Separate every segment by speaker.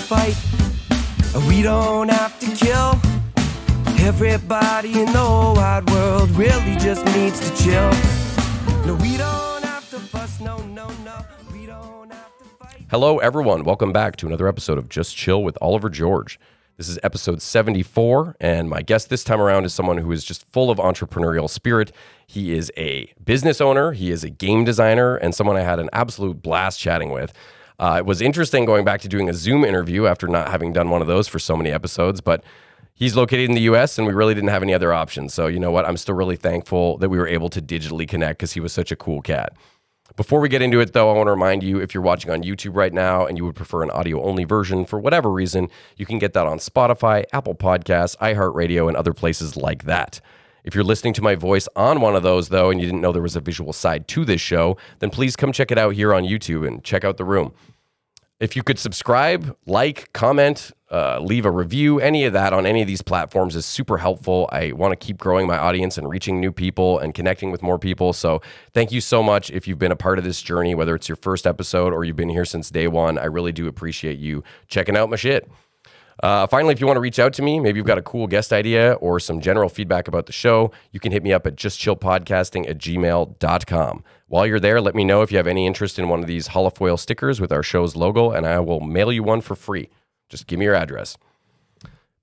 Speaker 1: fight. We don't have to kill. Everybody in the whole wide world really just needs to chill. No, we don't have to fuss, no, we don't have to fight.
Speaker 2: Hello, everyone. Welcome back to another episode of Just Chill with Oliver George. This is episode 74, and my guest this time around is someone who is just full of entrepreneurial spirit. He is a business owner, he is a game designer, and someone I had an absolute blast chatting with. It was interesting going back to doing a Zoom interview after not having done one of those for so many episodes, but he's located in the U.S., and we really didn't have any other options. So you know what? I'm still really thankful that we were able to digitally connect because he was such a cool cat. Before we get into it, though, I want to remind you, if you're watching on YouTube right now and you would prefer an audio-only version for whatever reason, you can get that on Spotify, Apple Podcasts, iHeartRadio, and other places like that. If you're listening to my voice on one of those, though, and you didn't know there was a visual side to this show, then please come check it out here on YouTube and check out the room. If you could subscribe, like, comment, leave a review, any of that on any of these platforms is super helpful. I want to keep growing my audience and reaching new people and connecting with more people. So thank you so much if you've been a part of this journey, whether it's your first episode or you've been here since day one. I really do appreciate you checking out my shit. Finally, if you want to reach out to me, maybe you've got a cool guest idea or some general feedback about the show, you can hit me up at justchillpodcasting@gmail.com. While you're there, let me know if you have any interest in one of these holofoil stickers with our show's logo, and I will mail you one for free. Just give me your address.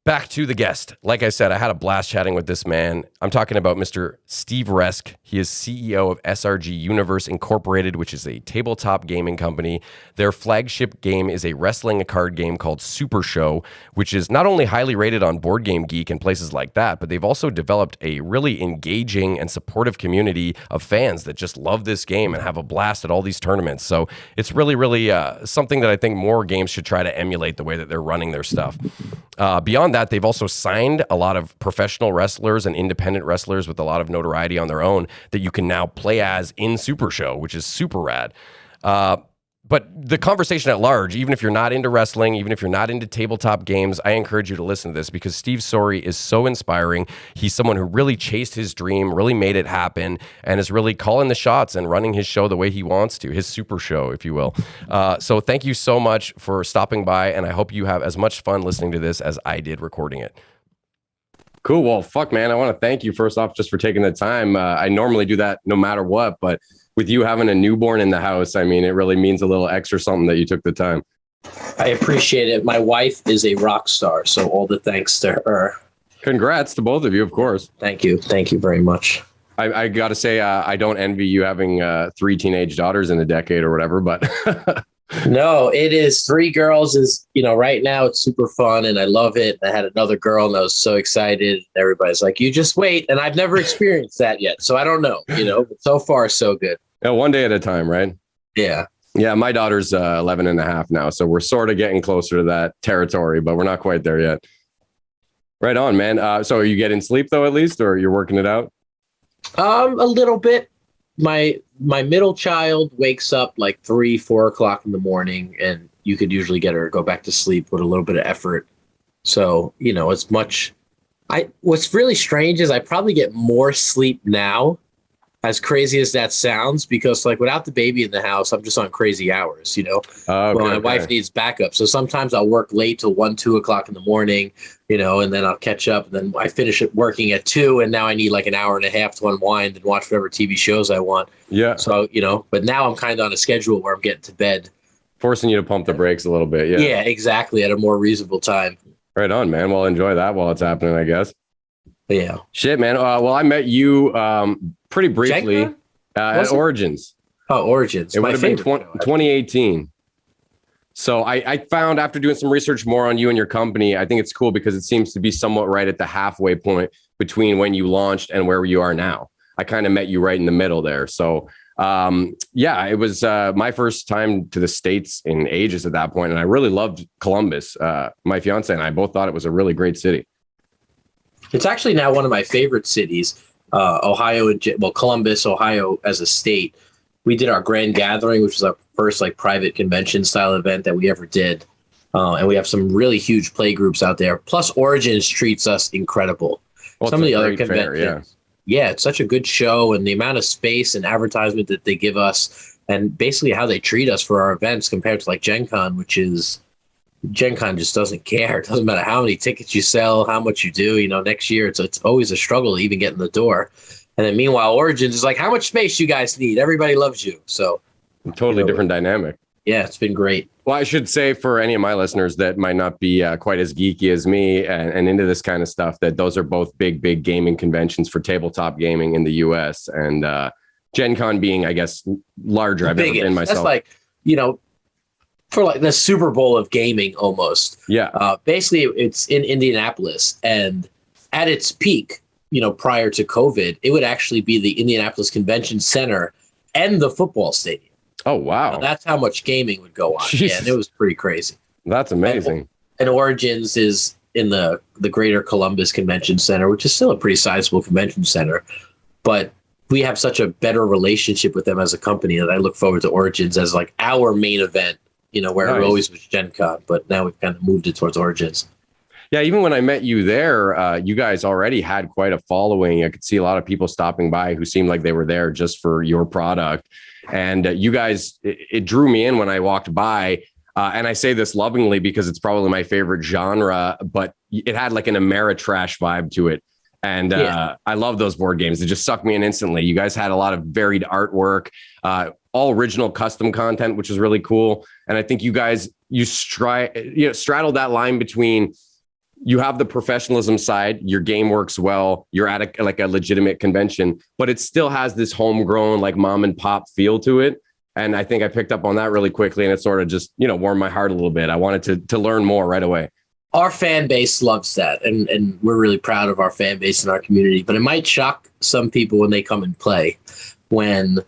Speaker 2: Back to the guest. Like I said, I had a blast chatting with this man. I'm talking about Mr. Steve Resk. He is CEO of SRG Universe Incorporated, which is a tabletop gaming company. Their flagship game is a wrestling card game called Supershow, which is not only highly rated on Board Game Geek and places like that, but they've also developed a really engaging and supportive community of fans that just love this game and have a blast at all these tournaments. So it's really, really something that I think more games should try to emulate the way that they're running their stuff. Beyond that, they've also signed a lot of professional wrestlers and independent wrestlers with a lot of notoriety on their own that you can now play as in Supershow, which is super rad. But the conversation at large, even if you're not into wrestling, even if you're not into tabletop games, I encourage you to listen to this because Steve's story is so inspiring. He's someone who really chased his dream, really made it happen, and is really calling the shots and running his show the way he wants to, his super show, if you will. So thank you so much for stopping by, and I hope you have as much fun listening to this as I did recording it. Cool. Well, fuck, man. I want to thank you first off just for taking the time. I normally do that no matter what, but with you having a newborn in the house, I mean, it really means a little extra something that you took the time.
Speaker 3: I appreciate it. My wife is a rock star, so all the thanks to her.
Speaker 2: Congrats to both of you, of course.
Speaker 3: Thank you. Thank you very much.
Speaker 2: I got to say, I don't envy you having 3 teenage daughters in a decade or whatever, but...
Speaker 3: No, it is 3 girls is, right now it's super fun and I love it. I had another girl and I was so excited. Everybody's like, you just wait. And I've never experienced that yet. So I don't know, but so far so good.
Speaker 2: Yeah, one day at a time, right?
Speaker 3: Yeah.
Speaker 2: Yeah, my daughter's 11 and a half now. So we're sort of getting closer to that territory, but we're not quite there yet. Right on, man. So are you getting sleep though, at least, or you're working it out?
Speaker 3: A little bit. My middle child wakes up like 3-4 o'clock in the morning, and you could usually get her to go back to sleep with a little bit of effort. So, it's much. What's really strange is I probably get more sleep now, as crazy as that sounds, because like without the baby in the house, I'm just on crazy hours,
Speaker 2: Well,
Speaker 3: my wife needs backup. So sometimes I'll work late till 1-2 o'clock in the morning, and then I'll catch up. And then I finish it working at 2. And now I need like an hour and a half to unwind and watch whatever TV shows I want.
Speaker 2: Yeah.
Speaker 3: So, but now I'm kind of on a schedule where I'm getting to bed.
Speaker 2: Forcing you to pump the brakes a little bit. Yeah.
Speaker 3: Yeah, exactly. At a more reasonable time.
Speaker 2: Right on, man. Well, enjoy that while it's happening, I guess.
Speaker 3: Yeah.
Speaker 2: Shit, man. Well, I met you pretty briefly at Origins.
Speaker 3: Oh, Origins.
Speaker 2: It would have been 2018. So I found after doing some research more on you and your company, I think it's cool because it seems to be somewhat right at the halfway point between when you launched and where you are now. I kind of met you right in the middle there. So it was my first time to the States in ages at that point, and I really loved Columbus. My fiance and I both thought it was a really great city.
Speaker 3: It's actually now one of my favorite cities. Columbus, Ohio, as a state. We did our grand gathering, which was our first like private convention style event that we ever did. And we have some really huge play groups out there. Plus, Origins treats us incredible.
Speaker 2: Well,
Speaker 3: some of the other conventions. Yeah, it's such a good show, and the amount of space and advertisement that they give us, and basically how they treat us for our events compared to like Gen Con, which is Gen Con just doesn't care. It doesn't matter how many tickets you sell, how much you do. Next year it's always a struggle to even get in the door. And then meanwhile, Origins is like, how much space you guys need? Everybody loves you. So
Speaker 2: Totally different dynamic.
Speaker 3: Yeah, it's been great.
Speaker 2: Well, I should say for any of my listeners that might not be quite as geeky as me and into this kind of stuff, that those are both big gaming conventions for tabletop gaming in the US. And Gen Con being, I guess, larger. I've never been myself.
Speaker 3: That's like, for like the Super Bowl of gaming almost.
Speaker 2: Yeah.
Speaker 3: Basically, it's in Indianapolis. And at its peak, prior to COVID, it would actually be the Indianapolis Convention Center and the football stadium.
Speaker 2: Oh, wow.
Speaker 3: That's how much gaming would go on.
Speaker 2: Jesus.
Speaker 3: Yeah, and it was pretty crazy.
Speaker 2: That's amazing.
Speaker 3: And Origins is in the Greater Columbus Convention Center, which is still a pretty sizable convention center. But we have such a better relationship with them as a company that I look forward to Origins as like our main event, where it always was Gen Con, but now we've kind of moved it towards Origins.
Speaker 2: Yeah, even when I met you there, you guys already had quite a following. I could see a lot of people stopping by who seemed like they were there just for your product. And you guys, it drew me in when I walked by. And I say this lovingly because it's probably my favorite genre, but it had like an Ameritrash vibe to it. And I love those board games. It just sucked me in instantly. You guys had a lot of varied artwork, all original custom content, which is really cool. And I think you guys, straddled that line between you have the professionalism side, your game works well, you're at a legitimate convention, but it still has this homegrown, like mom and pop feel to it. And I think I picked up on that really quickly, and it sort of just, warmed my heart a little bit. I wanted to learn more right away.
Speaker 3: Our fan base loves that, and we're really proud of our fan base and our community, but it might shock some people when they come and play, when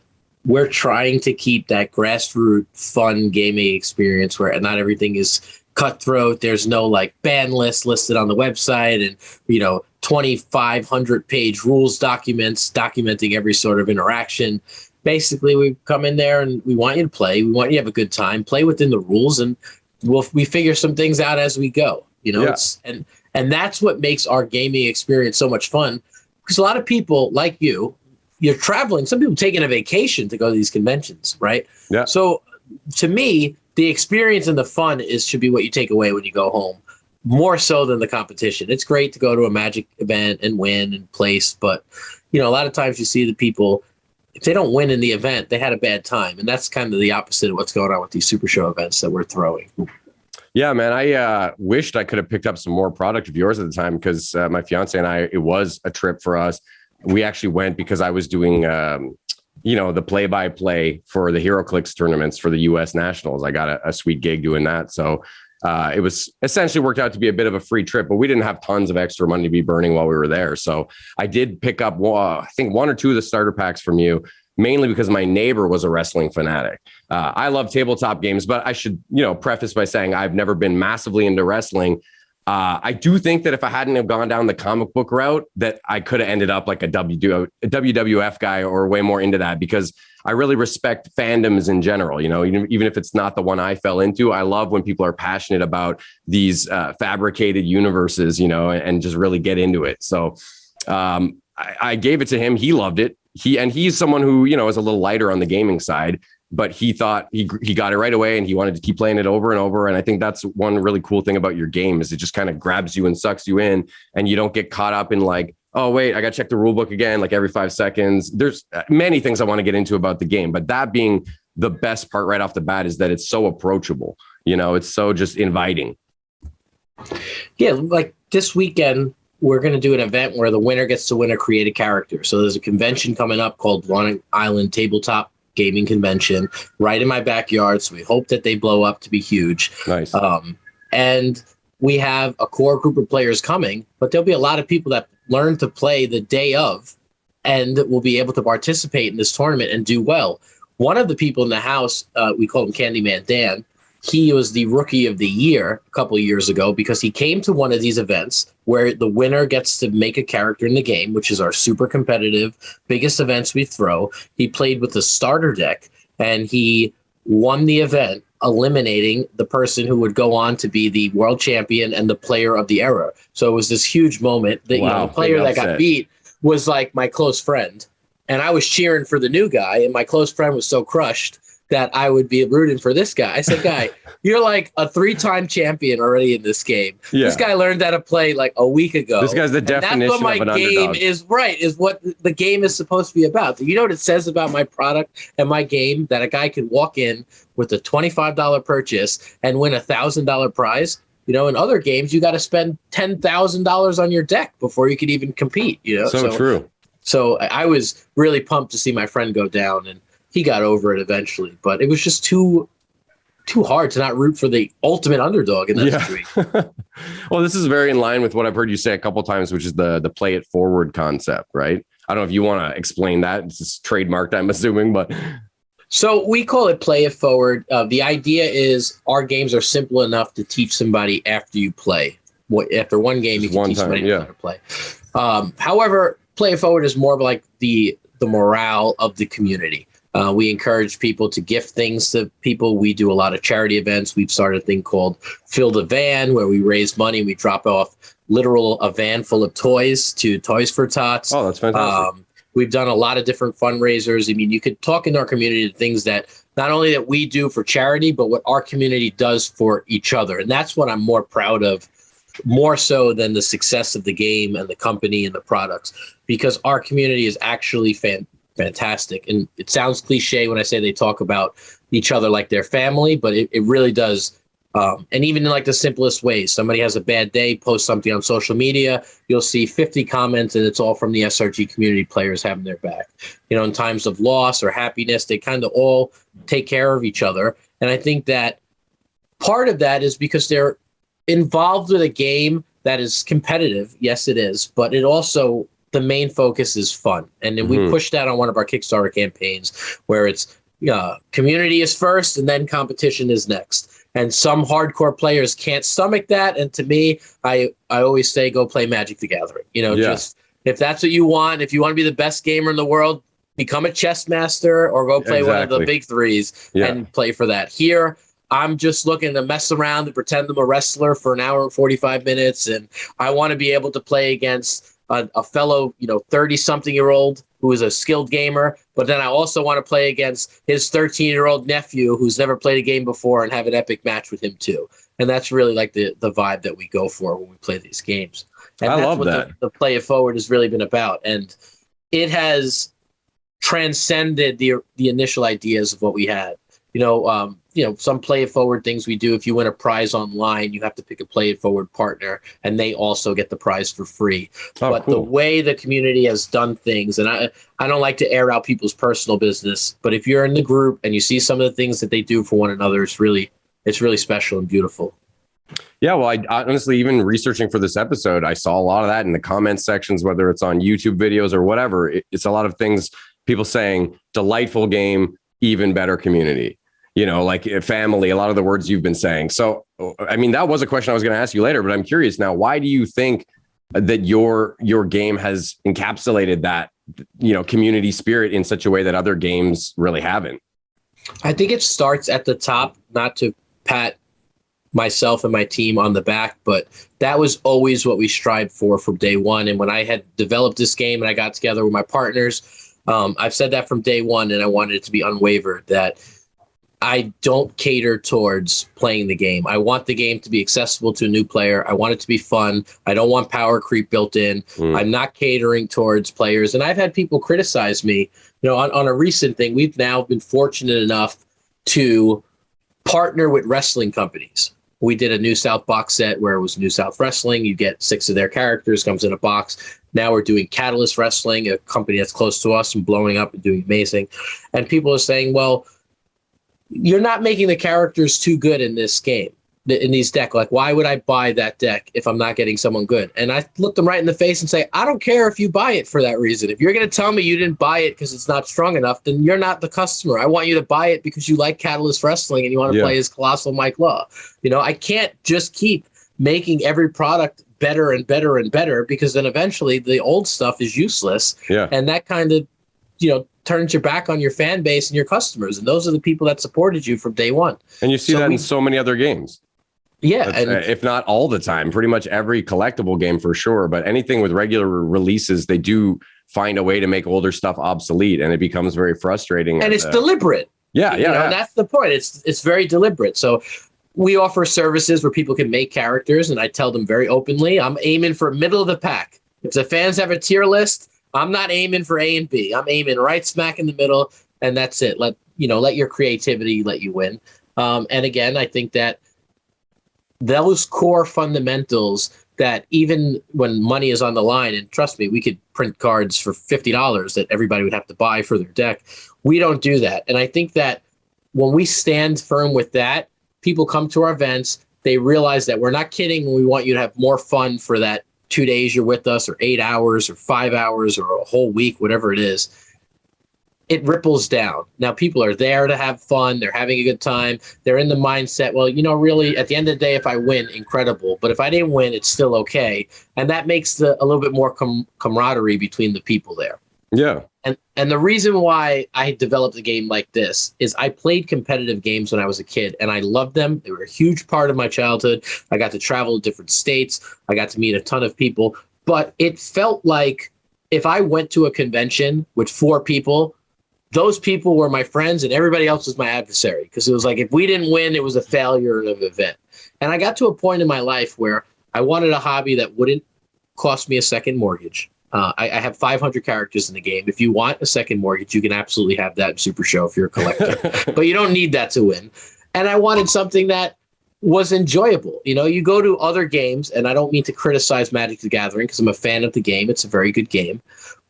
Speaker 3: we're trying to keep that grassroots fun gaming experience where not everything is cutthroat. There's no like ban list listed on the website and 2,500 page rules documents documenting every sort of interaction. Basically, we come in there and we want you to play. We want you to have a good time, play within the rules, and we figure some things out as we go. And that's what makes our gaming experience so much fun, because a lot of people like you're traveling. Some people taking a vacation to go to these conventions, right?
Speaker 2: Yeah.
Speaker 3: So to me, the experience and the fun should be what you take away when you go home, more so than the competition. It's great to go to a Magic event and win and place, but a lot of times you see the people, if they don't win in the event, they had a bad time, and that's kind of the opposite of what's going on with these Supershow events that we're throwing.
Speaker 2: Yeah, man, I wished I could have picked up some more product of yours at the time, because my fiance and I, it was a trip for us. We actually went because I was doing the play-by-play for the HeroClix tournaments for the U.S. Nationals. I got a sweet gig doing that. So it was essentially worked out to be a bit of a free trip, but we didn't have tons of extra money to be burning while we were there. So I did pick up, I think, one or two of the starter packs from you, mainly because my neighbor was a wrestling fanatic. I love tabletop games, but I should, preface by saying I've never been massively into wrestling. I do think that if I hadn't have gone down the comic book route, that I could have ended up like a WWF guy or way more into that, because I really respect fandoms in general. Even if it's not the one I fell into, I love when people are passionate about these fabricated universes, and just really get into it. So I gave it to him. He loved it. He's someone who, is a little lighter on the gaming side, but he thought he got it right away, and he wanted to keep playing it over and over. And I think that's one really cool thing about your game, is it just kind of grabs you and sucks you in, and you don't get caught up in like, oh, wait, I got to check the rule book again, like every 5 seconds. There's many things I want to get into about the game, but that being the best part right off the bat is that it's so approachable. It's so just inviting.
Speaker 3: Yeah. Like this weekend, we're going to do an event where the winner gets to win a created character. So there's a convention coming up called Long Island Tabletop Gaming Convention right in my backyard. So we hope that they blow up to be huge.
Speaker 2: Nice.
Speaker 3: And we have a core group of players coming, but there'll be a lot of people that learn to play the day of and will be able to participate in this tournament and do well. One of the people in the house, we call him Candyman Dan. He was the rookie of the year a couple of years ago because he came to one of these events where the winner gets to make a character in the game, which is our super competitive, biggest events we throw. He played with the starter deck, and he won the event, eliminating the person who would go on to be the world champion and the player of the era. So it was this huge moment that the player that got beat was like my close friend. And I was cheering for the new guy, and my close friend was so crushed that I would be rooting for this guy. I said, guy, you're like a 3-time champion already in this game.
Speaker 2: Yeah.
Speaker 3: This guy learned how to play like a week ago.
Speaker 2: This guy's the definition
Speaker 3: that's what
Speaker 2: of an
Speaker 3: my game
Speaker 2: underdog.
Speaker 3: is what the game is supposed to be about. You know what it says about my product and my game? That a guy can walk in with a $25 purchase and win $1,000 prize. You know, in other games, you got to spend $10,000 on your deck before you could even compete. You know,
Speaker 2: So true.
Speaker 3: So I was really pumped to see my friend go down, and he got over it eventually. But it was just too hard to not root for the ultimate underdog in that situation.
Speaker 2: Well, this is very in line with what I've heard you say a couple times, which is the play it forward concept, right? I don't know if you want to explain that. It's trademarked, I'm assuming, but.
Speaker 3: So we call it play it forward. The idea is our games are simple enough to teach somebody after you play. After one game, you can teach somebody how to play. However, play it forward is more of like the morale of the community. We encourage people to gift things to people. We do a lot of charity events. We've started a thing called Fill the Van, where we raise money. We drop off a van full of toys to Toys for Tots.
Speaker 2: Oh, that's fantastic.
Speaker 3: We've done a lot of different fundraisers. I mean, you could talk in our community to things that not only that we do for charity, but what our community does for each other. And that's what I'm more proud of, more so than the success of the game and the company and the products, because our community is actually fantastic. And it sounds cliche when I say they talk about each other like their family, but it really does. And even in like the simplest ways, somebody has a bad day, post something on social media, you'll see 50 comments, and it's all from the SRG community players having their back. You know, in times of loss or happiness, they kind of all take care of each other. And I think that part of that is because they're involved with a game that is competitive. Yes, it is. But it also, the main focus is fun. And then we pushed that on one of our Kickstarter campaigns where it's community is first and then competition is next. And some hardcore players can't stomach that. And to me, I always say, go play Magic the Gathering. You know, just if that's what you want, if you want to be the best gamer in the world, become a chess master or go play one of the big threes and play for that. Here, I'm just looking to mess around and pretend I'm a wrestler for an hour and 45 minutes. And I want to be able to play against a fellow, 30-something-year-old who is a skilled gamer. But then I also want to play against his 13-year-old nephew who's never played a game before and have an epic match with him too. And that's really like the vibe that we go for when we play these games. And
Speaker 2: I
Speaker 3: that's
Speaker 2: love
Speaker 3: what
Speaker 2: that.
Speaker 3: The play it forward has really been about. And it has transcended the initial ideas of what we had. Some play it forward things we do. If you win a prize online, you have to pick a play it forward partner, and they also get the prize for free. But
Speaker 2: cool.
Speaker 3: The way the community has done things, and I don't like to air out people's personal business, but if you're in the group and you see some of the things that they do for one another, it's really special and beautiful.
Speaker 2: Yeah, well, I honestly, even researching for this episode, I saw a lot of that in the comments sections, whether it's on YouTube videos or whatever. It's a lot of things, people saying, delightful game, even better community. Like family, a lot of the words you've been saying. So, I mean, that was a question I was going to ask you later, but I'm curious now, why do you think that your game has encapsulated that, community spirit in such a way that other games really haven't?
Speaker 3: I think it starts at the top, not to pat myself and my team on the back, but that was always what we strived for from day one. And when I had developed this game and I got together with my partners, I've said that from day one, and I wanted it to be unwavered, that I don't cater towards playing the game. I want the game to be accessible to a new player. I want it to be fun. I don't want power creep built in. I'm not catering towards players. And I've had people criticize me, on a recent thing. We've now been fortunate enough to partner with wrestling companies. We did a New South box set where it was New South Wrestling. You get 6 of their characters, comes in a box. Now we're doing Catalyst Wrestling, a company that's close to us and blowing up and doing amazing. And people are saying, well, you're not making the characters too good in this game, in these decks. Like, why would I buy that deck if I'm not getting someone good? And I look them right in the face and say, I don't care if you buy it for that reason. If you're going to tell me you didn't buy it because it's not strong enough, then you're not the customer. I want you to buy it because you like Catalyst Wrestling and you want to play as Colossal Mike Law. I can't just keep making every product better and better and better, because then eventually the old stuff is useless. Yeah. And that kind of, turns your back on your fan base and your customers. And those are the people that supported you from day one.
Speaker 2: And you see that in so many other games.
Speaker 3: Yeah.
Speaker 2: And if not all the time, pretty much every collectible game for sure. But anything with regular releases, they do find a way to make older stuff obsolete, and it becomes very frustrating.
Speaker 3: And it's deliberate.
Speaker 2: Yeah, yeah.
Speaker 3: And that's the point. It's very deliberate. So we offer services where people can make characters, and I tell them very openly, I'm aiming for middle of the pack. If the fans have a tier list, I'm not aiming for A and B. I'm aiming right smack in the middle, and that's it. Let your creativity let you win. And again, I think that those core fundamentals that even when money is on the line, and trust me, we could print cards for $50 that everybody would have to buy for their deck. We don't do that. And I think that when we stand firm with that, people come to our events, they realize that we're not kidding when we want you to have more fun for that 2 days you're with us, or 8 hours, or 5 hours, or a whole week, whatever it is. It ripples down. Now, people are there to have fun. They're having a good time. They're in the mindset, well, really, at the end of the day, if I win, incredible. But if I didn't win, it's still okay. And that makes a little bit more camaraderie between the people there.
Speaker 2: Yeah.
Speaker 3: And the reason why I developed a game like this is I played competitive games when I was a kid, and I loved them. They were a huge part of my childhood. I got to travel to different states. I got to meet a ton of people. But it felt like if I went to a convention with 4 people, those people were my friends and everybody else was my adversary, because it was like if we didn't win, it was a failure of an event. And I got to a point in my life where I wanted a hobby that wouldn't cost me a second mortgage. I have 500 characters in the game. If you want a second mortgage, you can absolutely have that in Supershow if you're a collector, but you don't need that to win. And I wanted something that was enjoyable. You go to other games, and I don't mean to criticize Magic the Gathering because I'm a fan of the game. It's a very good game.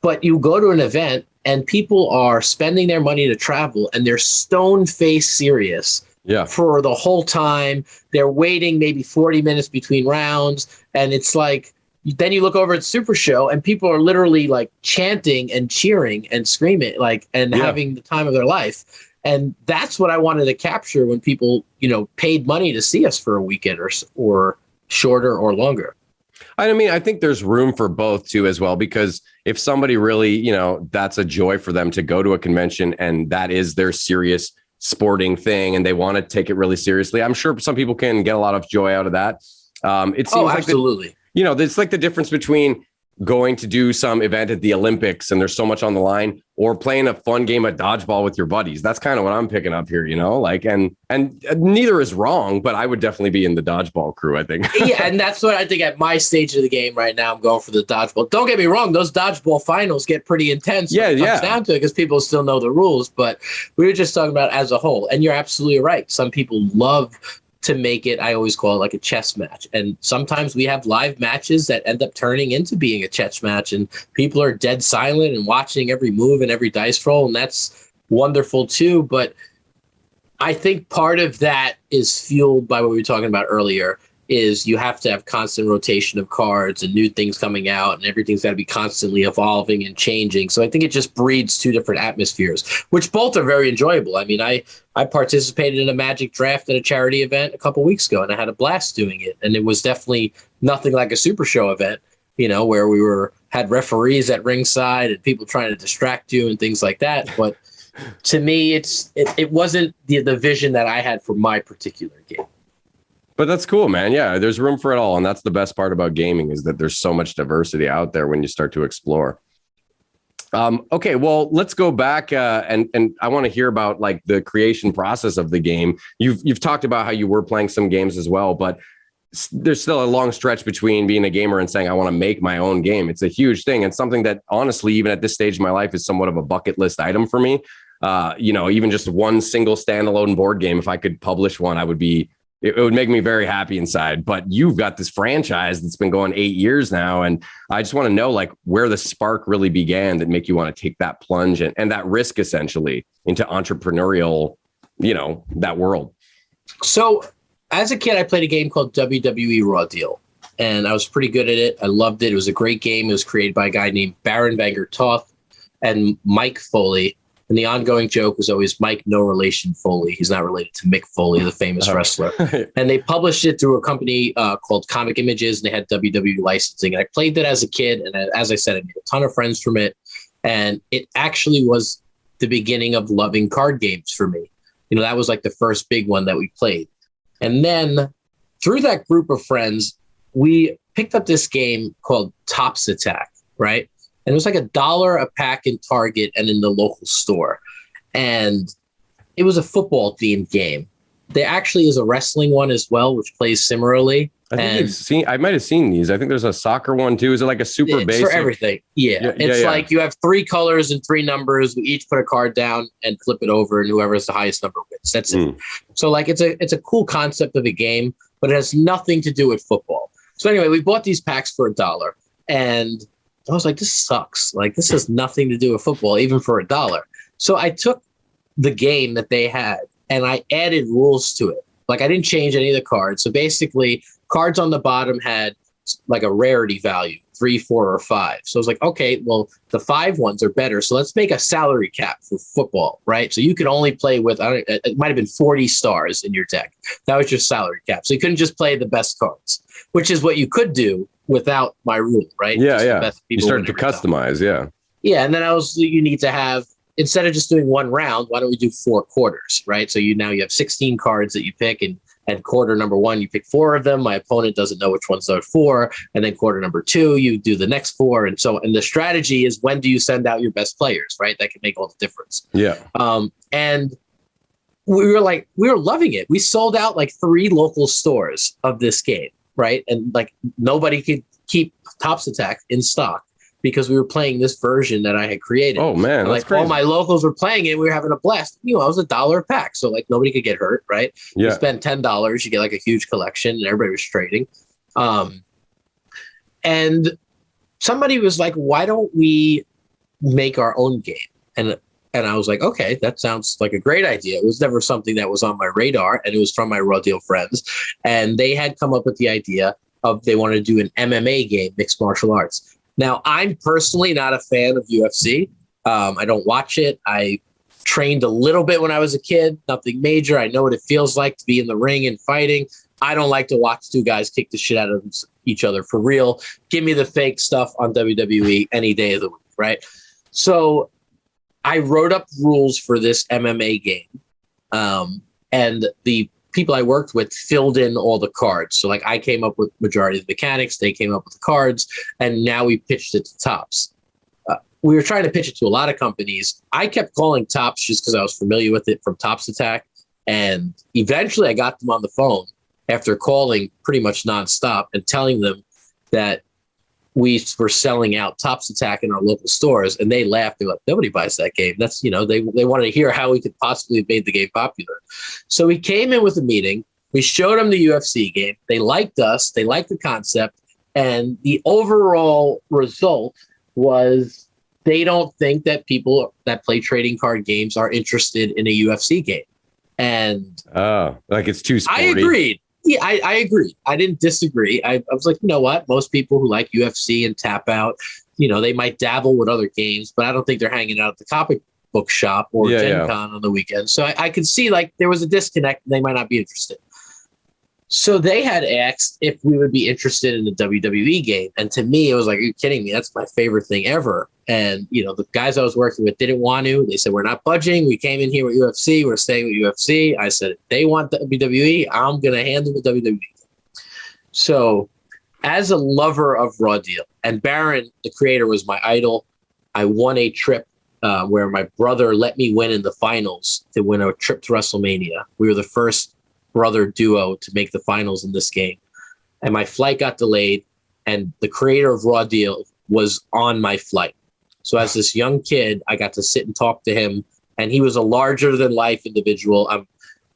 Speaker 3: But you go to an event and people are spending their money to travel, and they're stone-faced serious for the whole time. They're waiting maybe 40 minutes between rounds. And it's like, then you look over at Supershow and people are literally like chanting and cheering and screaming, having the time of their life. And that's what I wanted to capture when people, paid money to see us for a weekend or shorter or longer.
Speaker 2: I mean, I think there's room for both too, as well, because if somebody really, that's a joy for them to go to a convention and that is their serious sporting thing and they want to take it really seriously, I'm sure some people can get a lot of joy out of that. It seems like
Speaker 3: absolutely.
Speaker 2: It's like the difference between going to do some event at the Olympics and there's so much on the line, or playing a fun game of dodgeball with your buddies. That's kind of what I'm picking up here, and neither is wrong, but I would definitely be in the dodgeball crew, I think.
Speaker 3: Yeah, and that's what I think at my stage of the game right now. I'm going for the dodgeball. Don't get me wrong; those dodgeball finals get pretty intense. When it comes down to it, because people still know the rules. But we were just talking about as a whole, and you're absolutely right. Some people love to make it, I always call it like a chess match. And sometimes we have live matches that end up turning into being a chess match, and people are dead silent and watching every move and every dice roll. And that's wonderful too. But I think part of that is fueled by what we were talking about earlier, is you have to have constant rotation of cards and new things coming out, and everything's got to be constantly evolving and changing. So I think it just breeds 2 different atmospheres, which both are very enjoyable. I mean, I participated in a Magic draft at a charity event a couple weeks ago, and I had a blast doing it. And it was definitely nothing like a Supershow event, where we had referees at ringside and people trying to distract you and things like that. But to me, it wasn't the vision that I had for my particular game.
Speaker 2: But that's cool, man. Yeah, there's room for it all. And that's the best part about gaming, is that there's so much diversity out there when you start to explore. Okay, well, let's go back and I want to hear about like the creation process of the game. You've talked about how you were playing some games as well, but there's still a long stretch between being a gamer and saying, I want to make my own game. It's a huge thing. And something that honestly, even at this stage of my life, is somewhat of a bucket list item for me. Even just one single standalone board game, if I could publish one, it would make me very happy inside. But you've got this franchise that's been going 8 years now. And I just want to know like where the spark really began that make you want to take that plunge and that risk essentially into entrepreneurial, that world. So
Speaker 3: as a kid, I played a game called WWE Raw Deal, and I was pretty good at it. I loved it. It was a great game. It was created by a guy named Baron Vanger Toth and Mike Foley. And the ongoing joke was always Mike, no relation Foley. He's not related to Mick Foley, the famous wrestler. And they published it through a company called Comic Images, and they had WWE licensing. And I played it as a kid. And as I said, I made a ton of friends from it. And it actually was the beginning of loving card games for me. That was like the first big one that we played. And then through that group of friends, we picked up this game called Tops Attack, right? And it was like $1 a pack in Target and in the local store. And it was a football themed game. There actually is a wrestling one as well, which plays similarly.
Speaker 2: I might have seen these. I think there's a soccer one too. Is it like a super
Speaker 3: it's
Speaker 2: basic?
Speaker 3: for everything? Yeah, it's like you have 3 colors and 3 numbers. We each put a card down and flip it over, and whoever has the highest number wins. That's it. So like it's a cool concept of a game, but it has nothing to do with football. So anyway, we bought these packs for $1, and I was like, this sucks. Like this has nothing to do with football, even for $1. So I took the game that they had and I added rules to it. Like I didn't change any of the cards. So basically, cards on the bottom had like a rarity value, 3, 4, or 5. So I was like, okay, well, the 5 ones are better. So let's make a salary cap for football, right? So you could only play with, it might have been 40 stars in your deck. That was your salary cap. So you couldn't just play the best cards, which is what you could do without my rule, right?
Speaker 2: Yeah. You started to customize, Yeah.
Speaker 3: And then you need to have, instead of just doing 1 round, why don't we do 4 quarters, right? So now you have 16 cards that you pick, and quarter number 1, you pick 4 of them. My opponent doesn't know which ones are 4. And then quarter number 2, you do the next 4. And the strategy is, when do you send out your best players, right? That can make all the difference.
Speaker 2: Yeah.
Speaker 3: And we were loving it. We sold out like 3 local stores of this game, right? And like nobody could keep Tops Attack in stock, because we were playing this version that I had created.
Speaker 2: Oh man, that's crazy.
Speaker 3: All my locals were playing it. We were having a blast. It was $1 a pack, so like nobody could get hurt, right?
Speaker 2: Yeah.
Speaker 3: You spend $10, you get like a huge collection, and everybody was trading. And somebody was like, "Why don't we make our own game?" And I was like, "Okay, that sounds like a great idea." It was never something that was on my radar, and it was from my Raw Deal friends, and they had come up with the idea of they wanted to do an MMA game, mixed martial arts. Now, I'm personally not a fan of UFC. I don't watch it. I trained a little bit when I was a kid, nothing major. I know what it feels like to be in the ring and fighting. I don't like to watch 2 guys kick the shit out of each other for real. Give me the fake stuff on WWE any day of the week, right? So I wrote up rules for this MMA game, and the people I worked with filled in all the cards. So like I came up with majority of the mechanics, they came up with the cards, and now we pitched it to Tops. We were trying to pitch it to a lot of companies. I kept calling Tops just because I was familiar with it from Tops Attack. And eventually I got them on the phone after calling pretty much nonstop and telling them that we were selling out Tops Attack in our local stores, and they laughed. They're like, nobody buys that game. That's, they wanted to hear how we could possibly have made the game popular. So we came in with a meeting. We showed them the UFC game. They liked us. They liked the concept. And the overall result was they don't think that people that play trading card games are interested in a UFC game. And
Speaker 2: like it's too sporty.
Speaker 3: I agreed. Yeah, I agree. I didn't disagree. I was like, you know what? Most people who like UFC and tap out, they might dabble with other games, but I don't think they're hanging out at the comic book shop or Gen Con on the weekend. So I could see like there was a disconnect and they might not be interested. So they had asked if we would be interested in the WWE game. And to me, it was like, are you kidding me? That's my favorite thing ever. And, the guys I was working with didn't want to. They said, we're not budging. We came in here with UFC. We're staying with UFC. I said, if they want WWE, I'm going to handle the WWE. So as a lover of Raw Deal, and Baron, the creator, was my idol, I won a trip where my brother let me win in the finals to win a trip to WrestleMania. We were the first brother duo to make the finals in this game. And my flight got delayed, and the creator of Raw Deal was on my flight. So as this young kid, I got to sit and talk to him, and he was a larger than life individual. I'm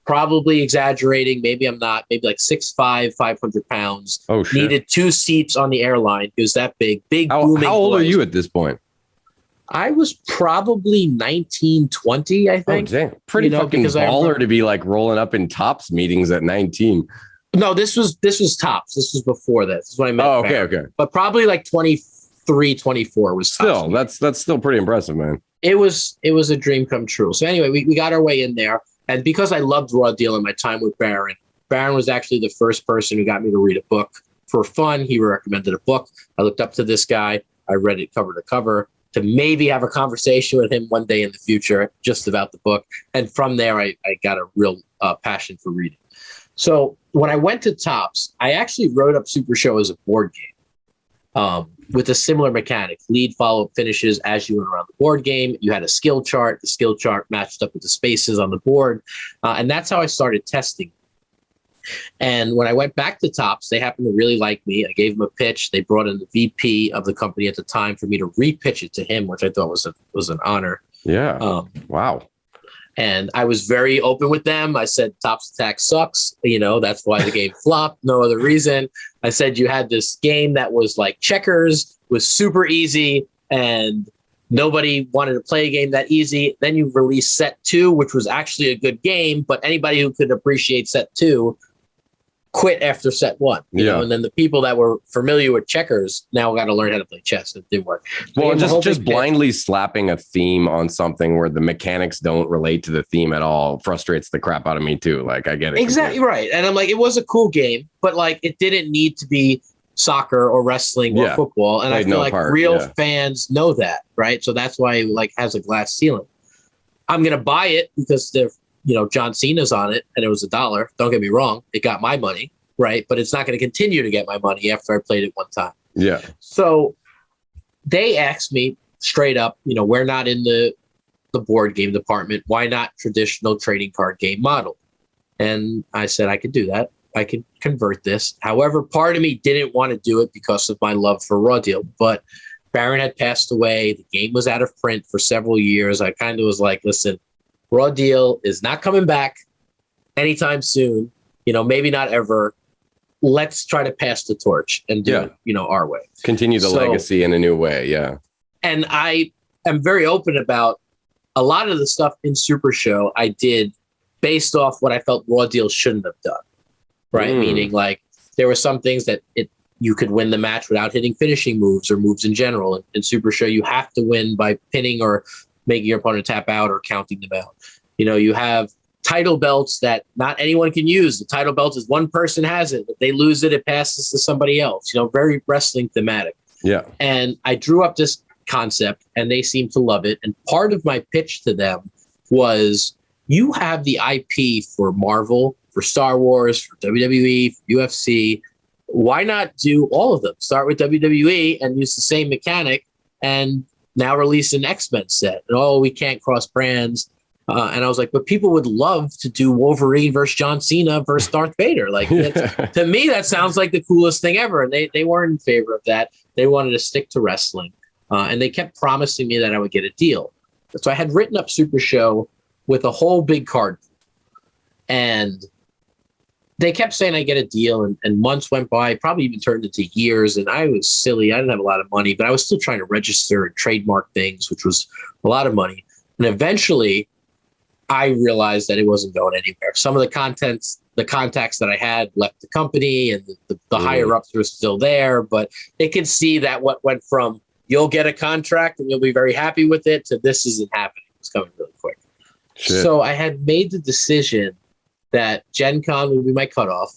Speaker 3: probably exaggerating. Maybe I'm not. Maybe like 6'5", 500 pounds.
Speaker 2: Oh, shit.
Speaker 3: Needed 2 seats on the airline. He was that big.
Speaker 2: How old are you at this point?
Speaker 3: I was probably 19, 20, I think.
Speaker 2: Oh, damn. Pretty fucking baller to be like rolling up in Tops meetings at 19.
Speaker 3: No, this was Tops. This was before this. This is when I met.
Speaker 2: Oh, okay.
Speaker 3: But probably like 23, 24 was
Speaker 2: still
Speaker 3: Tops.
Speaker 2: That's still pretty impressive, man.
Speaker 3: It was a dream come true. So anyway, we got our way in there, and because I loved Raw Deal and my time with Baron was actually the first person who got me to read a book for fun. He recommended a book. I looked up to this guy. I read it cover to cover, to maybe have a conversation with him one day in the future just about the book. And from there, I got a real passion for reading. So when I went to Tops, I actually wrote up Supershow as a board game. with a similar mechanic, lead, follow-up, finishes as you went around the board game. You had a skill chart. The skill chart matched up with the spaces on the board. And that's how I started testing. And when I went back to Topps, they happened to really like me. I gave them a pitch. They brought in the VP of the company at the time for me to re-pitch it to him, which I thought was an honor.
Speaker 2: Yeah. Wow.
Speaker 3: And I was very open with them. I said, Topps Attack sucks. That's why the game flopped. No other reason. I said, you had this game that was like checkers, was super easy, and nobody wanted to play a game that easy. Then you released Set 2, which was actually a good game, but anybody who could appreciate Set 2 quit after Set 1. You know, and then the people that were familiar with checkers now got to learn how to play chess. It didn't work.
Speaker 2: Well, just blindly slapping a theme on something where the mechanics don't relate to the theme at all frustrates the crap out of me too. Like, I get it.
Speaker 3: Exactly right. And I'm like, it was a cool game, but like it didn't need to be soccer or wrestling or football. And I feel like real fans know that, right? So that's why it like has a glass ceiling. I'm going to buy it because John Cena's on it and it was $1. Don't get me wrong. It got my money, right? But it's not going to continue to get my money after I played it one time.
Speaker 2: Yeah.
Speaker 3: So they asked me straight up, we're not in the board game department. Why not traditional trading card game model? And I said, I could do that. I could convert this. However, part of me didn't want to do it because of my love for Raw Deal, but Baron had passed away. The game was out of print for several years. I kind of was like, listen, Raw Deal is not coming back anytime soon. Maybe not ever. Let's try to pass the torch and do it, our way.
Speaker 2: Continue the legacy in a new way. Yeah.
Speaker 3: And I am very open about a lot of the stuff in Supershow I did based off what I felt Raw Deal shouldn't have done. Right. Meaning like there were some things that you could win the match without hitting finishing moves or moves in general. In Supershow, you have to win by pinning or making your opponent tap out or counting them out. You have title belts that not anyone can use. The title belt is one person has it. If they lose it, it passes to somebody else. Very wrestling thematic.
Speaker 2: Yeah. And
Speaker 3: I drew up this concept and they seemed to love it. And part of my pitch to them was, you have the IP for Marvel, for Star Wars, for WWE, for UFC. Why not do all of them? Start with WWE and use the same mechanic and now release an X-Men set. And we can't cross brands. And I was like, but people would love to do Wolverine versus John Cena versus Darth Vader. Like, to me, that sounds like the coolest thing ever. And they weren't in favor of that. They wanted to stick to wrestling. And they kept promising me that I would get a deal. So I had written up Supershow with a whole big card. And they kept saying I get a deal, and months went by, probably even turned into years. And I was silly. I didn't have a lot of money, but I was still trying to register and trademark things, which was a lot of money. And eventually I realized that it wasn't going anywhere. Some of the contacts that I had left the company, and the higher ups were still there, but they could see that what went from you'll get a contract and you'll be very happy with it to this isn't happening. It's coming really quick. Shit. So I had made the decision that Gen Con would be my cutoff.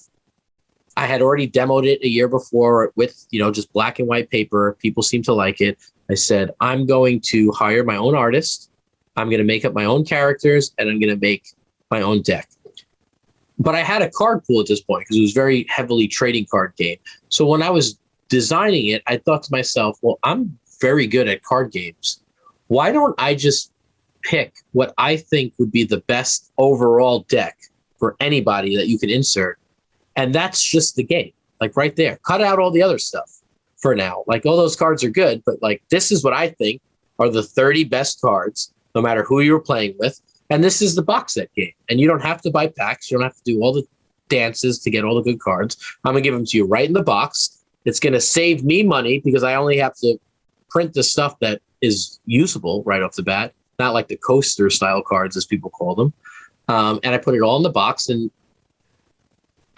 Speaker 3: I had already demoed it a year before with, just black and white paper. People seemed to like it. I said, I'm going to hire my own artist. I'm going to make up my own characters and I'm going to make my own deck. But I had a card pool at this point because it was very heavily trading card game. So when I was designing it, I thought to myself, well, I'm very good at card games. Why don't I just pick what I think would be the best overall deck for anybody that you can insert? And that's just the game. Like right there, cut out all the other stuff for now. Like all those cards are good, but like this is what I think are the 30 best cards, no matter who you're playing with. And this is the box set game. And you don't have to buy packs. You don't have to do all the dances to get all the good cards. I'm going to give them to you right in the box. It's going to save me money because I only have to print the stuff that is usable right off the bat, not like the coaster style cards, as people call them. And I put it all in the box, and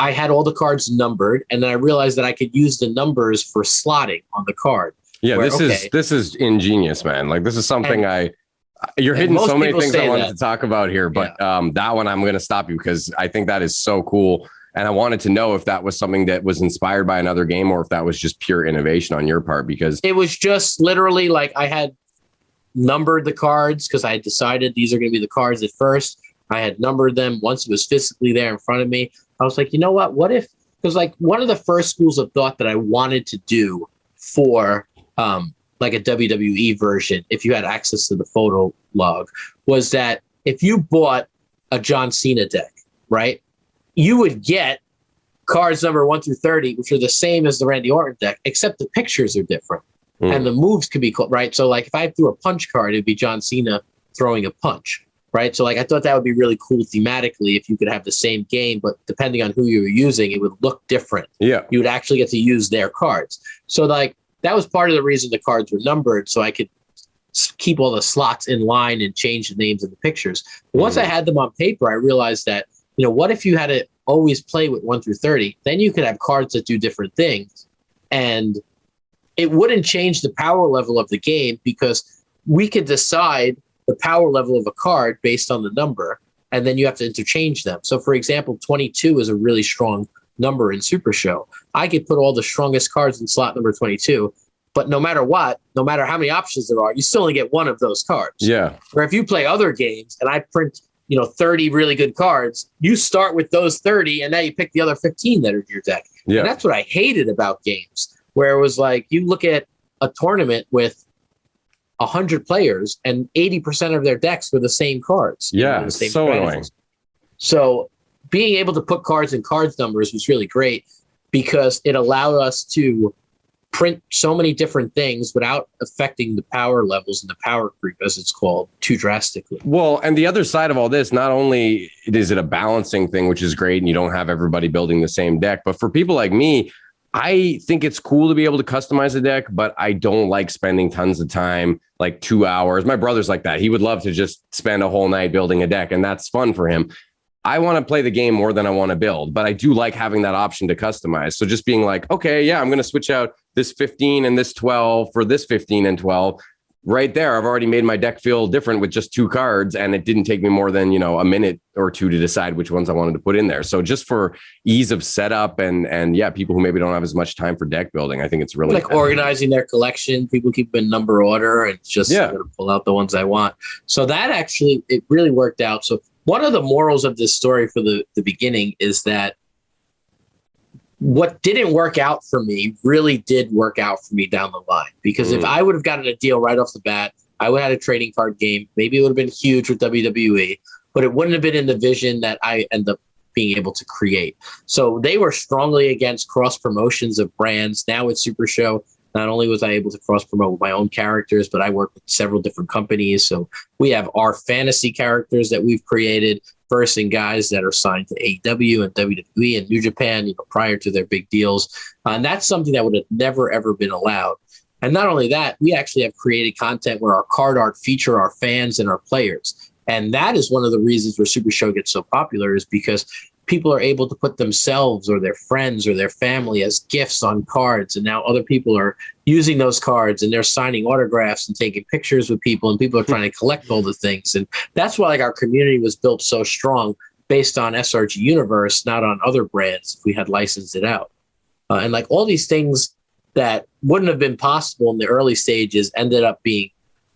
Speaker 3: I had all the cards numbered. And then I realized that I could use the numbers for slotting on the card.
Speaker 2: Yeah, this is ingenious, man. Like this is something you're hitting so many things I wanted to talk about here, but that one I'm going to stop you because I think that is so cool. And I wanted to know if that was something that was inspired by another game or if that was just pure innovation on your part, because
Speaker 3: it was just literally like I had numbered the cards because I had decided these are going to be the cards at first. I had numbered them once it was physically there in front of me. I was like, you know what if, because like one of the first schools of thought that I wanted to do for like a WWE version, if you had access to the photo log, was that if you bought a John Cena deck, right, you would get cards number 1 through 30, which are the same as the Randy Orton deck, except the pictures are different and the moves could be cool, right? So like if I threw a punch card, it'd be John Cena throwing a punch, right? So like I thought that would be really cool thematically if you could have the same game, but depending on who you were using, it would look different.
Speaker 2: Yeah.
Speaker 3: You would actually get to use their cards. So like that was part of the reason the cards were numbered, so I could keep all the slots in line and change the names of the pictures. But once I had them on paper, I realized that, you know, what if you had to always play with 1 through 30? Then you could have cards that do different things, and it wouldn't change the power level of the game because we could decide the power level of a card based on the number, and then you have to interchange them. So, for example, 22 is a really strong number in Supershow. I could put all the strongest cards in slot number 22, but no matter what, no matter how many options there are, you still only get one of those cards.
Speaker 2: Yeah.
Speaker 3: Or if you play other games and I print, you know, 30 really good cards, you start with those 30 and now you pick the other 15 that are in your deck.
Speaker 2: Yeah.
Speaker 3: And that's what I hated about games, where it was like you look at a tournament with 100 players and 80% of their decks were the same cards.
Speaker 2: Yeah,
Speaker 3: the same
Speaker 2: so
Speaker 3: strategies.
Speaker 2: annoying.
Speaker 3: So being able to put cards in cards numbers was really great because it allowed us to print so many different things without affecting the power levels and the power creep, as it's called, too drastically.
Speaker 2: Well, and the other side of all this, not only is it a balancing thing, which is great, and you don't have everybody building the same deck, but for people like me, I think it's cool to be able to customize a deck, but I don't like spending tons of time, like 2 hours. My brother's like that. He would love to just spend a whole night building a deck, and that's fun for him. I want to play the game more than I want to build, but I do like having that option to customize. So just being like, okay, yeah, I'm going to switch out this 15 and this 12 for this 15 and 12 right there. I've already made my deck feel different with just 2 cards, and it didn't take me more than, a minute or 2 to decide which ones I wanted to put in there. So just for ease of setup and yeah, people who maybe don't have as much time for deck building, I think it's really
Speaker 3: like organizing their collection. People keep in number order and just pull out the ones I want. So that actually, it really worked out. So one of the morals of this story for the beginning is that what didn't work out for me really did work out for me down the line. Because if I would have gotten a deal right off the bat, I would have had a trading card game. Maybe it would have been huge with WWE, but it wouldn't have been in the vision that I end up being able to create. So they were strongly against cross promotions of brands. Now with Supershow, not only was I able to cross promote with my own characters, but I work with several different companies. So we have our fantasy characters that we've created, versing guys that are signed to AEW and WWE and New Japan, prior to their big deals. And that's something that would have never, ever been allowed. And not only that, we actually have created content where our card art feature our fans and our players. And that is one of the reasons where Super Show gets so popular, is because people are able to put themselves or their friends or their family as gifts on cards. And now other people are using those cards and they're signing autographs and taking pictures with people, and people are trying to collect all the things. And that's why our community was built so strong based on SRG Universe, not on other brands if we had licensed it out. And all these things that wouldn't have been possible in the early stages ended up being,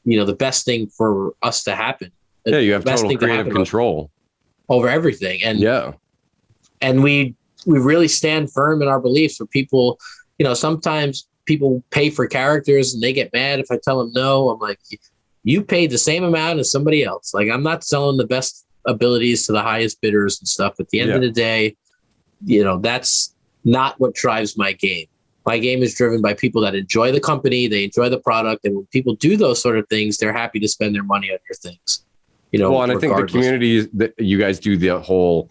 Speaker 3: the best thing for us to happen.
Speaker 2: Yeah, you have total creative control
Speaker 3: over everything. And
Speaker 2: yeah.
Speaker 3: And we really stand firm in our beliefs. For people, sometimes people pay for characters and they get mad if I tell them no. I'm like, you paid the same amount as somebody else. Like, I'm not selling the best abilities to the highest bidders and stuff. At the end of the day, that's not what drives my game. My game is driven by people that enjoy the company, they enjoy the product, and when people do those sort of things, they're happy to spend their money on your things.
Speaker 2: Well, and I think the community that you guys do the whole,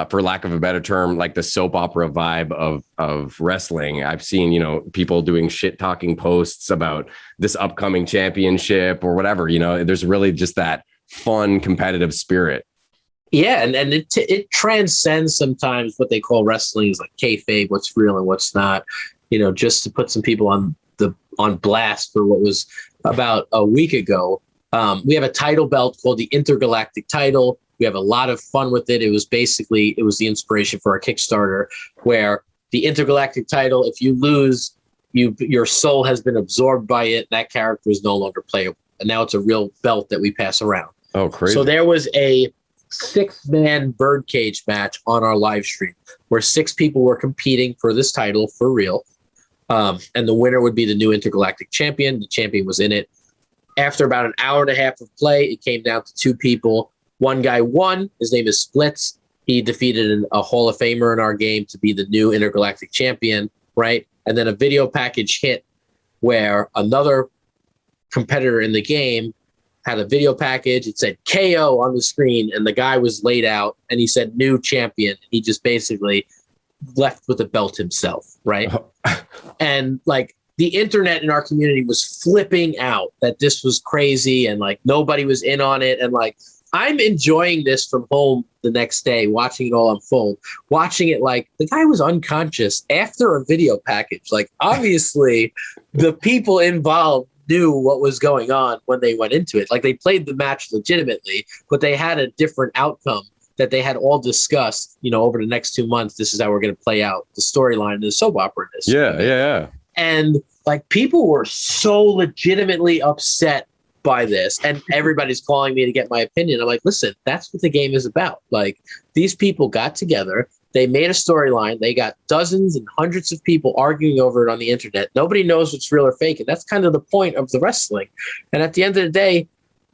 Speaker 2: for lack of a better term, like the soap opera vibe of wrestling. I've seen, people doing shit talking posts about this upcoming championship or whatever. There's really just that fun competitive spirit.
Speaker 3: Yeah, and it transcends sometimes what they call wrestling is like kayfabe, what's real and what's not. Just to put some people on blast for what was about a week ago. We have a title belt called the Intergalactic title. We have a lot of fun with it. It was the inspiration for our Kickstarter, where the Intergalactic title, if you lose, your soul has been absorbed by it. That character is no longer playable. And now it's a real belt that we pass around.
Speaker 2: Oh, crazy.
Speaker 3: So there was a 6-man birdcage match on our live stream where 6 people were competing for this title for real. And the winner would be the new intergalactic champion. The champion was in it. After about an hour and a half of play, it came down to 2 people. One guy won. His name is Splits. He defeated a Hall of Famer in our game to be the new intergalactic champion, right? And then a video package hit where another competitor in the game had a video package. It said KO on the screen, and the guy was laid out, and he said new champion. He just basically left with the belt himself, right? And like the internet in our community was flipping out that this was crazy, and like nobody was in on it. And like I'm enjoying this from home the next day, watching it all unfold, watching it like the guy was unconscious after a video package. Like obviously the people involved knew what was going on when they went into it. Like they played the match legitimately, but they had a different outcome that they had all discussed, over the next 2 months. This is how we're going to play out the storyline of the soap opera in this.
Speaker 2: Yeah.
Speaker 3: And like people were so legitimately upset by this, and everybody's calling me to get my opinion. I'm like, listen, that's what the game is about. Like these people got together, they made a storyline, they got dozens and hundreds of people arguing over it on the internet. Nobody knows what's real or fake, and that's kind of the point of the wrestling. And at the end of the day,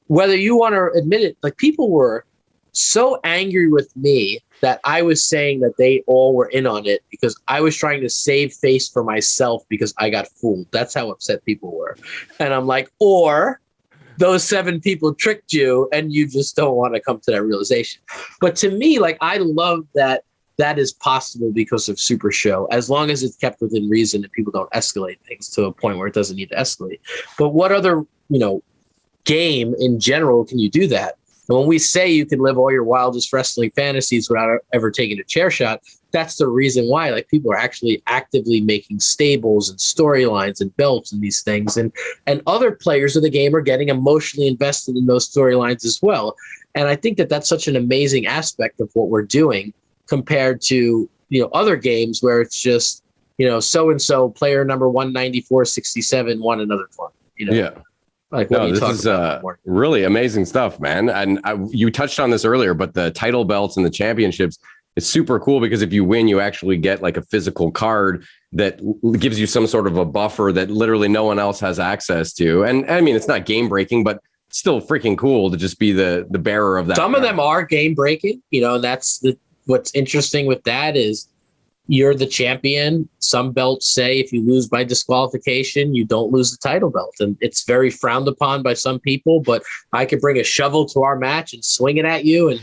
Speaker 3: whether you want to admit it, like people were so angry with me that I was saying that they all were in on it because I was trying to save face for myself because I got fooled. That's how upset people were. And I'm like, or those 7 people tricked you and you just don't want to come to that realization. But to me, like, I love that is possible because of Supershow, as long as it's kept within reason and people don't escalate things to a point where it doesn't need to escalate. But what other, game in general can you do that? And when we say you can live all your wildest wrestling fantasies without ever taking a chair shot, that's the reason why. Like people are actually actively making stables and storylines and belts and these things, and other players of the game are getting emotionally invested in those storylines as well. And I think that that's such an amazing aspect of what we're doing compared to other games where it's just so and so player number 19467 won another tournament.
Speaker 2: Yeah.
Speaker 3: Like,
Speaker 2: no, this is really amazing stuff, man. And you touched on this earlier, but the title belts and the championships, it's super cool because if you win, you actually get like a physical card that gives you some sort of a buffer that literally no one else has access to. And I mean, it's not game breaking, but still freaking cool to just be the bearer of that.
Speaker 3: Some of them are game breaking, and that's what's interesting with that is you're the champion. Some belts say if you lose by disqualification, you don't lose the title belt. And it's very frowned upon by some people, but I could bring a shovel to our match and swing it at you. And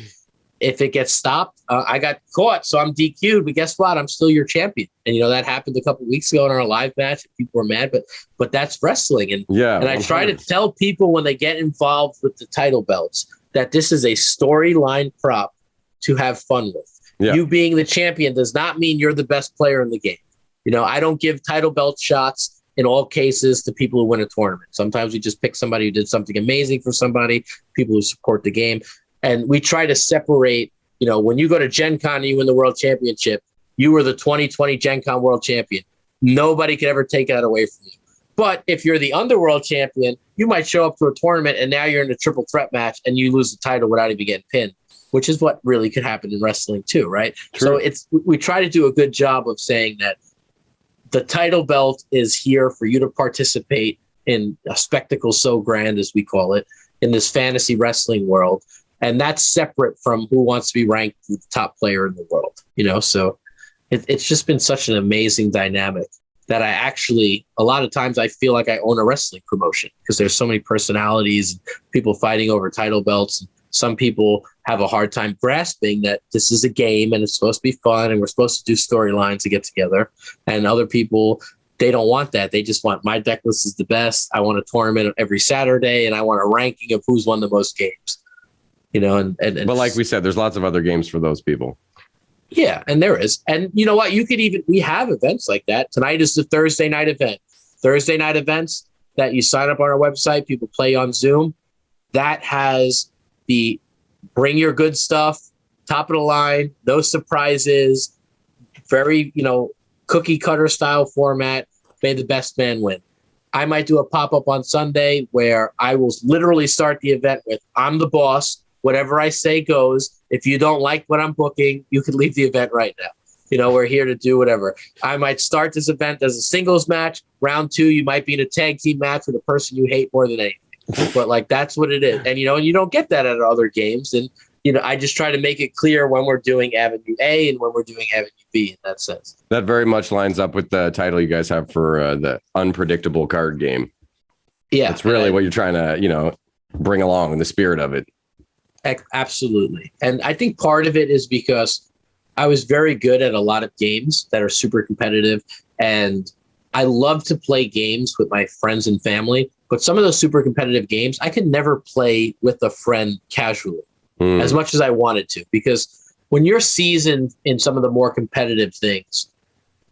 Speaker 3: if it gets stopped, I got caught, so I'm DQ'd, but guess what? I'm still your champion. And, that happened a couple of weeks ago in our live match. People were mad, but that's wrestling. And, and I try to tell people when they get involved with the title belts that this is a storyline prop to have fun with. Yeah. You being the champion does not mean you're the best player in the game. I don't give title belt shots in all cases to people who win a tournament. Sometimes we just pick somebody who did something amazing for somebody, people who support the game. And we try to separate, when you go to Gen Con and you win the world championship, you were the 2020 Gen Con world champion. Nobody could ever take that away from you. But if you're the underworld champion, you might show up to a tournament and now you're in a triple threat match and you lose the title without even getting pinned, which is what really could happen in wrestling too, right? True. So we try to do a good job of saying that the title belt is here for you to participate in a spectacle so grand, as we call it, in this fantasy wrestling world. And that's separate from who wants to be ranked the top player in the world, So it's just been such an amazing dynamic that I actually, a lot of times I feel like I own a wrestling promotion because there's so many personalities and people fighting over title belts. Some people have a hard time grasping that this is a game and it's supposed to be fun and we're supposed to do storylines to get together. And other people, they don't want that. They just want my deck list is the best. I want a tournament every Saturday and I want a ranking of who's won the most games. And but like we said, there's lots of other games for those people. Yeah, and there is. And you know what? We have events like that. Tonight is the Thursday night event. Thursday night events that you sign up on our website, people play on Zoom. That has the bring your good stuff, top of the line, no surprises, very, cookie cutter style format, may the best man win. I might do a pop-up on Sunday where I will literally start the event with, I'm the boss. Whatever I say goes. If you don't like what I'm booking, you can leave the event right now. We're here to do whatever. I might start this event as a singles match. Round 2, you might be in a tag team match with a person you hate more than anything. But like, that's what it is. And, and you don't get that at other games. And, I just try to make it clear when we're doing Avenue A and when we're doing Avenue B in that sense.
Speaker 2: That very much lines up with the title you guys have for the unpredictable card game.
Speaker 3: Yeah.
Speaker 2: That's really what you're trying to, bring along in the spirit of it.
Speaker 3: Absolutely. And I think part of it is because I was very good at a lot of games that are super competitive. And I love to play games with my friends and family. But some of those super competitive games, I could never play with a friend casually as much as I wanted to. Because when you're seasoned in some of the more competitive things,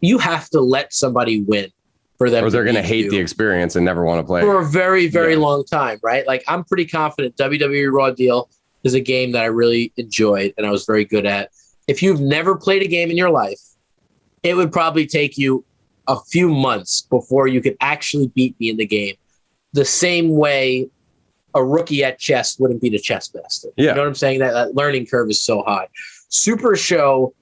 Speaker 3: you have to let somebody win for them.
Speaker 2: Or they're going to hate the experience and never want to play
Speaker 3: for a very, very long time, right? Like, I'm pretty confident WWE Raw Deal is a game that I really enjoyed and I was very good at. If you've never played a game in your life, it would probably take you a few months before you could actually beat me in the game. The same way a rookie at chess wouldn't beat a chess master.
Speaker 2: Yeah.
Speaker 3: You know what I'm saying? That learning curve is so high. Supershow,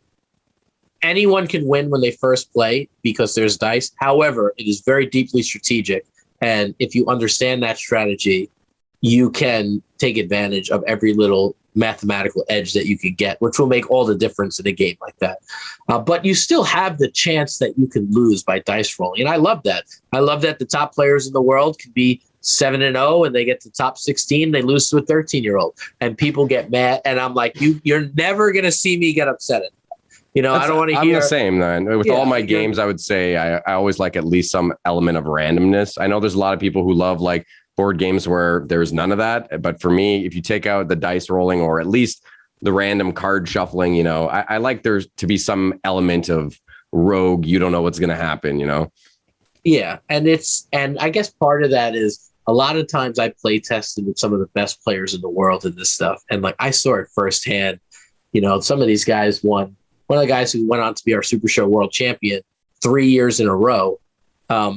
Speaker 3: anyone can win when they first play because there's dice. However, it is very deeply strategic. And if you understand that strategy, you can take advantage of every little mathematical edge that you could get, which will make all the difference in a game like that. But you still have the chance that you can lose by dice rolling. And I love that. I love that the top players in the world can be 7-0 and they get to top 16, they lose to a 13-year-old and people get mad. And I'm like, you're never going to see me get upset at that. I don't want to hear.
Speaker 2: I'm the same then. With all my games, I would say I always like at least some element of randomness. I know there's a lot of people who love like board games where there's none of that. But for me, if you take out the dice rolling or at least the random card shuffling, I like there to be some element of rogue. You don't know what's going to happen,
Speaker 3: Yeah. And I guess part of that is a lot of times I play tested with some of the best players in the world in this stuff. And like, I saw it firsthand, some of these guys won. One of the guys who went on to be our Super Show world champion 3 years in a row,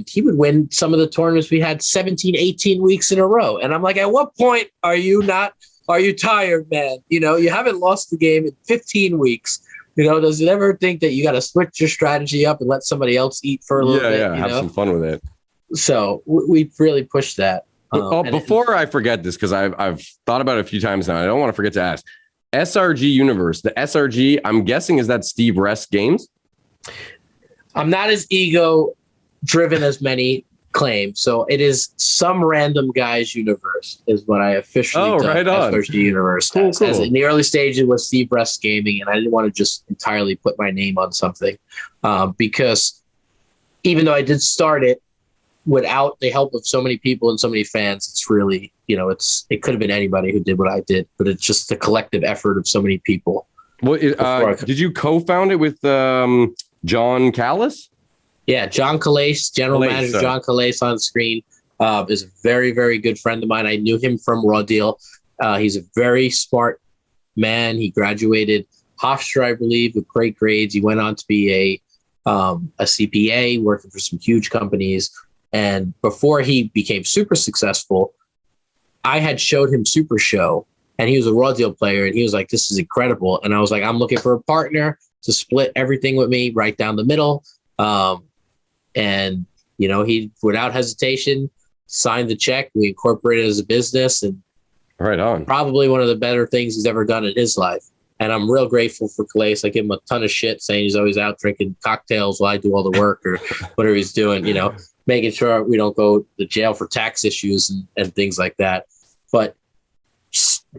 Speaker 3: he would win some of the tournaments we had 17, 18 weeks in a row. And I'm like, at what point are you tired, man? You haven't lost the game in 15 weeks. Does it ever think that you got to switch your strategy up and let somebody else eat for a little bit?
Speaker 2: Yeah, have some fun with it.
Speaker 3: So we've really pushed that.
Speaker 2: Before I forget this, because I've thought about it a few times now, I don't want to forget to ask. SRG Universe, the SRG, I'm guessing, is that Steve Resk games?
Speaker 3: I'm not as ego-driven as many claim. So it is some random guy's universe is what I officially done.
Speaker 2: Right on.
Speaker 3: SRG Universe.
Speaker 2: Cool.
Speaker 3: As in the early stage, it was Steve Resk Gaming, and I didn't want to just entirely put my name on something because even though I did start it, without the help of so many people and so many fans, it's really, it could have been anybody who did what I did, but it's just the collective effort of so many people.
Speaker 2: Well, did you co-found it with John Callis?
Speaker 3: Yeah, John Calais, general manager John Calais on screen, is a very, very good friend of mine. I knew him from Raw Deal. He's a very smart man. He graduated Hofstra, I believe, with great grades. He went on to be a CPA, working for some huge companies. And before he became super successful, I had showed him Supershow, and he was a Raw Deal player, and he was like, "This is incredible." And I was like, "I'm looking for a partner to split everything with me right down the middle." And he, without hesitation, signed the check. We incorporated it as a business, and
Speaker 2: right on.
Speaker 3: Probably one of the better things he's ever done in his life. And I'm real grateful for Calais. I give him a ton of shit saying he's always out drinking cocktails while I do all the work or whatever he's doing, making sure we don't go to jail for tax issues and things like that. But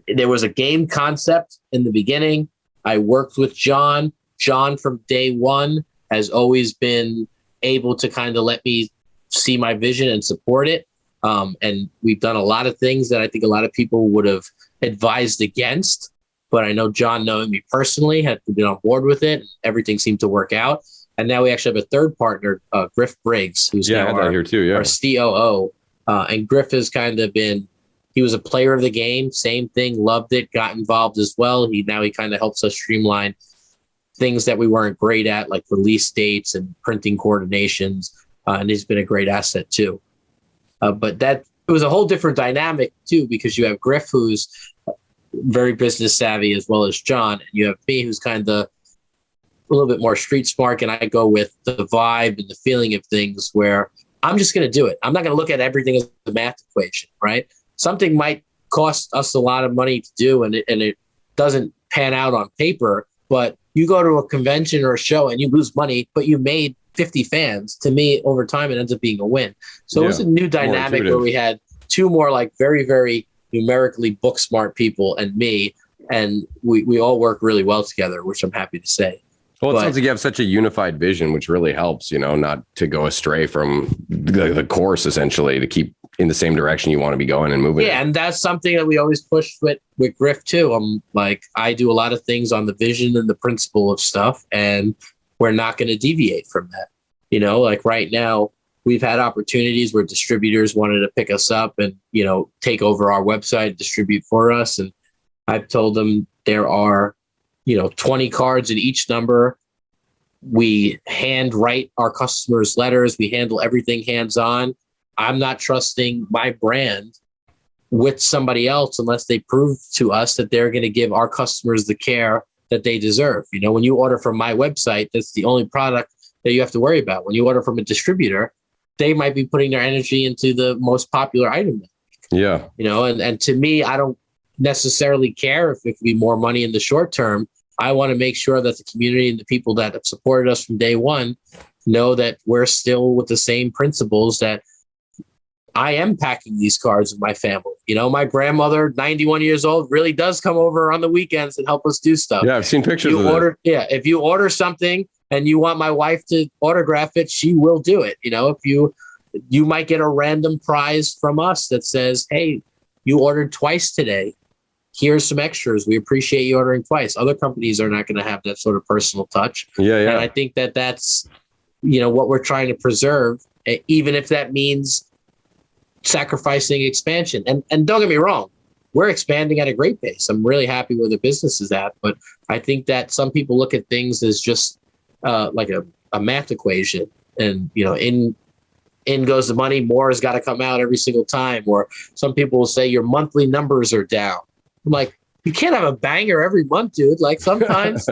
Speaker 3: there was a game concept in the beginning. I worked with John. John from day one has always been able to kind of let me see my vision and support it. And we've done a lot of things that I think a lot of people would have advised against. But I know John, knowing me personally, had been on board with it. Everything seemed to work out. And now we actually have a third partner, Griff Briggs, who's now our COO. And Griff has kind of been, he was a player of the game, same thing, loved it, got involved as well. He kind of helps us streamline things that we weren't great at, like release dates and printing coordinations. And he's been a great asset too. But it was a whole different dynamic too, because you have Griff, who's very business savvy, as well as John. And you have me, who's kind of little bit more street smart, and I go with the vibe and the feeling of things where I'm just going to do it. I'm not going to look at everything as a math equation, right? Something might cost us a lot of money to do, and it doesn't pan out on paper, but you go to a convention or a show and you lose money, but you made 50 fans. To me, over time, it ends up being a win. So it was a new dynamic where we had two more like very, very numerically book smart people and me, and we all work really well together, which I'm happy to say.
Speaker 2: Well, it sounds like you have such a unified vision, which really helps, not to go astray from the course, essentially, to keep in the same direction you want to be going and moving.
Speaker 3: Yeah, and that's something that we always push with Griff too. I'm like, I do a lot of things on the vision and the principle of stuff, and we're not going to deviate from that. Like right now, we've had opportunities where distributors wanted to pick us up and, take over our website, distribute for us. And I've told them there are 20 cards in each number. We hand write our customers' letters. We handle everything hands-on. I'm not trusting my brand with somebody else unless they prove to us that they're going to give our customers the care that they deserve. When you order from my website, that's the only product that you have to worry about. When you order from a distributor, they might be putting their energy into the most popular item.
Speaker 2: Yeah.
Speaker 3: And to me, I don't necessarily care if it could be more money in the short term. I want to make sure that the community and the people that have supported us from day one know that we're still with the same principles, that I am packing these cards with my family. My grandmother, 91 years old, really does come over on the weekends and help us do stuff.
Speaker 2: Yeah, I've seen pictures of it.
Speaker 3: Yeah, if you order something and you want my wife to autograph it, she will do it. If you might get a random prize from us that says, hey, you ordered twice today. Here's some extras. We appreciate you ordering twice. Other companies are not going to have that sort of personal touch.
Speaker 2: Yeah.
Speaker 3: And I think that that's, what we're trying to preserve, even if that means sacrificing expansion. And don't get me wrong, we're expanding at a great pace. I'm really happy where the business is at, but I think that some people look at things as just like a math equation, and in goes the money, more has got to come out every single time. Or some people will say your monthly numbers are down. I'm like, you can't have a banger every month, dude. Like sometimes,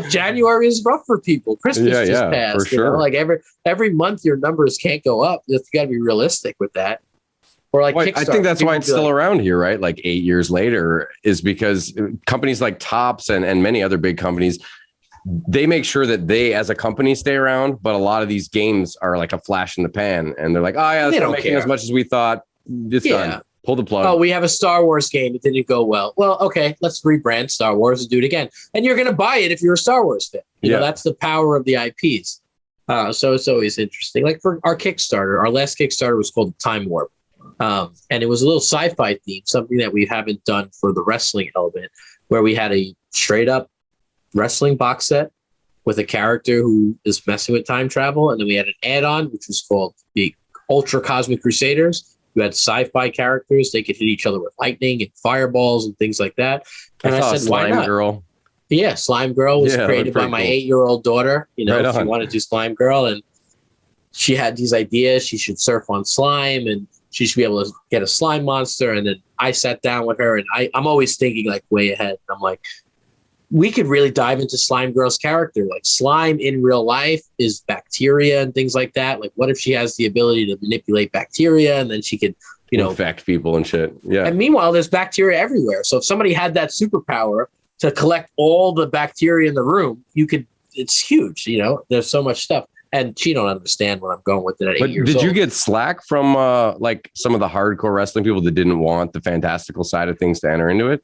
Speaker 3: January is rough for people. Christmas just passed.
Speaker 2: For sure.
Speaker 3: Like every month your numbers can't go up. You got to be realistic with that. Or like Kickstarter.
Speaker 2: I think that's why it's still around here, right? Like 8 years later, is because companies like Topps and many other big companies, they make sure that they as a company stay around, but a lot of these games are like a flash in the pan, and they're like, oh yeah, that's not making as much as we thought. It's done. Pull the plug.
Speaker 3: Oh, we have a Star Wars game. It didn't go well. Well, okay, let's rebrand Star Wars and do it again. And you're going to buy it if you're a Star Wars fan. That's the power of the IPs. So it's always interesting. Like for our Kickstarter, our last Kickstarter was called Time Warp. And it was a little sci-fi theme, something that we haven't done for the wrestling element, where we had a straight up wrestling box set with a character who is messing with time travel. And then we had an add-on, which was called the Ultra Cosmic Crusaders. You had sci-fi characters. They could hit each other with lightning and fireballs and things like that. And I said, why not?
Speaker 2: Girl.
Speaker 3: Yeah, Slime Girl was created by my 8-year-old daughter. She wanted to do Slime Girl, and she had these ideas. She should surf on slime, and she should be able to get a slime monster. And then I sat down with her, and I'm always thinking like way ahead. I'm like, we could really dive into Slime Girl's character. Like slime in real life is bacteria and things like that. Like what if she has the ability to manipulate bacteria, and then she could,
Speaker 2: infect people and shit. Yeah.
Speaker 3: And meanwhile, there's bacteria everywhere. So if somebody had that superpower to collect all the bacteria in the room, it's huge. There's so much stuff. And she don't understand what I'm going with it at 8 years old.
Speaker 2: Did you get slack from like some of the hardcore wrestling people that didn't want the fantastical side of things to enter into it?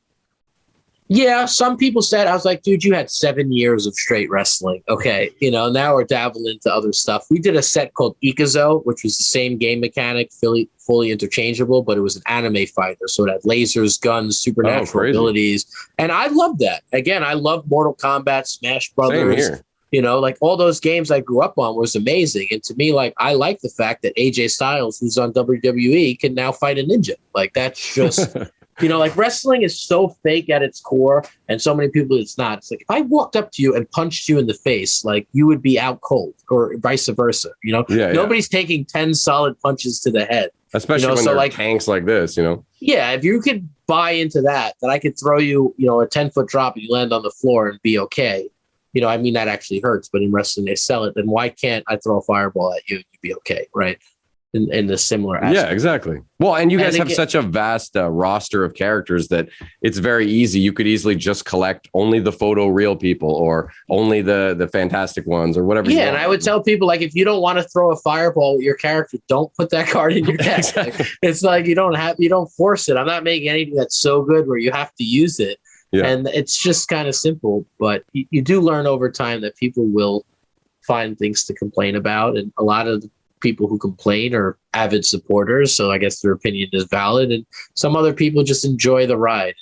Speaker 3: Yeah, some people said, I was like, dude, you had 7 years of straight wrestling. Okay, now we're dabbling into other stuff. We did a set called Ikazo, which was the same game mechanic, fully interchangeable, but it was an anime fighter. So it had lasers, guns, supernatural abilities. And I loved that. Again, I love Mortal Kombat, Smash Brothers.
Speaker 2: Same here.
Speaker 3: Like all those games I grew up on was amazing. And to me, like, I like the fact that AJ Styles, who's on WWE, can now fight a ninja. Like, that's just... like wrestling is so fake at its core, and so many people it's not. It's like if I walked up to you and punched you in the face, like you would be out cold, or vice versa. Nobody's taking 10 solid punches to the head,
Speaker 2: especially when they're tanks like this.
Speaker 3: Yeah, if you could buy into that I could throw you, a 10-foot drop and you land on the floor and be okay. I mean, that actually hurts, but in wrestling they sell it. Then why can't I throw a fireball at you and you'd be okay, right? In the similar aspect.
Speaker 2: Yeah, exactly. Well, and you guys
Speaker 3: And
Speaker 2: have
Speaker 3: again,
Speaker 2: such a vast roster of characters that it's very easy. You could easily just collect only the photo real people or only the fantastic ones or whatever.
Speaker 3: Yeah, and I would tell people, like, if you don't want to throw a fireball with your character, don't put that card in your deck.
Speaker 2: Exactly.
Speaker 3: It's like you don't force it. I'm not making anything that's so good where you have to use it.
Speaker 2: Yeah.
Speaker 3: And it's just kind of simple, but you do learn over time that people will find things to complain about, and a lot of the people who complain are avid supporters, so I guess their opinion is valid, and some other people just enjoy the ride.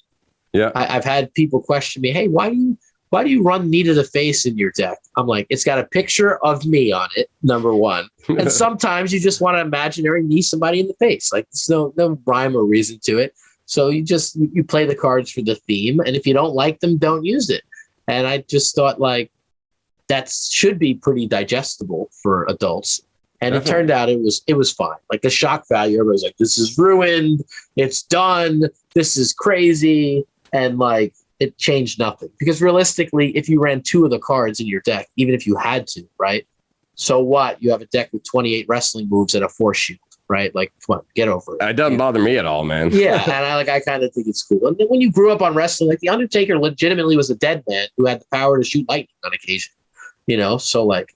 Speaker 2: Yeah,
Speaker 3: I've had people question me, hey, why do you run Knee to the Face in your deck? I'm like, it's got a picture of me on it, number one, and sometimes you just want to imaginary knee somebody in the face. Like, there's no rhyme or reason to it. So you play the cards for the theme, and if you don't like them, don't use it. And I just thought, like, that should be pretty digestible for adults. And It turned out it was fine. Like, the shock value, everybody's like, this is ruined, it's done, this is crazy, and like, it changed nothing. Because realistically, if you ran 2 of the cards in your deck, even if you had to, right? So what? You have a deck with 28 wrestling moves and a force shield, right? Like, come on, get over it.
Speaker 2: It doesn't bother me at all, man.
Speaker 3: Yeah, and I kind of think it's cool. And then when you grew up on wrestling, like, the Undertaker legitimately was a dead man who had the power to shoot lightning on occasion. So like,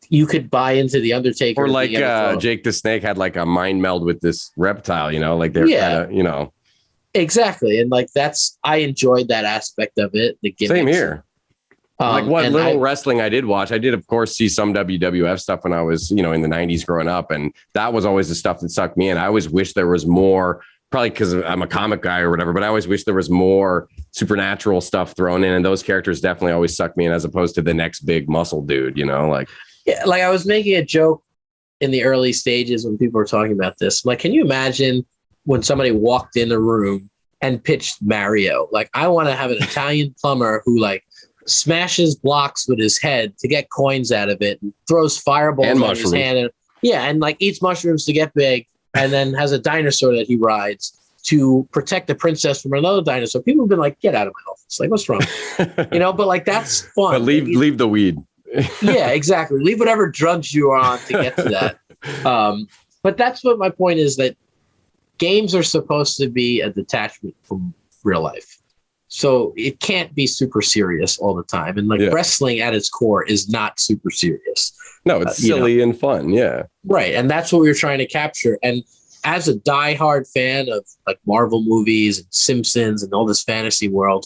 Speaker 3: you could buy into the Undertaker.
Speaker 2: Or like Jake the Snake had like a mind meld with this reptile, like they're kind of,
Speaker 3: Exactly. And like, I enjoyed that aspect of it. The gimmicks.
Speaker 2: Same here. Like what little wrestling I did watch, I did, of course, see some WWF stuff when I was, in the 90s growing up. And that was always the stuff that sucked me in. I always wish there was more, probably because I'm a comic guy or whatever, but I always wish there was more supernatural stuff thrown in. And those characters definitely always sucked me in, as opposed to the next big muscle dude, like.
Speaker 3: Yeah, like I was making a joke in the early stages when people were talking about this. Like, can you imagine when somebody walked in a room and pitched Mario? Like, I want to have an Italian plumber who like smashes blocks with his head to get coins out of it and throws fireballs
Speaker 2: and
Speaker 3: on his hand. And like eats mushrooms to get big, and then has a dinosaur that he rides to protect the princess from another dinosaur. People have been like, get out of my office. Like, what's wrong? But like, that's fun.
Speaker 2: But leave the weed.
Speaker 3: Yeah, exactly. Leave whatever drugs you are on to get to that. But that's what my point is, that games are supposed to be a detachment from real life. So it can't be super serious all the time. And like, wrestling at its core is not super serious.
Speaker 2: No, it's silly and fun. Yeah.
Speaker 3: Right. And that's what we were trying to capture. And as a diehard fan of like Marvel movies and Simpsons and all this fantasy world,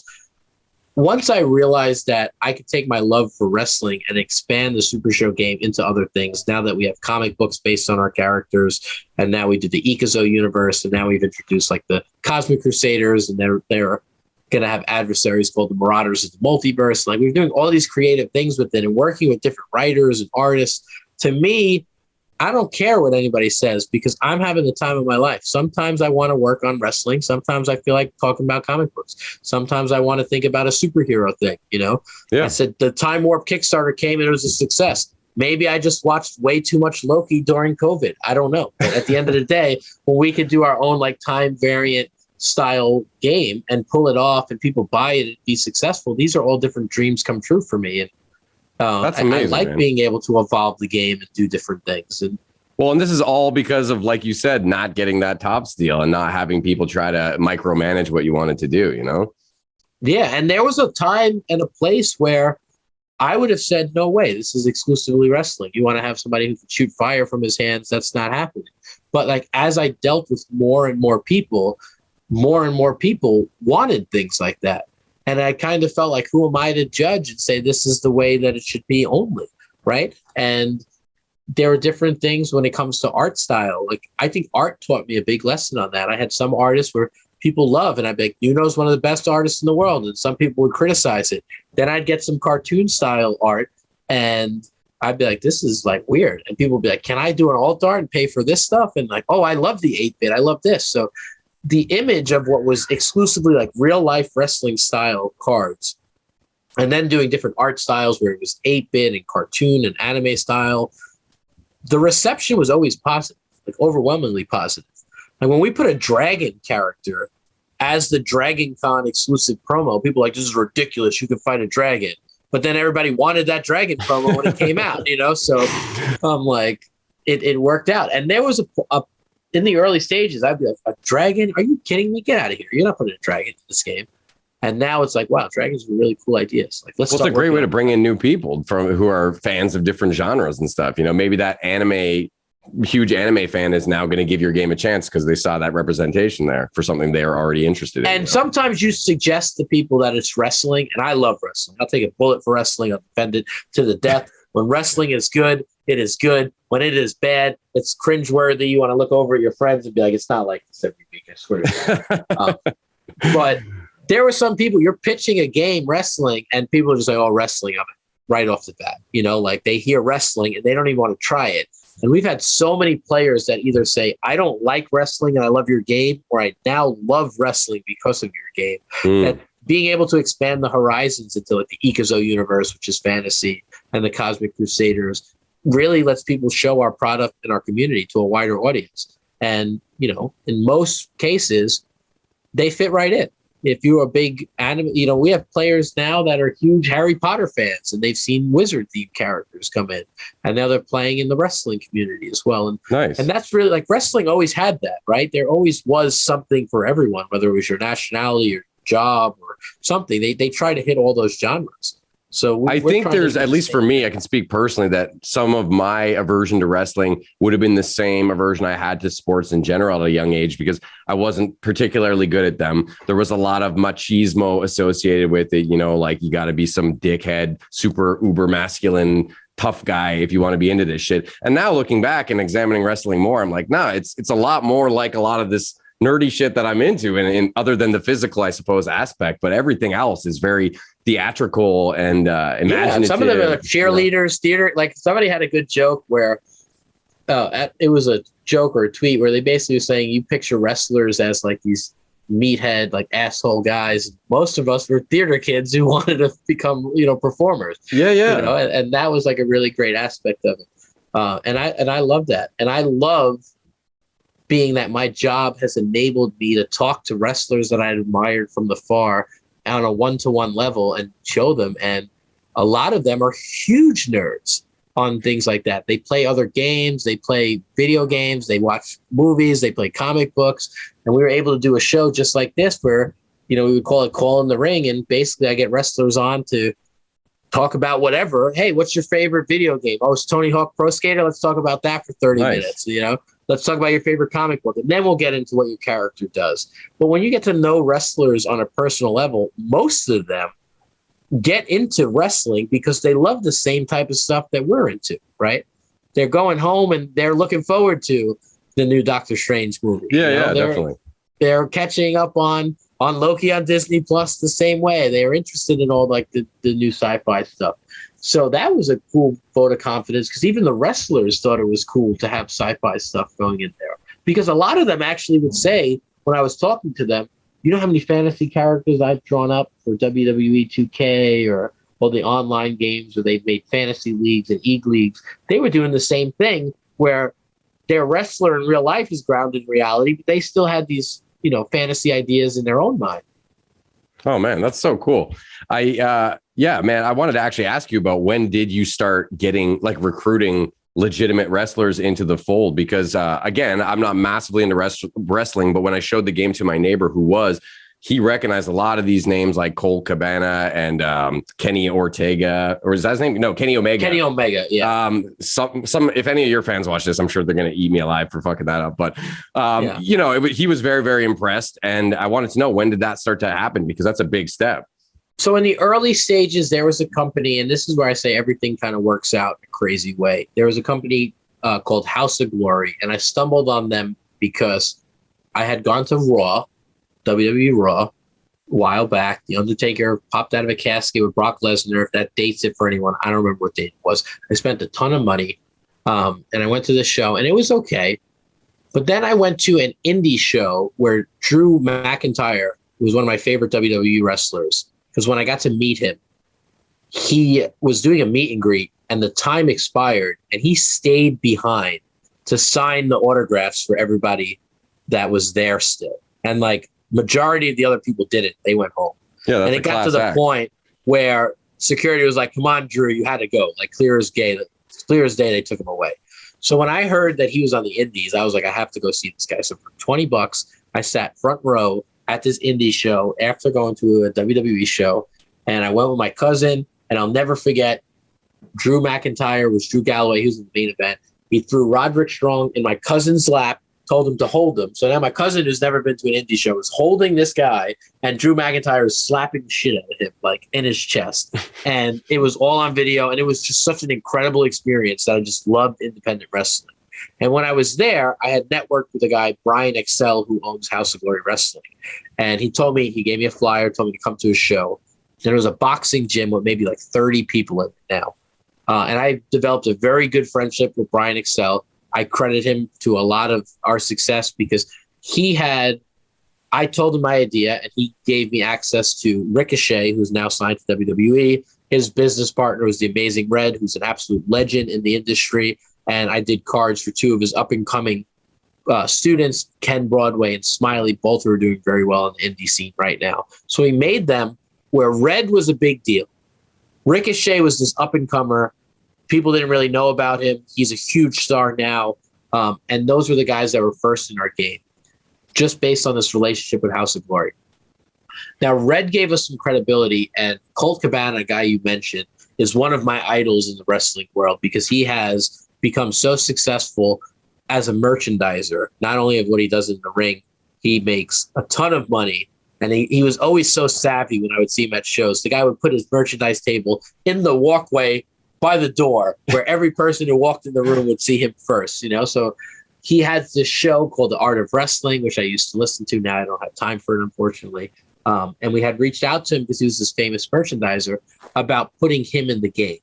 Speaker 3: once I realized that I could take my love for wrestling and expand the Supershow game into other things, now that we have comic books based on our characters, and now we did the Ikazo universe, and now we've introduced like the Cosmic Crusaders, and they're going to have adversaries called the Marauders of the Multiverse. Like, we're doing all these creative things with it and working with different writers and artists. To me, I don't care what anybody says, because I'm having the time of my life. Sometimes I want to work on wrestling. Sometimes I feel like talking about comic books. Sometimes I want to think about a superhero thing, Yeah. I said the Time Warp Kickstarter came and it was a success. Maybe I just watched way too much Loki during COVID. I don't know. But at the end of the day, when we could do our own like time variant style game and pull it off and people buy it and be successful, these are all different dreams come true for me. And
Speaker 2: that's amazing.
Speaker 3: I like being able to evolve the game and do different things. And
Speaker 2: this is all because of, like you said, not getting that Topps deal and not having people try to micromanage what you wanted to do,
Speaker 3: Yeah, and there was a time and a place where I would have said, no way, this is exclusively wrestling. You want to have somebody who can shoot fire from his hands? That's not happening. But like, as I dealt with more and more people wanted things like that. And I kind of felt like, who am I to judge and say this is the way that it should be only, right? And there are different things when it comes to art style. Like, I think art taught me a big lesson on that. I had some artists where people love, and I'd be like, Nuno's one of the best artists in the world, and some people would criticize it. Then I'd get some cartoon style art, and I'd be like, this is like weird. And people would be like, can I do an alt art and pay for this stuff? And like, oh, I love the 8-bit. I love this. So the image of what was exclusively like real life wrestling style cards, and then doing different art styles where it was 8-bit and cartoon and anime style, the reception was always positive, like overwhelmingly positive. Like, when we put a dragon character as the Dragon Con exclusive promo, people were like, this is ridiculous. You can fight a dragon. but then everybody wanted that dragon promo when it came out, so I'm like, it worked out. And there was a in the early stages, I'd be like, a dragon? Are you kidding me? Get out of here. You're not putting a dragon in this game. And now it's like, wow, dragons are really cool ideas. Like, let's.
Speaker 2: Well, it's a great way to bring in new people who are fans of different genres and stuff. Maybe that huge anime fan is now going to give your game a chance because they saw that representation there for something they are already interested in.
Speaker 3: And sometimes you suggest to people that it's wrestling, and I love wrestling. I'll take a bullet for wrestling. I'll defend it to the death. When wrestling is good, it is good. When it is bad, it's cringeworthy. You want to look over at your friends and be like, it's not like this every week, I swear to God. But there were some people, you're pitching a game, wrestling, and people are just like, oh, wrestling, I'm right off the bat. Like they hear wrestling and they don't even want to try it. And we've had so many players that either say, I don't like wrestling and I love your game, or I now love wrestling because of your game. And being able to expand the horizons into like the SRG Universe, which is fantasy, and the Cosmic Crusaders, really lets people show our product and our community to a wider audience. And, in most cases, they fit right in. If you're a big anime, we have players now that are huge Harry Potter fans, and they've seen wizard-themed characters come in, and now they're playing in the wrestling community as well. And
Speaker 2: nice. And
Speaker 3: that's really, like, wrestling always had that, right? There always was something for everyone, whether it was your nationality or job or something. They try to hit all those genres. So
Speaker 2: I think there's, at least for me, I can speak personally, that some of my aversion to wrestling would have been the same aversion I had to sports in general at a young age, because I wasn't particularly good at them. There was a lot of machismo associated with it, like you got to be some dickhead, super uber masculine, tough guy if you want to be into this shit. And now looking back and examining wrestling more, I'm like, no, it's a lot more like a lot of this nerdy shit that I'm into, and other than the physical, I suppose, aspect, but everything else is very theatrical and imaginative.
Speaker 3: Yeah, some of them are like cheerleaders, theater. Like somebody had a good joke where it was a joke or a tweet where they basically were saying you picture wrestlers as like these meathead, like asshole guys. Most of us were theater kids who wanted to become, performers.
Speaker 2: Yeah.
Speaker 3: And that was like a really great aspect of it. And I love that. And I love being that my job has enabled me to talk to wrestlers that I admired from afar on a one-to-one level and show them. And a lot of them are huge nerds on things like that. They play other games, they play video games, they watch movies, they play comic books. And we were able to do a show just like this where, we would call it Call in the Ring. And basically I get wrestlers on to talk about whatever. Hey, what's your favorite video game? Oh, it's Tony Hawk Pro Skater. Let's talk about that for 30 minutes, Let's talk about your favorite comic book, and then we'll get into what your character does. But when you get to know wrestlers on a personal level, most of them get into wrestling because they love the same type of stuff that we're into, right? They're going home and they're looking forward to the new Doctor Strange movie.
Speaker 2: Yeah, definitely.
Speaker 3: They're catching up on Loki on Disney Plus the same way. They're interested in all like the new sci-fi stuff. So that was a cool vote of confidence because even the wrestlers thought it was cool to have sci-fi stuff going in there. Because a lot of them actually would say, when I was talking to them, you know how many fantasy characters I've drawn up for WWE 2K or all the online games where they've made fantasy leagues and leagues. They were doing the same thing where their wrestler in real life is grounded in reality, but they still had these, fantasy ideas in their own mind.
Speaker 2: Oh man, that's so cool. I wanted to actually ask you about when did you start getting recruiting legitimate wrestlers into the fold? Because again, I'm not massively into wrestling, but when I showed the game to my neighbor he recognized a lot of these names like Colt Cabana and Kenny Ortega, or is that his name? No, Kenny Omega.
Speaker 3: Kenny Omega, yeah.
Speaker 2: Some. If any of your fans watch this, I'm sure they're going to eat me alive for fucking that up. But he was very, very impressed, and I wanted to know, when did that start to happen? Because that's a big step.
Speaker 3: So in the early stages, there was a company, and this is where I say everything kind of works out in a crazy way. There was a company called House of Glory, and I stumbled on them because I had gone to Raw, WWE Raw, a while back. The Undertaker popped out of a casket with Brock Lesnar. If that dates it for anyone, I don't remember what date it was. I spent a ton of money, and I went to the show, and it was okay. But then I went to an indie show where Drew McIntyre was one of my favorite WWE wrestlers, because when I got to meet him, he was doing a meet and greet, and the time expired, and he stayed behind to sign the autographs for everybody that was there still. And majority of the other people didn't. They went home.
Speaker 2: Yeah, that's
Speaker 3: and it got to the point where security was like, come on, Drew, you had to go. Like clear as day, they took him away. So when I heard that he was on the indies, I was like, I have to go see this guy. So for $20, I sat front row at this indie show after going to a WWE show. And I went with my cousin, and I'll never forget, Drew McIntyre was Drew Galloway. He was in the main event. He threw Roderick Strong in my cousin's lap, told him to hold him. So now my cousin, who's never been to an indie show, is holding this guy, and Drew McIntyre is slapping the shit out of him, like in his chest. And it was all on video, and it was just such an incredible experience that I just loved independent wrestling. And when I was there, I had networked with a guy, Brian Excel, who owns House of Glory Wrestling. And he gave me a flyer, told me to come to his show. There was a boxing gym with maybe like 30 people in it now. And I developed a very good friendship with Brian Excel. I credit him to a lot of our success because I told him my idea, and he gave me access to Ricochet, who's now signed to WWE. His business partner was the Amazing Red, who's an absolute legend in the industry. And I did cards for two of his up-and-coming students, Ken Broadway and Smiley. Both are doing very well in the indie scene right now. So he made them where Red was a big deal. Ricochet was this up-and-comer. People didn't really know about him. He's a huge star now. And those were the guys that were first in our game, just based on this relationship with House of Glory. Now, Red gave us some credibility, and Colt Cabana, a guy you mentioned, is one of my idols in the wrestling world because he has become so successful as a merchandiser, not only of what he does in the ring, he makes a ton of money. And he was always so savvy when I would see him at shows. The guy would put his merchandise table in the walkway by the door where every person who walked in the room would see him first, So he had this show called The Art of Wrestling, which I used to listen to. Now I don't have time for it, unfortunately. And we had reached out to him because he was this famous merchandiser about putting him in the game.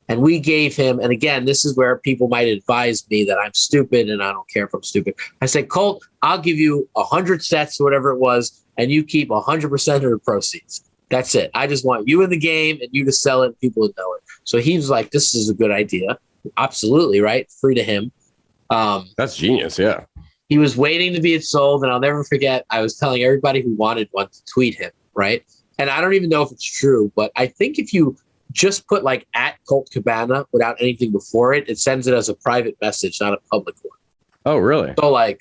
Speaker 3: And we gave him, and again, this is where people might advise me that I'm stupid, and I don't care if I'm stupid. I said, Colt, I'll give you 100 sets, whatever it was, and you keep 100% of the proceeds. That's it. I just want you in the game and you to sell it and people to know it. So he was like, this is a good idea. Absolutely, right? Free to him.
Speaker 2: That's genius, yeah.
Speaker 3: He was waiting to be sold, and I'll never forget, I was telling everybody who wanted one to tweet him, right? And I don't even know if it's true, but I think if you just put like at Colt Cabana without anything before it, it sends it as a private message, not a public one.
Speaker 2: Oh, really?
Speaker 3: So like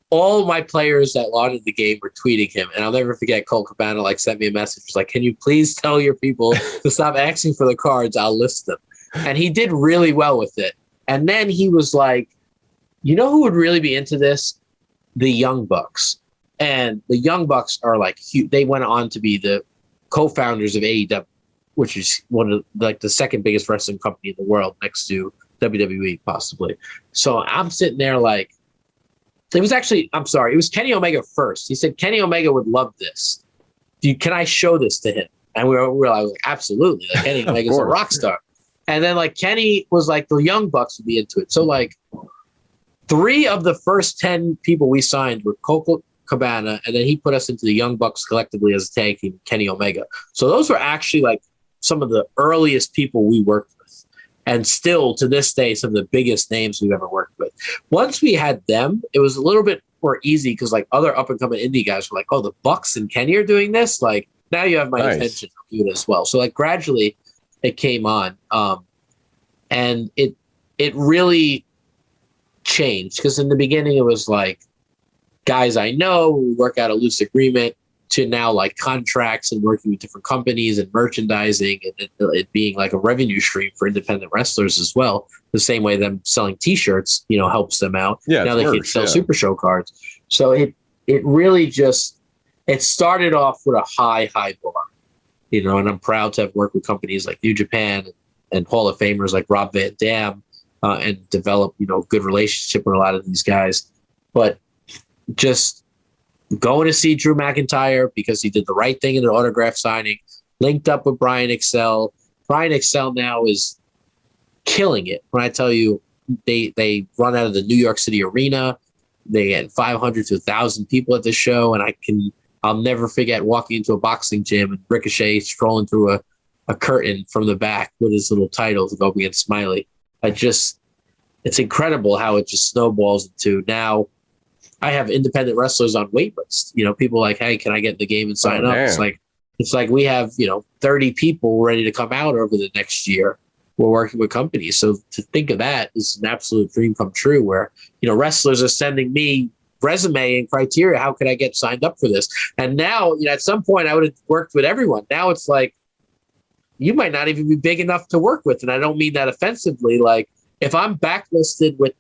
Speaker 3: all my players that wanted the game were tweeting him, and I'll never forget Colt Cabana like sent me a message like, can you please tell your people to stop asking for the cards? I'll list them. And he did really well with it. And then he was like, you know who would really be into this? The Young Bucks. And the Young Bucks are like huge. They went on to be the co-founders of AEW, which is one of like the second biggest wrestling company in the world next to WWE possibly. So I'm sitting there like, it was Kenny Omega first. He said Kenny Omega would love this. Can I show this to him? And I was like, absolutely. Like, Kenny Omega's a rock star. And then like Kenny was like, the Young Bucks would be into it. So like 3 of the first 10 people we signed were Colt Cabana, and then he put us into the Young Bucks collectively as a tag team, Kenny Omega. So those were actually like some of the earliest people we worked with, and still to this day, some of the biggest names we've ever worked with. Once we had them, it was a little bit more easy because like other up and coming indie guys were like, oh, the Bucks and Kenny are doing this. Like now you have my attention to do it as well. So like gradually it came on, and it really changed because in the beginning it was like guys I know, we work out a loose agreement, to now like contracts and working with different companies and merchandising and it being like a revenue stream for independent wrestlers as well. The same way them selling T-shirts, helps them out.
Speaker 2: Yeah,
Speaker 3: now they can sell Supershow cards. So it really just, it started off with a high bar, and I'm proud to have worked with companies like New Japan and Hall of Famers like Rob Van Dam and develop, good relationship with a lot of these guys. But just going to see Drew McIntyre because he did the right thing in an autograph signing, linked up with Brian Excel. Brian Excel now is killing it. When I tell you they run out of the New York City arena, they had 500 to 1,000 people at the show, and I'll never forget walking into a boxing gym and Ricochet strolling through a curtain from the back with his little title to go against Smiley. It's incredible how it just snowballs into now. I have independent wrestlers on wait list. People like, hey, can I get in the game and sign up?
Speaker 2: Man.
Speaker 3: It's like, It's like we have, 30 people ready to come out over the next year. We're working with companies. So to think of that is an absolute dream come true where, wrestlers are sending me resume and criteria. How could I get signed up for this? And now, at some point I would have worked with everyone. Now it's like, you might not even be big enough to work with. And I don't mean that offensively. Like if I'm backlisted with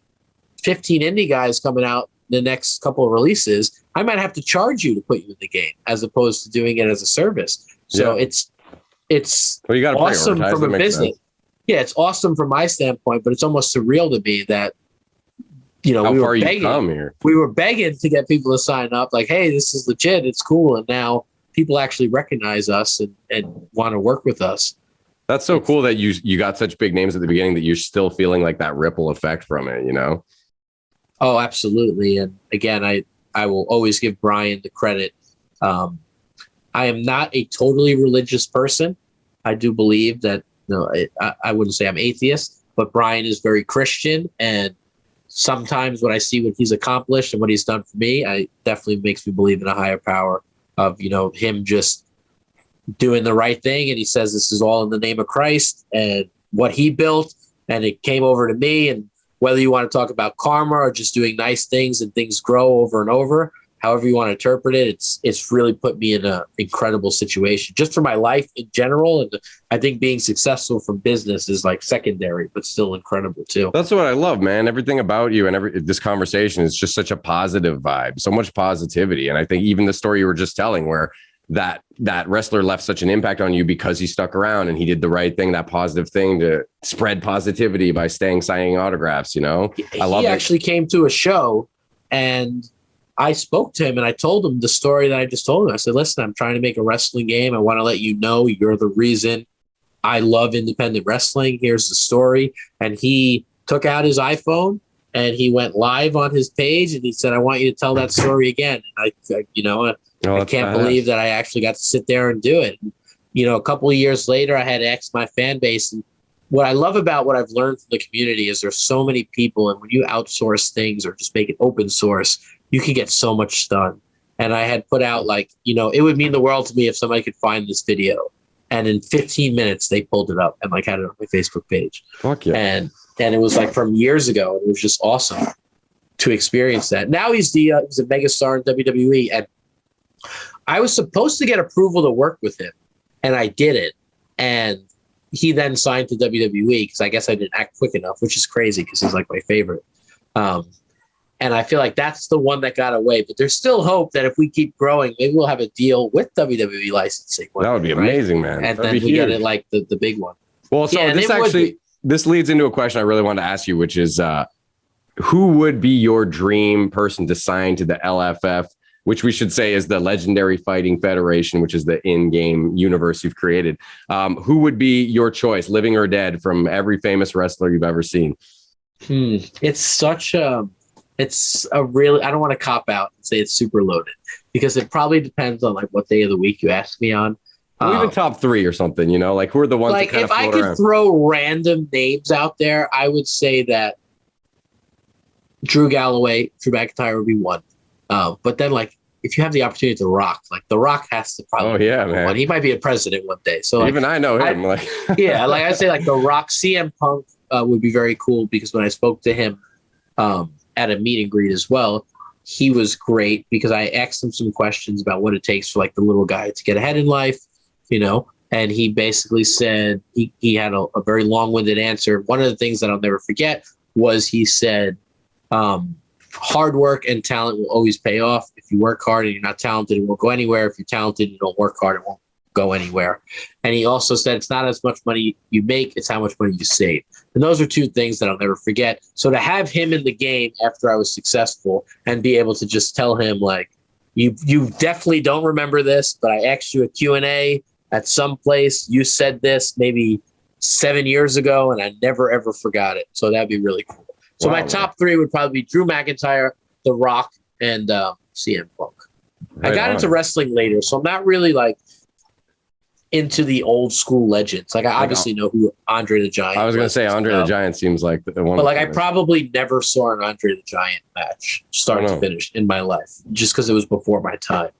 Speaker 3: 15 indie guys coming out the next couple of releases, I might have to charge you to put you in the game as opposed to doing it as a service. So it's
Speaker 2: you got to
Speaker 3: awesome
Speaker 2: prioritize.
Speaker 3: from a business.
Speaker 2: Sense.
Speaker 3: Yeah, it's awesome from my standpoint, but it's almost surreal to me that,
Speaker 2: How
Speaker 3: we
Speaker 2: far
Speaker 3: were begging.
Speaker 2: You come here.
Speaker 3: We were begging to get people to sign up. Like, hey, this is legit. It's cool. And now people actually recognize us and want to work with us.
Speaker 2: That's so cool that you got such big names at the beginning that you're still feeling like that ripple effect from it,
Speaker 3: Oh, absolutely. And again, I will always give Brian the credit. I am not a totally religious person. I do believe that, I wouldn't say I'm atheist, but Brian is very Christian. And sometimes when I see what he's accomplished and what he's done for me, I definitely makes me believe in a higher power of, him just doing the right thing. And he says, this is all in the name of Christ and what he built. And it came over to me. And whether you want to talk about karma or just doing nice things and things grow over and over, however you want to interpret it, it's really put me in an incredible situation just for my life in general. And I think being successful from business is like secondary, but still incredible too.
Speaker 2: That's what I love, man. Everything about you and this conversation is just such a positive vibe, so much positivity. And I think even the story you were just telling where that wrestler left such an impact on you because he stuck around and he did the right thing, that positive thing to spread positivity by signing autographs, I love it.
Speaker 3: He actually came to a show and I spoke to him and I told him the story that I just told him. I said, listen, I'm trying to make a wrestling game. I want to let you know you're the reason I love independent wrestling. Here's the story. And he took out his iPhone and he went live on his page and he said, I want you to tell that story again. And I can't believe that I actually got to sit there and do it. And, a couple of years later, I had to ask my fan base. And what I love about what I've learned from the community is there's so many people. And when you outsource things or just make it open source, you can get so much done. And I had put out it would mean the world to me if somebody could find this video. And in 15 minutes, they pulled it up and had it on my Facebook page.
Speaker 2: Fuck yeah.
Speaker 3: And it was from years ago. It was just awesome to experience that. Now he's he's a megastar in WWE. And I was supposed to get approval to work with him and I didn't. And he then signed to WWE because I guess I didn't act quick enough, which is crazy because he's my favorite. And I feel like that's the one that got away. But there's still hope that if we keep growing, maybe we'll have a deal with WWE licensing.
Speaker 2: That would be amazing, man.
Speaker 3: And
Speaker 2: That'd
Speaker 3: then we get it the big one.
Speaker 2: Well, so this leads into a question I really wanted to ask you, which is who would be your dream person to sign to the LFF, which we should say is the Legendary Fighting Federation, which is the in-game universe you've created. Who would be your choice, living or dead, from every famous wrestler you've ever seen?
Speaker 3: It's a really, I don't want to cop out and say it's super loaded because it probably depends on what day of the week you ask me on.
Speaker 2: Even top three or something, who are the ones that kind of float around? If I could
Speaker 3: throw random names out there, I would say that Drew McIntyre would be one. But then if you have the opportunity to Rock, The Rock has to probably be one. He might be a president one day. So
Speaker 2: even I know him.
Speaker 3: I'd say The Rock. CM Punk would be very cool because when I spoke to him at a meet and greet as well, he was great because I asked him some questions about what it takes for the little guy to get ahead in life, and he basically said he had a very long-winded answer. One of the things that I'll never forget was he said, hard work and talent will always pay off. If you work hard and you're not talented, it won't go anywhere. If you're talented and you don't work hard, it won't go anywhere. And he also said it's not as much money you make, it's how much money you save. And those are two things that I'll never forget. So to have him in the game after I was successful and be able to just tell him you definitely don't remember this, but I asked you a Q&A at some place. You said this maybe 7 years ago and I never ever forgot it. So that'd be really cool. So my top three would probably be Drew McIntyre, The Rock, and CM Punk. I got into wrestling later, so I'm not really into the old school legends. I obviously know who Andre the Giant.
Speaker 2: I was going to say Andre the Giant seems like the one.
Speaker 3: But I probably never saw an Andre the Giant match start to finish in my life, just because it was before my time.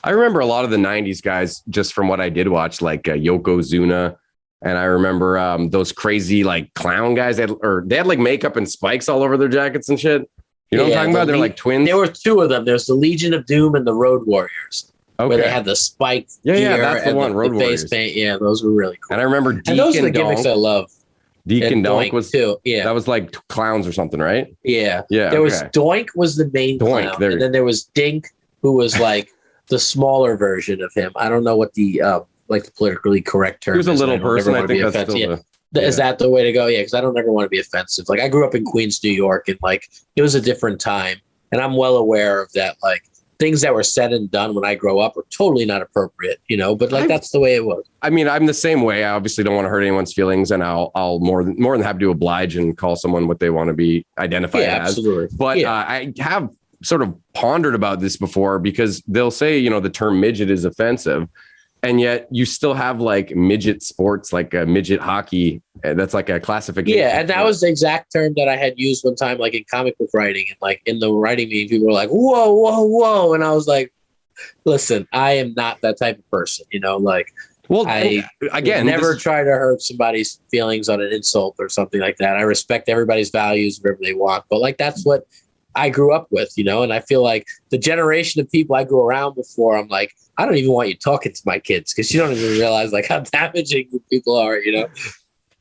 Speaker 2: I remember a lot of the 90s guys just from what I did watch, like Yokozuna. And I remember those crazy like clown guys they had like makeup and spikes all over their jackets and shit. You know what I'm talking about? They're like twins.
Speaker 3: There were two of them. There's the Legion of Doom and the Road Warriors. Okay. Where they had the spiked gear
Speaker 2: that's the one. Road Warriors.
Speaker 3: Face paint. Yeah, those were really cool.
Speaker 2: And I remember Deke
Speaker 3: and those are the gimmicks I love.
Speaker 2: Deke and Donk was
Speaker 3: too. Yeah,
Speaker 2: that was like clowns or something, right?
Speaker 3: Yeah. There was Doink was the main clown, and then there was Dink, who was like the smaller version of him. I don't know what the like the politically correct term.
Speaker 2: He was a little person. I think that's still
Speaker 3: Is that the way to go? Yeah, because I don't ever want to be offensive. Like I grew up in Queens, New York, and like it was a different time, and I'm well aware of that. Like things that were said and done when I grow up are totally not appropriate, you know. But like that's the way it was.
Speaker 2: I mean, I'm the same way. I obviously don't want to hurt anyone's feelings, and I'll more than happy to oblige and call someone what they want to be identified as.
Speaker 3: Absolutely.
Speaker 2: But I have sort of pondered about this before because they'll say, you know, the term midget is offensive. And yet you still have like midget sports, like a midget hockey. That's like a classification.
Speaker 3: Yeah. And that was the exact term that I had used one time, like in comic book writing. And like in the writing meeting, people were like, whoa, whoa, whoa. And I was like, listen, I am not that type of person, you know, like, well, I never try to hurt somebody's feelings on an insult or something like that. I respect everybody's values, whatever they want. But like, that's what I grew up with, you know, and I feel like the generation of people I grew around before, I'm like, I don't even want you talking to my kids because you don't even realize like how damaging people are, you know?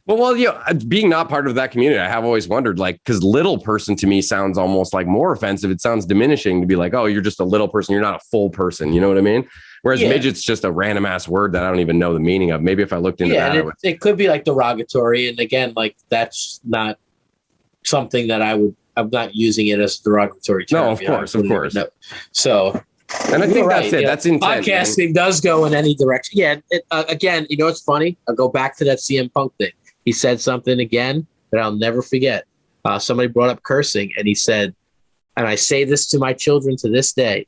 Speaker 2: Well, yeah, being not part of that community, I have always wondered, like, because little person to me sounds almost like more offensive. It sounds diminishing to be like, oh, you're just a little person. You're not a full person. You know what I mean? Whereas midget's just a random ass word that I don't even know the meaning of. Maybe if I looked into that.
Speaker 3: It could be like derogatory. And again, like that's not something that I'm not using it as a derogatory term.
Speaker 2: No, of course.
Speaker 3: So,
Speaker 2: and I think that's it. That's intent.
Speaker 3: Podcasting does go in any direction. Yeah. Again, you know, it's funny. I'll go back to that CM Punk thing. He said something again that I'll never forget. Somebody brought up cursing and he said, and I say this to my children to this day,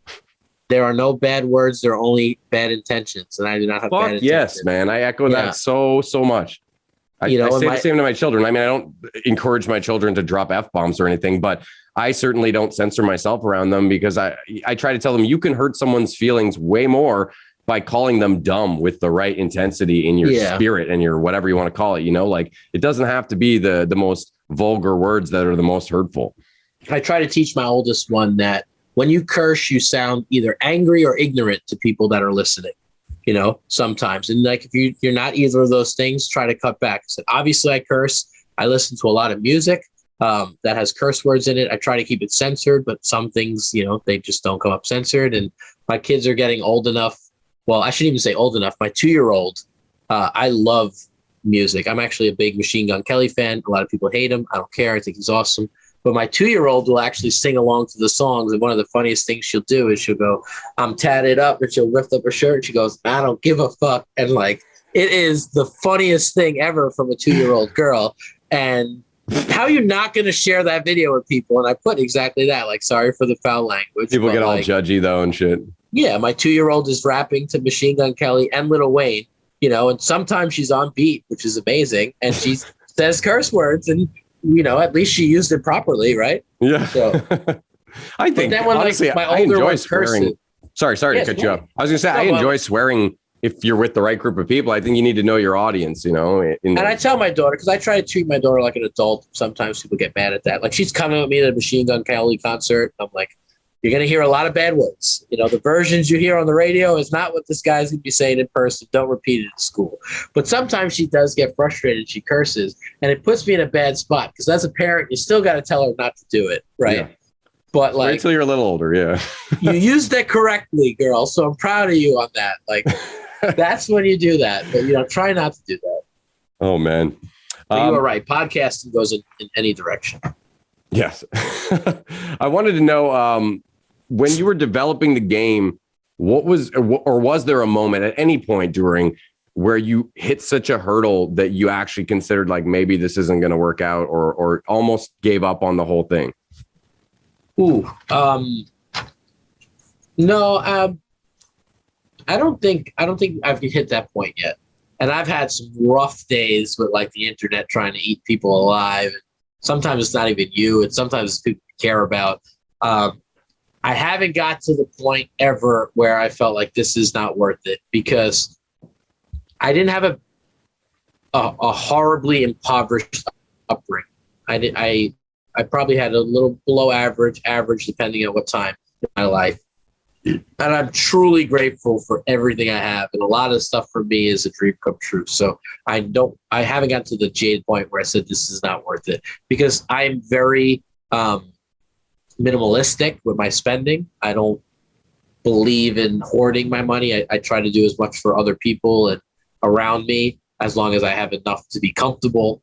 Speaker 3: there are no bad words. There are only bad intentions. And I do not have bad intentions.
Speaker 2: Yes, man. I echo that so much. I say the same to my children. I mean, I don't encourage my children to drop F-bombs or anything, but I certainly don't censor myself around them because I try to tell them you can hurt someone's feelings way more by calling them dumb with the right intensity in your spirit and your whatever you want to call it. You know, like it doesn't have to be the most vulgar words that are the most hurtful.
Speaker 3: I try to teach my oldest one that when you curse, you sound either angry or ignorant to people that are listening. You know, sometimes. And like, if you're not either of those things, try to cut back. So obviously I curse. I listen to a lot of music that has curse words in it. I try to keep it censored, but some things, you know, they just don't come up censored. And my kids are getting old enough. Well, I shouldn't even say old enough. My 2-year-old, I love music. I'm actually a big Machine Gun Kelly fan. A lot of people hate him. I don't care. I think he's awesome. But my 2-year-old will actually sing along to the songs. And one of the funniest things she'll do is she'll go, I'm tatted up. And she'll lift up her shirt. And she goes, I don't give a fuck. And like, it is the funniest thing ever from a 2-year-old girl. And how are you not going to share that video with people? And I put exactly that, like, sorry for the foul language.
Speaker 2: People get all judgy though and shit.
Speaker 3: Yeah. My 2-year-old is rapping to Machine Gun Kelly and Lil Wayne, you know, and sometimes she's on beat, which is amazing. And she says curse words and, you know, at least she used it properly, right?
Speaker 2: Yeah.
Speaker 3: So,
Speaker 2: I think
Speaker 3: then when,
Speaker 2: honestly,
Speaker 3: like, my
Speaker 2: I
Speaker 3: older
Speaker 2: enjoy swearing. Sorry to cut you up. I was gonna say I enjoy swearing if you're with the right group of people. I think you need to know your audience, you know.
Speaker 3: And I tell my daughter, because I try to treat my daughter like an adult. Sometimes people get mad at that. Like she's coming with me to the Machine Gun Kelly concert. I'm like, you're going to hear a lot of bad words. You know, the versions you hear on the radio is not what this guy's going to be saying in person. Don't repeat it in school. But sometimes she does get frustrated. She curses. And it puts me in a bad spot because as a parent, you still got to tell her not to do it. Right. Yeah. But like,
Speaker 2: wait till you're a little older. Yeah.
Speaker 3: You used it correctly, girl. So I'm proud of you on that. Like, that's when you do that. But, you know, try not to do that.
Speaker 2: Oh, man.
Speaker 3: But you were right. Podcasting goes in any direction.
Speaker 2: Yes. I wanted to know, when you were developing the game, what was, or was there a moment at any point during where you hit such a hurdle that you actually considered like maybe this isn't going to work out or almost gave up on the whole thing?
Speaker 3: No, I don't think I've hit that point yet. And I've had some rough days with like the internet trying to eat people alive. Sometimes it's not even you. It's sometimes it's people you care about. I haven't got to the point ever where I felt like this is not worth it, because I didn't have a horribly impoverished upbringing. I probably had a little below average depending on what time in my life. And I'm truly grateful for everything I have. And a lot of stuff for me is a dream come true. So I haven't gotten to the jade point where I said this is not worth it, because I'm very minimalistic with my spending. I don't believe in hoarding my money. I try to do as much for other people and around me as long as I have enough to be comfortable,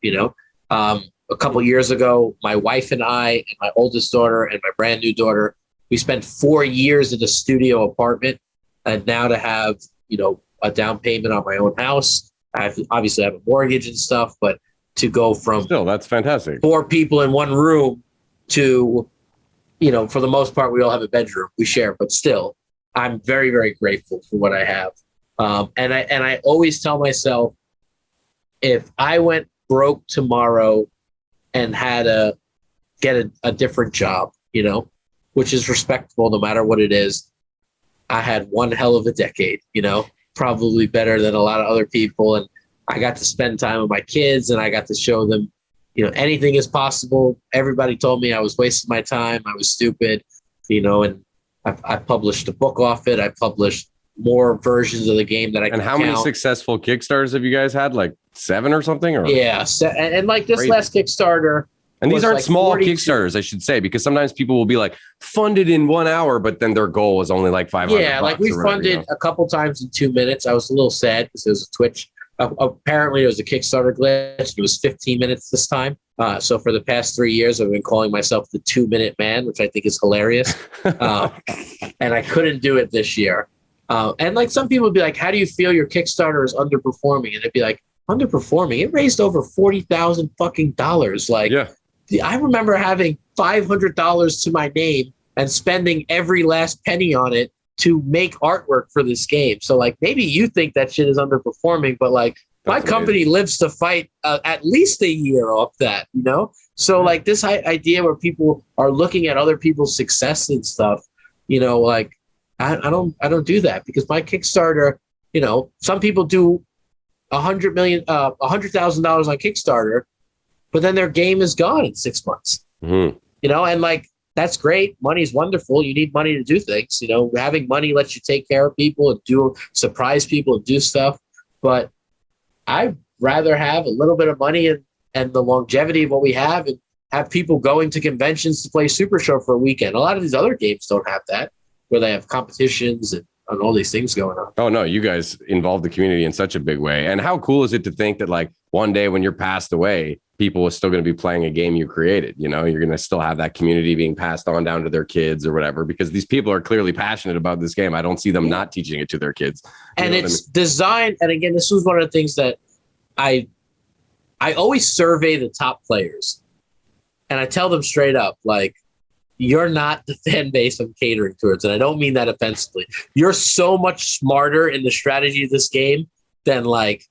Speaker 3: A couple years ago, my wife and I and my oldest daughter and my brand new daughter, we spent 4 years in a studio apartment, and now to have, a down payment on my own house. Obviously have a mortgage and stuff, but to go from
Speaker 2: Still, that's fantastic.
Speaker 3: 4 people in one room to, for the most part, we all have a bedroom we share, but still, I'm very, very grateful for what I have. And I always tell myself, if I went broke tomorrow and had to get a different job, which is respectable no matter what it is, I had one hell of a decade, probably better than a lot of other people. And I got to spend time with my kids, and I got to show them, anything is possible. Everybody told me I was wasting my time, I was stupid, and I published a book off it. I published more versions of the game that I can
Speaker 2: And how many successful Kickstarters have you guys had? Like 7 or something? Or?
Speaker 3: Yeah. And like this last Kickstarter.
Speaker 2: And these aren't
Speaker 3: like
Speaker 2: small
Speaker 3: 42.
Speaker 2: Kickstarters, I should say, because sometimes people will be like funded in 1 hour, but then their goal was only like 500.
Speaker 3: Yeah, like we funded a couple times in 2 minutes. I was a little sad because it was a Twitch. Apparently, it was a Kickstarter glitch. It was 15 minutes this time. So for the past 3 years, I've been calling myself the 2-minute man, which I think is hilarious. And I couldn't do it this year. And like some people would be like, how do you feel your Kickstarter is underperforming? And I'd be like, underperforming? It raised over $40,000 fucking dollars. Like,
Speaker 2: yeah.
Speaker 3: I remember having $500 to my name and spending every last penny on it to make artwork for this game. So like, maybe you think that shit is underperforming, but like my company lives to fight at least a year off that, So like this idea where people are looking at other people's success and stuff, like I don't do that, because my Kickstarter, some people do $100,000 on Kickstarter, but then their game is gone in 6 months.
Speaker 2: Mm-hmm.
Speaker 3: And like, that's great. Money's wonderful. You need money to do things. Having money lets you take care of people and surprise people and do stuff. But I'd rather have a little bit of money and the longevity of what we have, and have people going to conventions to play Supershow for a weekend. A lot of these other games don't have that, where they have competitions and all these things going on.
Speaker 2: Oh, no, you guys involve the community in such a big way. And how cool is it to think that like one day when you're passed away, people are still going to be playing a game you created. You're going to still have that community being passed on down to their kids or whatever, because these people are clearly passionate about this game. I don't see them not teaching it to their kids.
Speaker 3: And it's designed. And again, this was one of the things that I always survey the top players, and I tell them straight up, like, you're not the fan base I'm catering towards. And I don't mean that offensively. You're so much smarter in the strategy of this game than like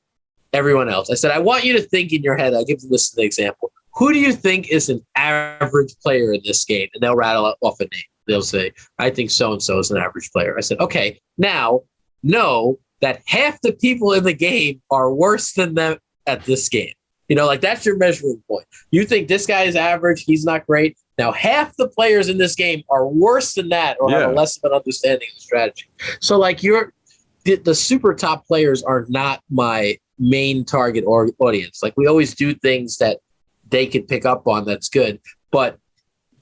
Speaker 3: everyone else. I said, I want you to think in your head. I'll give this as an example. Who do you think is an average player in this game? And they'll rattle off a name. They'll say, I think so-and-so is an average player. I said, okay, now know that half the people in the game are worse than them at this game. Like that's your measuring point. You think this guy is average, he's not great. Now, half the players in this game are worse than that, or have a less of an understanding of the strategy. So like the super top players are not my main target audience. Like we always do things that they can pick up on. That's good. But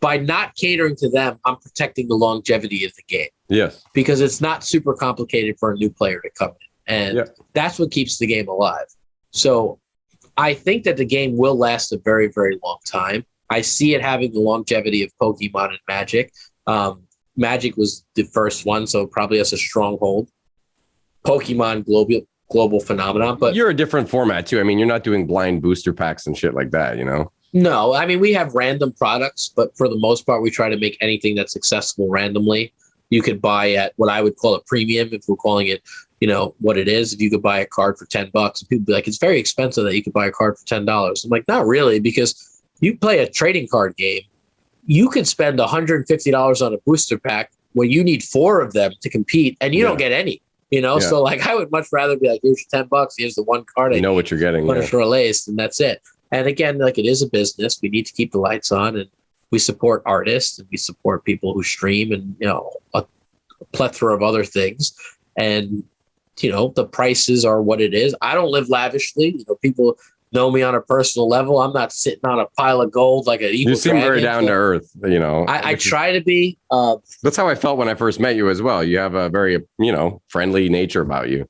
Speaker 3: by not catering to them, I'm protecting the longevity of the game.
Speaker 2: Yes.
Speaker 3: Because it's not super complicated for a new player to come in. And that's what keeps the game alive. So I think that the game will last a very, very long time. I see it having the longevity of Pokemon and Magic. Magic was the first one, so it probably has a stronghold. Pokemon global phenomenon, but
Speaker 2: you're a different format too. I mean, you're not doing blind booster packs and shit like that,
Speaker 3: No, I mean, we have random products, but for the most part, we try to make anything that's accessible randomly. You could buy at what I would call a premium, if we're calling it, what it is. If you could buy a card for $10, and people be like, it's very expensive that you could buy a card for $10. I'm like, not really, because you play a trading card game, you could spend $150 on a booster pack when you need 4 of them to compete and you don't get any,
Speaker 2: Yeah.
Speaker 3: So like I would much rather be like, here's your $10, here's the one card.
Speaker 2: You know what you're getting.
Speaker 3: Punish laced, and that's it. And again, like, it is a business. We need to keep the lights on, and we support artists, and we support people who stream, and a plethora of other things. And the prices are what it is. I don't live lavishly. People know me on a personal level. I'm not sitting on a pile of gold like an evil.
Speaker 2: You seem very down to earth.
Speaker 3: I try to be.
Speaker 2: That's how I felt when I first met you as well. You have a very friendly nature about you.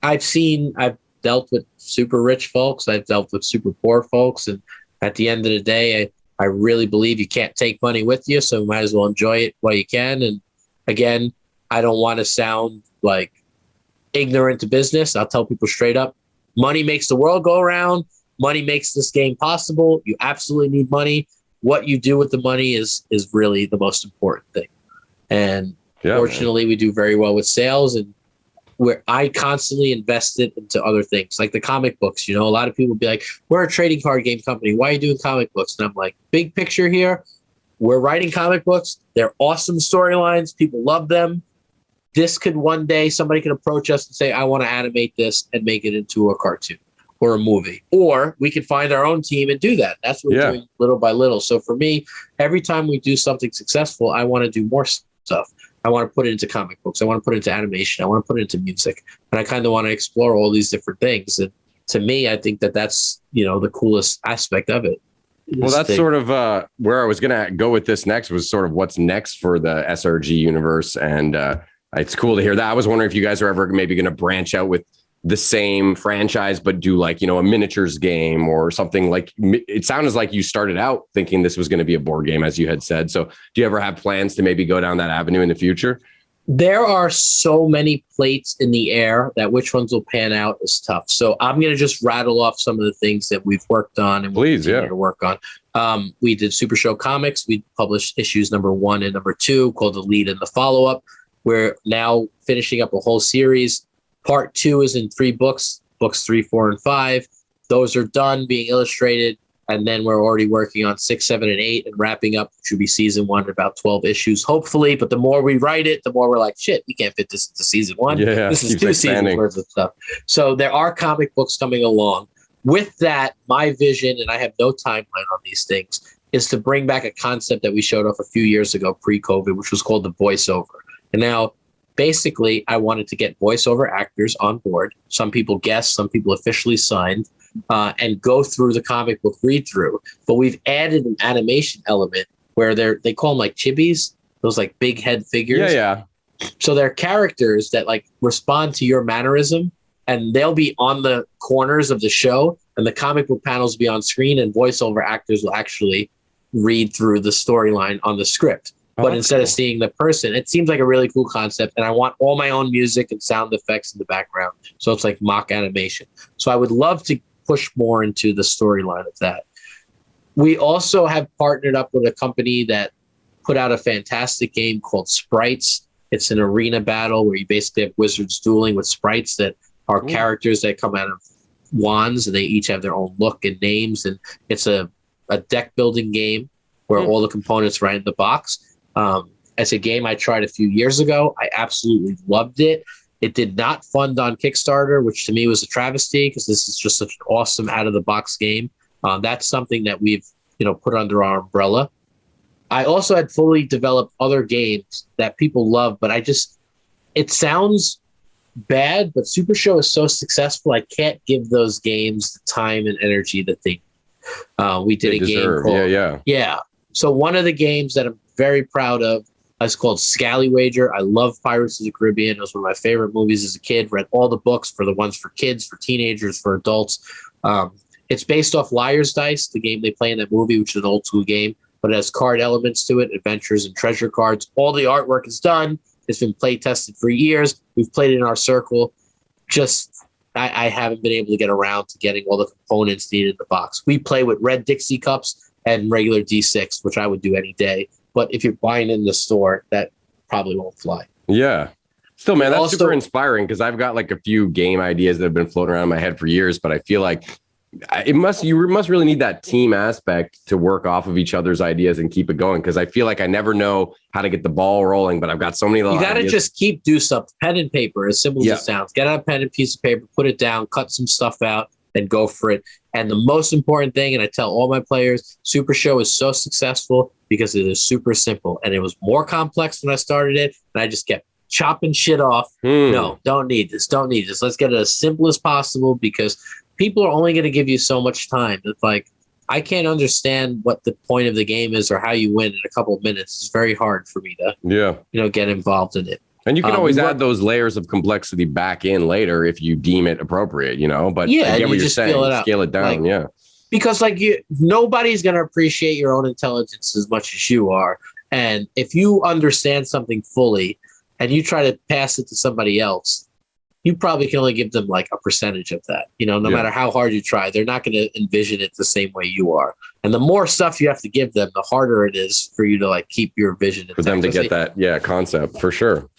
Speaker 3: I've dealt with super rich folks. I've dealt with super poor folks. And at the end of the day, I really believe you can't take money with you. So you might as well enjoy it while you can. And again, I don't want to sound like ignorant to business. I'll tell people straight up, money makes the world go around. Money makes this game possible. You absolutely need money. What you do with the money is really the most important thing. And fortunately, we do very well with sales, and where I constantly invested into other things like the comic books. A lot of people be like, we're a trading card game company. Why are you doing comic books? And I'm like, big picture here. We're writing comic books. They're awesome storylines. People love them. This could one day, somebody could approach us and say, I want to animate this and make it into a cartoon or a movie. Or we could find our own team and do that. That's what we're doing little by little. So for me, every time we do something successful, I want to do more stuff. I want to put it into comic books. I want to put it into animation. I want to put it into music. And I kind of want to explore all these different things. And to me, I think that's, the coolest aspect of it.
Speaker 2: Well, that's sort of where I was going to go with this next, was sort of what's next for the SRG universe. And it's cool to hear that. I was wondering if you guys are ever maybe going to branch out with the same franchise, but do like, a miniatures game or something. Like, it sounded like you started out thinking this was going to be a board game, as you had said. So do you ever have plans to maybe go down that avenue in the future?
Speaker 3: There are so many plates in the air that which ones will pan out is tough. So I'm going to just rattle off some of the things that we've worked on and we'll continue to work on. We did Supershow Comics. We published issues number 1 and number 2 called The Lead and the Follow-Up. We're now finishing up a whole series. Part 2 is in 3 books, books 3, 4, and 5. Those are done being illustrated. And then we're already working on 6, 7, and 8 and wrapping up, which will be season 1 in about 12 issues, hopefully. But the more we write it, the more we're like, shit, we can't fit this into season 1.
Speaker 2: Yeah,
Speaker 3: this is 2 seasons worth of stuff. So there are comic books coming along. With that, my vision, and I have no timeline on these things, is to bring back a concept that we showed off a few years ago pre-COVID, which was called the voiceover. And now, basically, I wanted to get voiceover actors on board. Some people guessed, some people officially signed, and go through the comic book read-through. But we've added an animation element where they call them like chibis, those like big head figures.
Speaker 2: Yeah.
Speaker 3: So they're characters that like respond to your mannerism, and they'll be on the corners of the show, and the comic book panels will be on screen, and voiceover actors will actually read through the storyline on the script. But instead of seeing the person, it seems like a really cool concept. And I want all my own music and sound effects in the background. So it's like mock animation. So I would love to push more into the storyline of that. We also have partnered up with a company that put out a fantastic game called Sprites. It's an arena battle where you basically have wizards dueling with sprites that are characters that come out of wands, and they each have their own look and names. And it's a deck building game where all the components are right in the box. As a game I tried a few years ago, I absolutely loved it. It did not fund on Kickstarter, which to me was a travesty because this is just such an awesome out-of-the-box game. That's something that we've put under our umbrella. I also had fully developed other games that people love, but it sounds bad, but Supershow is so successful, I can't give those games the time and energy that they we did a game called So one of the games that I'm very proud of is called Scallywager. I love Pirates of the Caribbean. It was one of my favorite movies as a kid. Read all the books, for the ones for kids, for teenagers, for adults. It's based off Liar's Dice, the game they play in that movie, which is an old school game, but it has card elements to it, adventures and treasure cards. All the artwork is done. It's been play tested for years. We've played it in our circle. I haven't been able to get around to getting all the components needed in the box. We play with red Dixie cups and regular D6, which I would do any day. But if you're buying in the store, that probably won't fly.
Speaker 2: Yeah. Still, man, that's super inspiring because I've got like a few game ideas that have been floating around in my head for years, but I feel like you must really need that team aspect to work off of each other's ideas and keep it going. Cause I feel like I never know how to get the ball rolling, but I've got so many little
Speaker 3: You got to
Speaker 2: ideas.
Speaker 3: just do stuff. Pen and paper, as simple as it sounds. Get out a pen and piece of paper, put it down, cut some stuff out, and go for it. And the most important thing, and I tell all my players, Supershow is so successful because it is super simple. And it was more complex when I started it, and I just kept chopping shit off. No, don't need this. Don't need this. Let's get it as simple as possible because people are only going to give you so much time. It's like, I can't understand what the point of the game is or how you win in a couple of minutes. It's very hard for me to, get involved in it.
Speaker 2: And you can always add those layers of complexity back in later if you deem it appropriate, but I get what you're saying. Scale it down.
Speaker 3: Because nobody's going to appreciate your own intelligence as much as you are. And if you understand something fully and you try to pass it to somebody else, you probably can only give them like a percentage of that. No matter how hard you try, they're not going to envision it the same way you are. And the more stuff you have to give them, the harder it is for you to like keep your vision intact.
Speaker 2: For them to get that concept, for sure.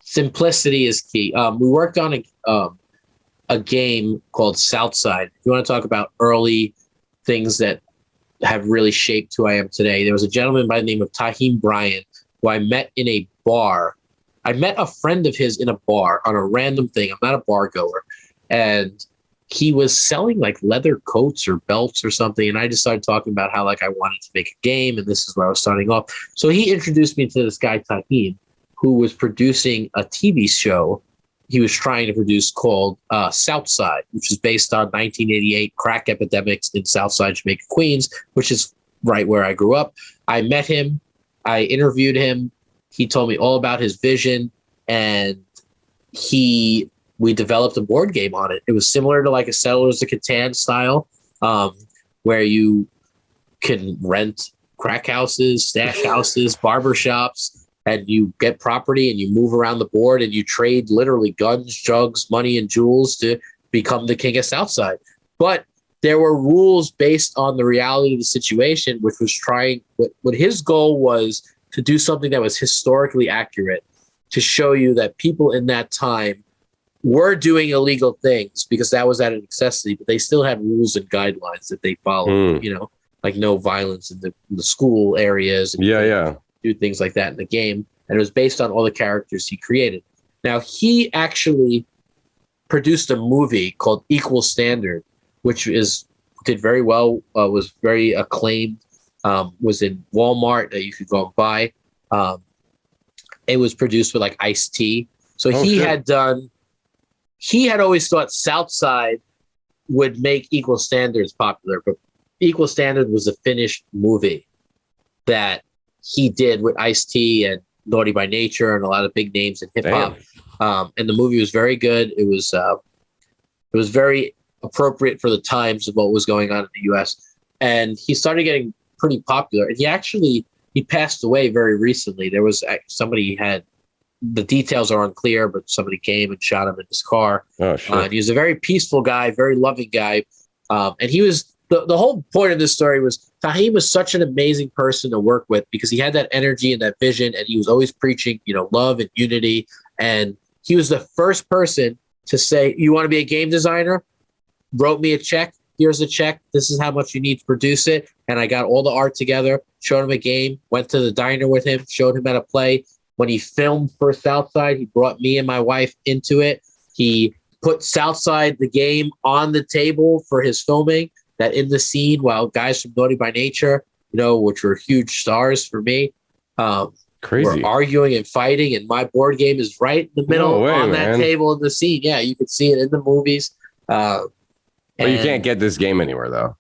Speaker 3: Simplicity is key. We worked on a game called Southside. If you want to talk about early things that have really shaped who I am today, there was a gentleman by the name of Tahim Bryant who I met in a bar. I met a friend of his in a bar on a random thing. I'm not a bar goer. And he was selling like leather coats or belts or something. And I just started talking about how like I wanted to make a game. And this is where I was starting off. So he introduced me to this guy, Tahim, who was producing a TV show he was trying to produce called Southside, which is based on 1988 crack epidemics in Southside Jamaica, Queens, which is right where I grew up. I met him. I interviewed him. He told me all about his vision, and we developed a board game on it. It was similar to like a Settlers of Catan style, where you can rent crack houses, stash houses, barber shops, and you get property and you move around the board and you trade literally guns, drugs, money, and jewels to become the king of Southside. But there were rules based on the reality of the situation, which was what his goal was to do something that was historically accurate, to show you that people in that time were doing illegal things because that was at a necessity, but they still had rules and guidelines that they followed, like no violence in the school areas. And do things like that in the game. And it was based on all the characters he created. Now, he actually produced a movie called Equal Standard, which did very well, was very acclaimed, was in Walmart that you could go and buy. It was produced with like Ice-T. So he had always thought Southside would make Equal Standards popular, but Equal Standard was a finished movie that he did with Ice-T and Naughty by Nature and a lot of big names in hip hop. And the movie was very good. It was very appropriate for the times of what was going on in the US. And he started getting pretty popular. And he passed away very recently. There was somebody the details are unclear, but somebody came and shot him in his car.
Speaker 2: Oh, sure.
Speaker 3: And he was a very peaceful guy, very loving guy. And he was, the whole point of this story was Tahim was such an amazing person to work with because he had that energy and that vision, and he was always preaching, love and unity. And he was the first person to say, "You want to be a game designer? Wrote me a check. Here's a check. This is how much you need to produce it." And I got all the art together, showed him a game, went to the diner with him, showed him how to play. When he filmed for Southside, he brought me and my wife into it. He put Southside, the game, on the table for his filming. That in the scene, while guys from Naughty by Nature, which were huge stars for me, were arguing and fighting, and my board game is right in the middle that table in the scene. Yeah, you can see it in the movies.
Speaker 2: But you can't get this game anywhere, though.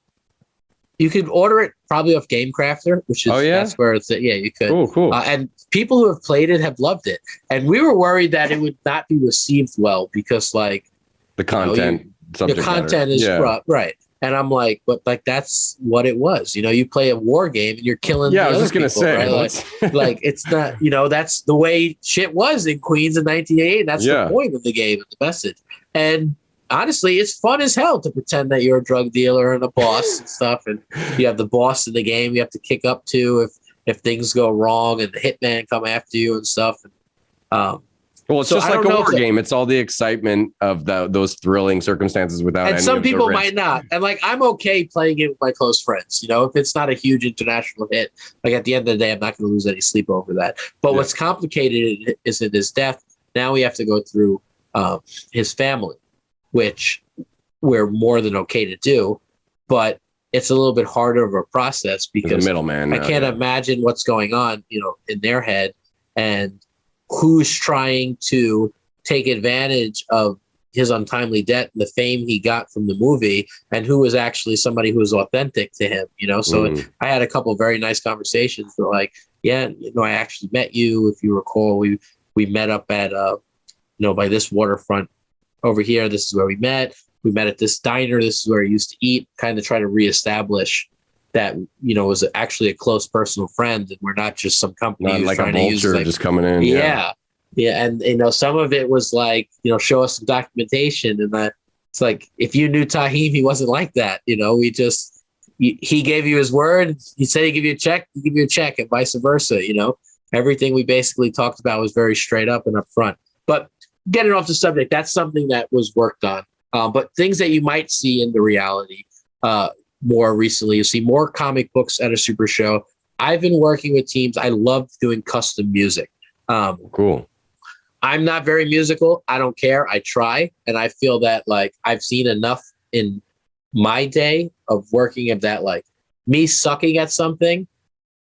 Speaker 3: You could order it probably off Game Crafter, which is that's where it's at. Yeah, you could.
Speaker 2: Cool.
Speaker 3: And people who have played it have loved it. And we were worried that it would not be received well because, like,
Speaker 2: the content,
Speaker 3: the content is right. And I'm like, but like that's what it was. You play a war game and you're killing.
Speaker 2: Yeah, I was just gonna say,
Speaker 3: right? like it's not. That's the way shit was in Queens in 1988. That's the point of the game and the message. And honestly, it's fun as hell to pretend that you're a drug dealer and a boss and stuff. And you have the boss in the game you have to kick up to if things go wrong and the hitman come after you and stuff. And,
Speaker 2: well, Well, it's
Speaker 3: So
Speaker 2: just
Speaker 3: I
Speaker 2: like
Speaker 3: don't
Speaker 2: a
Speaker 3: know
Speaker 2: war
Speaker 3: if
Speaker 2: game. It's all the excitement of those thrilling circumstances without
Speaker 3: and
Speaker 2: any
Speaker 3: some
Speaker 2: of the
Speaker 3: people
Speaker 2: risk.
Speaker 3: might not. And like, I'm okay playing it with my close friends. You know, if it's not a huge international hit, like at the end of the day, I'm not going to lose any sleep over that. But what's complicated is in his death. Now we have to go through his family, which we're more than okay to do, but it's a little bit harder of a process because
Speaker 2: middleman.
Speaker 3: I can't imagine what's going on, you know, in their head and who's trying to take advantage of his untimely death and the fame he got from the movie, and who was actually somebody who was authentic to him, you know? So I had a couple of very nice conversations where like, yeah, you know, I actually met you. If you recall, we met up at, you know, by this waterfront over here. This is where we met. We met at this diner. This is where I used to eat, kind of try to reestablish that, you know, was actually a close personal friend. And we're not just some company who's
Speaker 2: like
Speaker 3: trying
Speaker 2: a vulture
Speaker 3: to use like,
Speaker 2: just coming in.
Speaker 3: Yeah. And, you know, some of it was like, you know, show us some documentation. And that it's like, if you knew Taheem, he wasn't like that. You know, he gave you his word. He said he'd give you a check, he'd give you a check, and vice versa. You know, everything we basically talked about was very straight up and upfront. But getting off the subject, that's something that was worked on. But things that you might see in the reality more recently, you see more comic books at a super show. I've been working with teams. I love doing custom music.
Speaker 2: Cool.
Speaker 3: I'm not very musical. I don't care. I try. And I feel that like I've seen enough in my day of working of that, like me sucking at something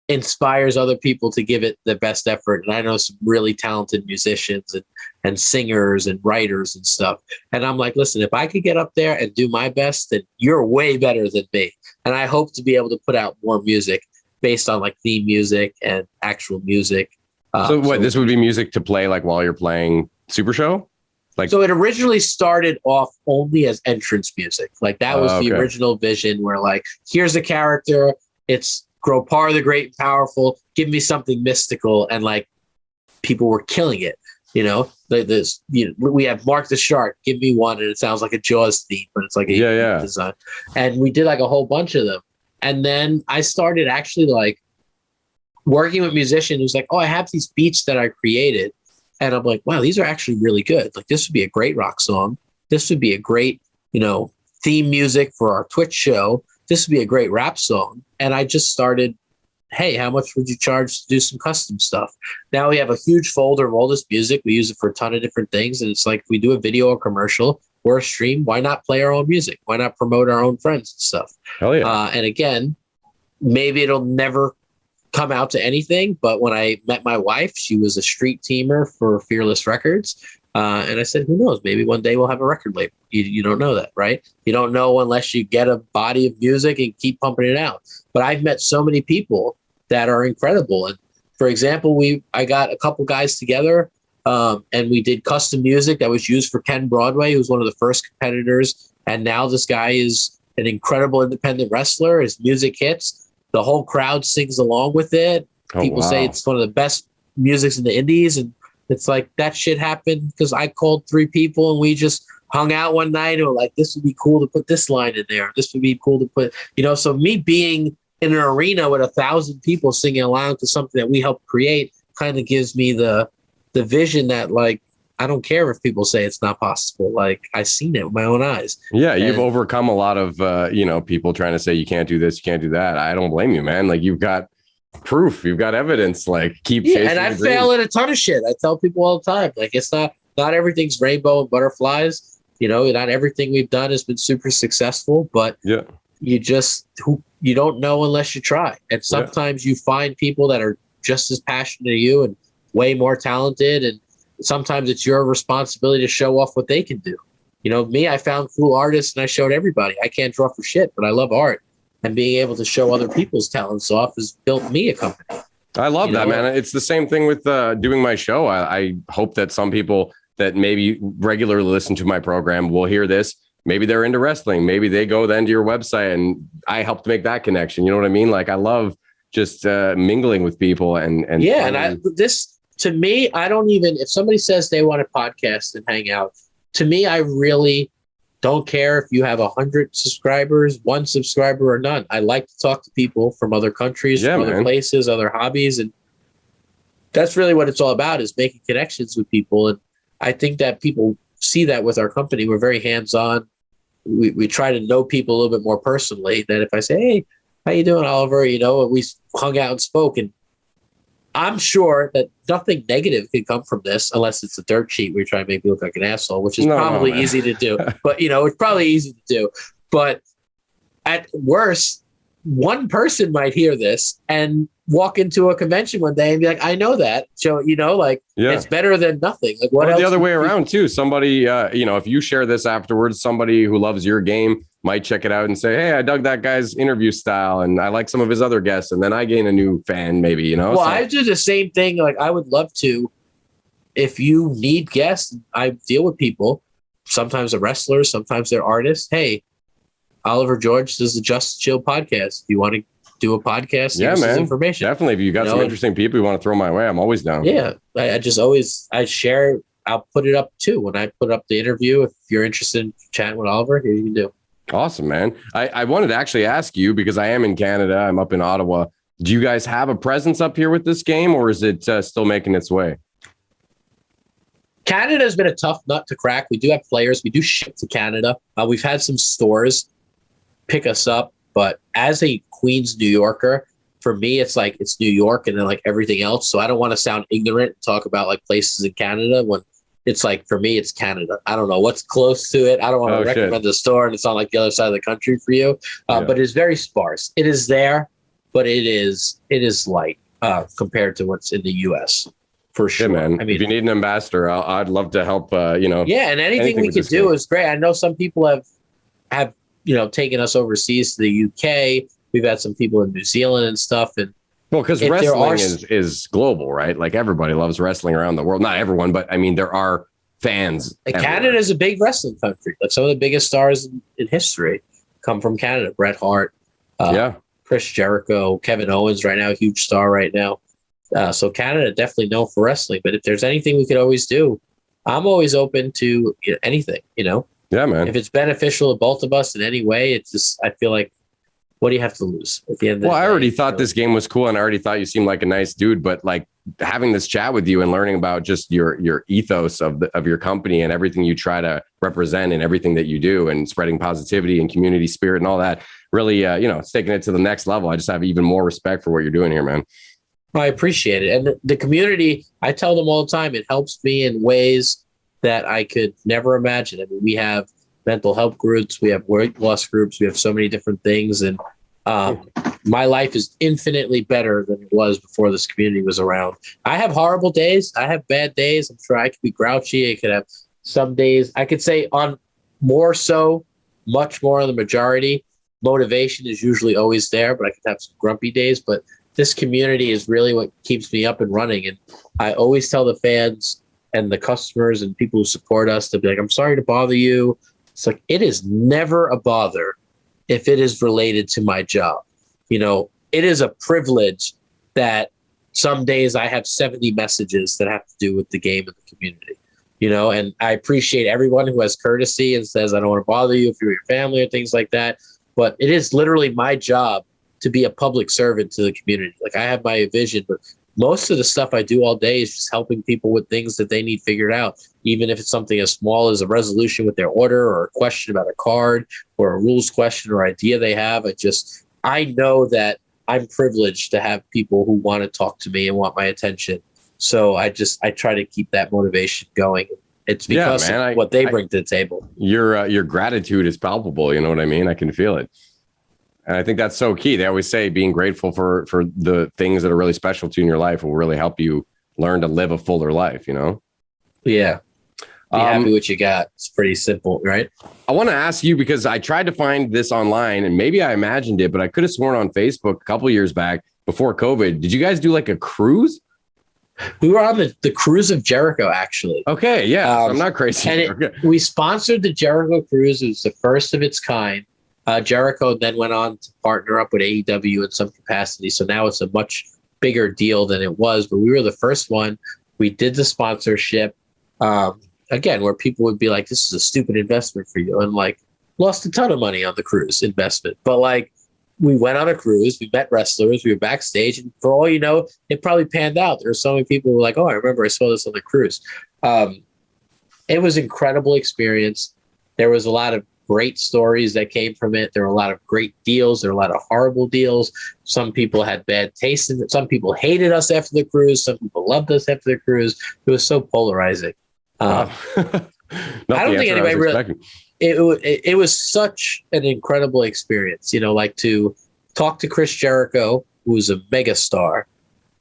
Speaker 3: inspires other people to give it the best effort. And I know some really talented musicians and singers and writers and stuff. And I'm like, listen, if I could get up there and do my best, then you're way better than me. And I hope to be able to put out more music based on like theme music and actual music.
Speaker 2: So this would be music to play like while you're playing Supershow? Like,
Speaker 3: so it originally started off only as entrance music. Like that was the original vision where like, here's a character. It's Gropar the Great and Powerful. Give me something mystical. And like people were killing it. You know, we have Mark the Shark. Give me one. And it sounds like a Jaws theme, but it's like a design. And we did like a whole bunch of them. And then I started actually like working with musicians who's like, oh, I have these beats that I created. And I'm like, wow, these are actually really good. Like this would be a great rock song. This would be a great, you know, theme music for our Twitch show. This would be a great rap song. And I just started, hey, how much would you charge to do some custom stuff? Now we have a huge folder of all this music. We use it for a ton of different things. And it's like, if we do a video or commercial or a stream, why not play our own music? Why not promote our own friends and stuff?
Speaker 2: Hell yeah.
Speaker 3: And again, maybe it'll never come out to anything. But when I met my wife, she was a street teamer for Fearless Records. And I said, who knows? Maybe one day we'll have a record label. You don't know that, right? You don't know unless you get a body of music and keep pumping it out. But I've met so many people that are incredible. And for example, I got a couple guys together and we did custom music that was used for Ken Broadway, who was one of the first competitors. And now this guy is an incredible independent wrestler. His music hits. The whole crowd sings along with it. People say it's one of the best musics in the indies. And it's like that shit happened because I called 3 people and we just hung out one night and were like, this would be cool to put this line in there. This would be cool to put, you know, so me being in an arena with 1,000 people singing along to something that we helped create kind of gives me the vision that like, I don't care if people say it's not possible. Like I've seen it with my own eyes.
Speaker 2: Yeah. You've overcome a lot of, you know, people trying to say you can't do this, you can't do that. I don't blame you, man. Like you've got proof, you've got evidence, like keep chasing
Speaker 3: and I fail at a ton of shit. I tell people all the time, like it's not everything's rainbow and butterflies. You know, not everything we've done has been super successful, but you don't know unless you try. And sometimes you find people that are just as passionate as you and way more talented. And sometimes it's your responsibility to show off what they can do. You know, me, I found cool artists and I showed everybody. I can't draw for shit, but I love art. And being able to show other people's talents off has built me a company.
Speaker 2: I love that, man. It's the same thing with doing my show. I hope that some people that maybe regularly listen to my program will hear this. Maybe they're into wrestling. Maybe they go then to your website and I helped make that connection. You know what I mean? Like I love just mingling with people and
Speaker 3: to me, I don't even, if somebody says they want a podcast and hang out, to me, I really don't care if you have 100 subscribers, 1 subscriber or none. I like to talk to people from other countries, from other places, other hobbies. And that's really what it's all about, is making connections with people. And I think that people see that with our company. We're very hands-on. We try to know people a little bit more personally. That if I say, "Hey, how you doing, Oliver?" We hung out and spoke, and I'm sure that nothing negative can come from this unless it's a dirt sheet where you try to make me look like an asshole, which is probably easy to do. But it's probably easy to do. But at worst, one person might hear this and walk into a convention one day and be like, "I know that." So it's better than nothing. Like what
Speaker 2: or
Speaker 3: else?
Speaker 2: the other way around too. Somebody, if you share this afterwards, somebody who loves your game might check it out and say, "Hey, I dug that guy's interview style, and I like some of his other guests," and then I gain a new fan, maybe. Well,
Speaker 3: so, I do the same thing. Like I would love to, if you need guests, I deal with people. Sometimes they're wrestlers, sometimes they're artists. Hey, Oliver George does the Just Chill podcast. Do you want to do a podcast?
Speaker 2: Yeah, man.
Speaker 3: Information.
Speaker 2: Definitely. If you got some interesting people you want to throw my way, I'm always down.
Speaker 3: Yeah. I share. I'll put it up too. When I put up the interview, if you're interested in chatting with Oliver, here you can do.
Speaker 2: Awesome, man. I wanted to actually ask you, because I am in Canada. I'm up in Ottawa. Do you guys have a presence up here with this game, or is it still making its way?
Speaker 3: Canada has been a tough nut to crack. We do have players. We do ship to Canada. We've had some stores pick us up, but as a Queens, New Yorker, for me, it's like it's New York and then like everything else. So I don't want to sound ignorant and talk about like places in Canada when it's like, for me, it's Canada. I don't know what's close to it. I don't want to recommend the store and it's on like the other side of the country for you. But it's very sparse. It is there, but it is light compared to what's in the US. For sure,
Speaker 2: yeah, man. I mean, if you need an ambassador, I'd love to help. Yeah,
Speaker 3: and anything we could do is great. I know some people have taken us overseas to the UK. We've had some people in New Zealand and stuff. And
Speaker 2: because wrestling is global, right? Like everybody loves wrestling around the world. Not everyone, but I mean, there are fans.
Speaker 3: Canada is a big wrestling country. Like some of the biggest stars in history come from Canada. Bret Hart, Chris Jericho, Kevin Owens right now, a huge star right now. So Canada definitely known for wrestling. But if there's anything we could always do, I'm always open to anything, Yeah, man. If it's beneficial to both of us in any way, it's just, I feel like, what do you have to lose at the end of the day?
Speaker 2: I already thought this game was cool, and I already thought you seemed like a nice dude, but like having this chat with you and learning about just your ethos of your company and everything you try to represent and everything that you do and spreading positivity and community spirit and all that, really, it's taking it to the next level. I just have even more respect for what you're doing here, man.
Speaker 3: I appreciate it. And the community, I tell them all the time, it helps me in ways that I could never imagine. I mean, we have mental health groups, we have weight loss groups, we have so many different things. And my life is infinitely better than it was before this community was around. I have horrible days. I have bad days. I'm sure I could be grouchy. I could have some days. I could say on more so, much more on the majority. Motivation is usually always there, but I could have some grumpy days. But this community is really what keeps me up and running. And I always tell the fans and the customers and people who support us to be like, I'm sorry to bother you. It's like, it is never a bother if it is related to my job. It is a privilege that some days I have 70 messages that have to do with the game and the community, and I appreciate everyone who has courtesy and says, I don't want to bother you if you're your family or things like that. But it is literally my job to be a public servant to the community. Like I have my vision, but most of the stuff I do all day is just helping people with things that they need figured out. Even if it's something as small as a resolution with their order or a question about a card or a rules question or idea they have. I know that I'm privileged to have people who want to talk to me and want my attention. So I try to keep that motivation going. It's because of what they bring to the table.
Speaker 2: Your gratitude is palpable. You know what I mean? I can feel it. And I think that's so key. They always say being grateful for the things that are really special to you in your life will really help you learn to live a fuller life,
Speaker 3: Yeah. Be happy with what you got. It's pretty simple, right?
Speaker 2: I want to ask you, because I tried to find this online and maybe I imagined it, but I could have sworn on Facebook a couple of years back before COVID. Did you guys do like a cruise?
Speaker 3: We were on the cruise of Jericho, actually.
Speaker 2: Okay. Yeah. I'm not crazy.
Speaker 3: And we sponsored the Jericho cruise. It was the first of its kind. Jericho then went on to partner up with AEW in some capacity. So now it's a much bigger deal than it was, but we were the first one. We did the sponsorship, again, where people would be like, this is a stupid investment for you. And like lost a ton of money on the cruise investment. But like we went on a cruise, we met wrestlers, we were backstage. And for all you know, it probably panned out. There were so many people who were like, oh, I remember I saw this on the cruise. it was incredible experience. There was a lot of great stories that came from it. There were a lot of great deals. There were a lot of horrible deals. Some people had bad taste in it. Some people hated us after the cruise. Some people loved us after the cruise. It was so polarizing.
Speaker 2: Wow.
Speaker 3: I don't think anybody really. It was such an incredible experience. Like to talk to Chris Jericho, who was a mega star.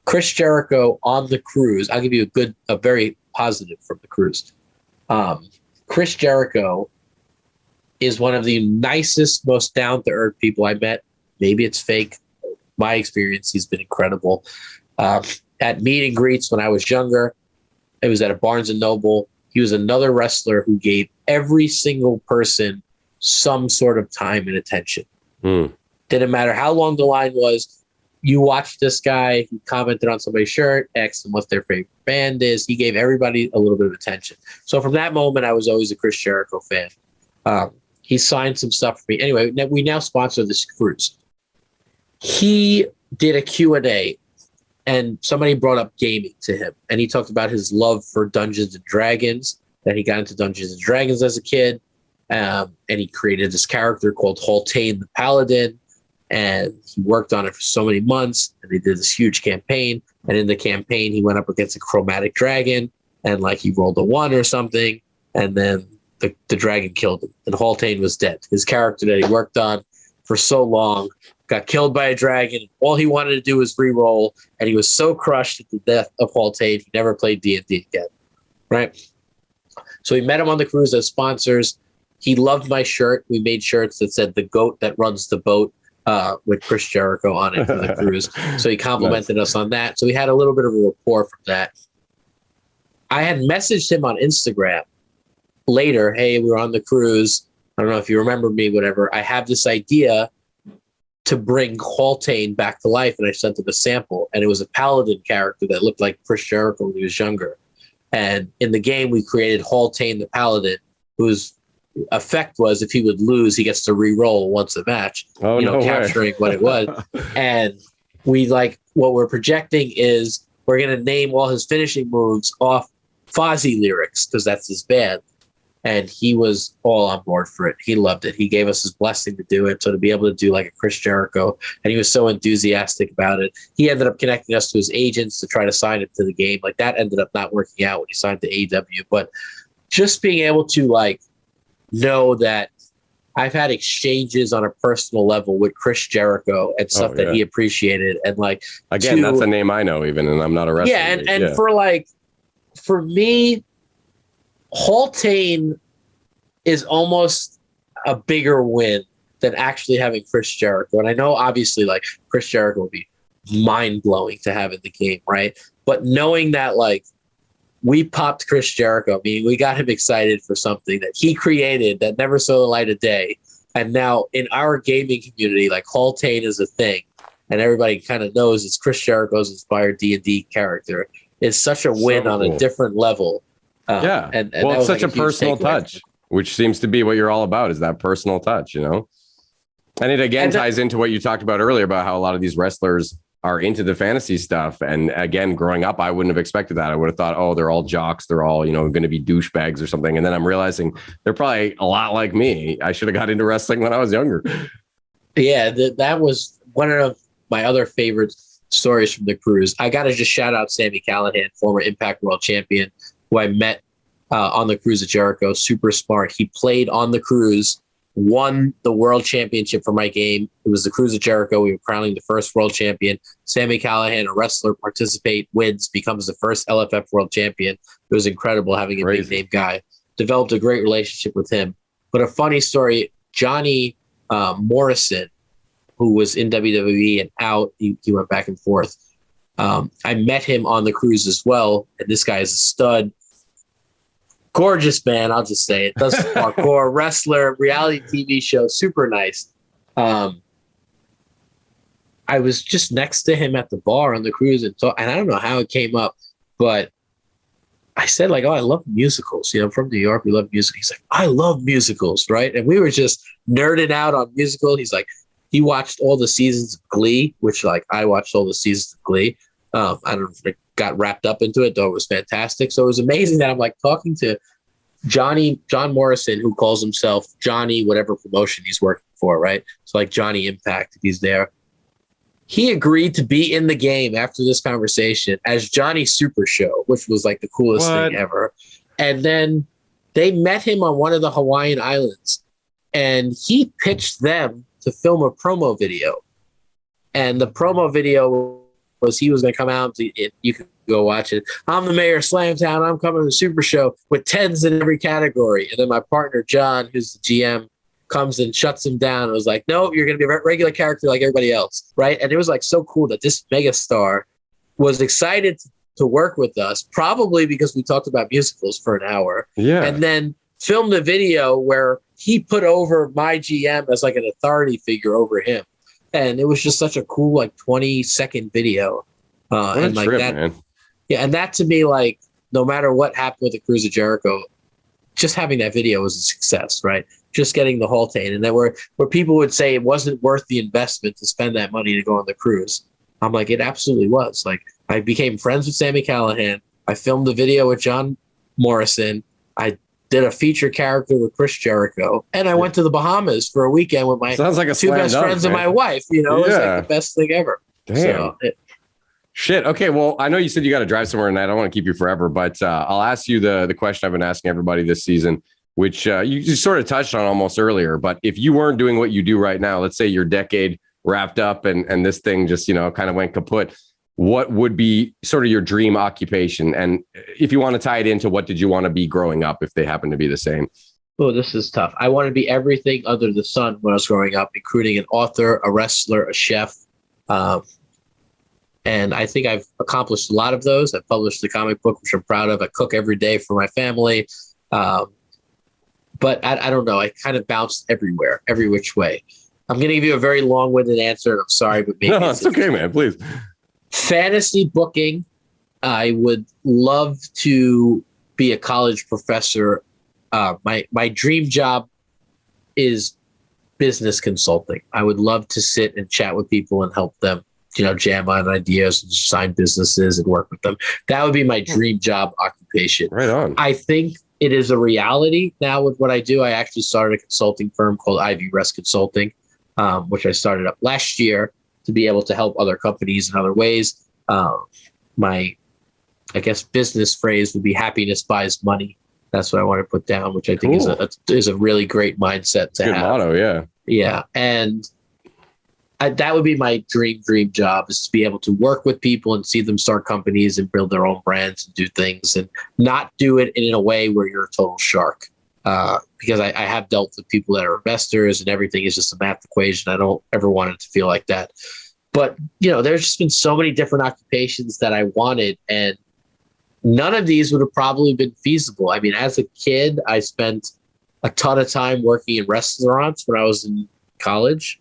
Speaker 3: Chris Jericho on the cruise. I'll give you a very positive from the cruise. Chris Jericho is one of the nicest, most down-to-earth people I met. Maybe it's fake. My experience, he's been incredible. At meet and greets when I was younger, it was at a Barnes & Noble. He was another wrestler who gave every single person some sort of time and attention. Didn't matter how long the line was. You watched this guy, he commented on somebody's shirt, asked them what their favorite band is. He gave everybody a little bit of attention. So from that moment, I was always a Chris Jericho fan. He signed some stuff for me. Anyway, we now sponsor this cruise. He did a Q&A, and somebody brought up gaming to him. And he talked about his love for Dungeons & Dragons, that he got into Dungeons & Dragons as a kid. And he created this character called Haltane the Paladin. And he worked on it for so many months. And they did this huge campaign. And in the campaign, he went up against a chromatic dragon. And he rolled a 1 or something. And then the dragon killed him, and Haltane was dead. His character that he worked on for so long got killed by a dragon. All he wanted to do was re-roll, and he was so crushed at the death of Haltane, he never played D&D again, right? So we met him on the cruise as sponsors. He loved my shirt. We made shirts that said "The Goat That Runs the Boat" with Chris Jericho on it for the cruise. So he complimented us on that. So we had a little bit of a rapport from that. I had messaged him on Instagram later, hey, we were on the cruise. I don't know if you remember me, whatever. I have this idea to bring Haltane back to life, and I sent him a sample, and it was a paladin character that looked like Chris Jericho when he was younger. And in the game, we created Haltane the Paladin, whose effect was if he would lose, he gets to re-roll once a match, capturing what it was. And what we're projecting is we're going to name all his finishing moves off Fozzy lyrics, because that's his band. And he was all on board for it. He loved it. He gave us his blessing to do it. So to be able to do like a Chris Jericho, and he was so enthusiastic about it. He ended up connecting us to his agents to try to sign him to the game. That ended up not working out when he signed to AEW. But just being able to know that I've had exchanges on a personal level with Chris Jericho and stuff that he appreciated. And
Speaker 2: again, that's a name I know even, and I'm not a wrestler.
Speaker 3: Yeah. And for me, Haltane is almost a bigger win than actually having Chris Jericho. And I know obviously Chris Jericho would be mind blowing to have in the game, right? But knowing that we popped Chris Jericho, meaning we got him excited for something that he created that never saw the light of day. And now in our gaming community, Haltane is a thing, and everybody kind of knows it's Chris Jericho's inspired D&D character. It's such a win on a different level. And
Speaker 2: it's such a personal touch, which seems to be what you're all about, is that personal touch, And it again ties into what you talked about earlier about how a lot of these wrestlers are into the fantasy stuff. And again, growing up, I wouldn't have expected that. I would have thought, oh, they're all jocks. They're all, going to be douchebags or something. And then I'm realizing they're probably a lot like me. I should have got into wrestling when I was younger.
Speaker 3: Yeah, that was one of my other favorite stories from the cruise. I got to just shout out Sami Callihan, former Impact World Champion, who I met on the cruise of Jericho. Super smart. He played on the cruise, won the world championship for my game. It was the cruise of Jericho. We were crowning the first world champion. Sami Callihan, a wrestler, wins, becomes the first LFF world champion. It was incredible having a big name guy. Developed a great relationship with him. But a funny story, Johnny Morrison, who was in WWE and out, he went back and forth. I met him on the cruise as well, and this guy is a stud. Gorgeous man, I'll just say it. Does parkour, wrestler, reality TV show, super nice. I was just next to him at the bar on the cruise, and I don't know how it came up, but I said oh, I love musicals. I'm from New York, we love music. He's like, I love musicals, right? And we were just nerding out on musical. He's like, he watched all the seasons of Glee, which I watched all the seasons of Glee. I don't know if I got wrapped up into it, though it was fantastic. So it was amazing that I'm talking to John Morrison, who calls himself Johnny, whatever promotion he's working for, right? So like Johnny Impact, if he's there. He agreed to be in the game after this conversation as Johnny Supershow, which was like the coolest thing ever. And then they met him on one of the Hawaiian Islands, and he pitched them to film a promo video. And the promo video was he was going to come out. You can go watch it. I'm the mayor of Slamtown. I'm coming to the Super Show with 10s in every category. And then my partner, John, who's the GM, comes and shuts him down. It was like, no, you're going to be a regular character like everybody else, right? And it was like so cool that this megastar was excited to work with us, probably because we talked about musicals for an hour.
Speaker 2: Yeah.
Speaker 3: And then filmed a video where he put over my GM as like an authority figure over him. And it was just such a cool, like 20-second video. And like
Speaker 2: trip,
Speaker 3: that,
Speaker 2: man.
Speaker 3: Yeah. And that to me, like, no matter what happened with the Cruise of Jericho, just having that video was a success, right? Just getting the Haltane. And then where people would say it wasn't worth the investment to spend that money to go on the cruise. I'm like, it absolutely was. Like, I became friends with Sami Callihan. I filmed a video with John Morrison. I did a feature character with Chris Jericho. And I went to the Bahamas for a weekend with my
Speaker 2: Sounds like a
Speaker 3: two best friends and my wife. You know, it was like the best thing ever.
Speaker 2: Damn.
Speaker 3: So,
Speaker 2: Shit. Okay. Well, I know you said you got to drive somewhere tonight. I don't want to keep you forever, but I'll ask you the question I've been asking everybody this season, which you sort of touched on almost earlier. But if you weren't doing what you do right now, let's say your decade wrapped up and this thing just, kind of went kaput, what would be sort of your dream occupation? And if you want to tie it into what did you want to be growing up, if they happen to be the same?
Speaker 3: Oh, this is tough. I wanted to be everything under the sun when I was growing up, including an author, a wrestler, a chef. And I think I've accomplished a lot of those. I've published the comic book, which I'm proud of. I cook every day for my family. But I don't know. I kind of bounced everywhere, every which way. I'm going to give you a very long-winded answer, and I'm sorry, but maybe
Speaker 2: no, it's okay, man. Please.
Speaker 3: Fantasy booking. I would love to be a college professor. My dream job is business consulting. I would love to sit and chat with people and help them, jam on ideas and design businesses and work with them. That would be my dream job occupation.
Speaker 2: Right on.
Speaker 3: I think it is a reality now with what I do. I actually started a consulting firm called Ivy Rest Consulting, which I started up last year to be able to help other companies in other ways. My, business phrase would be happiness buys money. That's what I want to put down, which I think is a really great mindset to have.
Speaker 2: Good motto, yeah.
Speaker 3: Yeah, and that would be my dream job, is to be able to work with people and see them start companies and build their own brands and do things and not do it in a way where you're a total shark. Because I have dealt with people that are investors and everything is just a math equation. I don't ever want it to feel like that. But, there's just been so many different occupations that I wanted, and none of these would have probably been feasible. I mean, as a kid, I spent a ton of time working in restaurants when I was in college.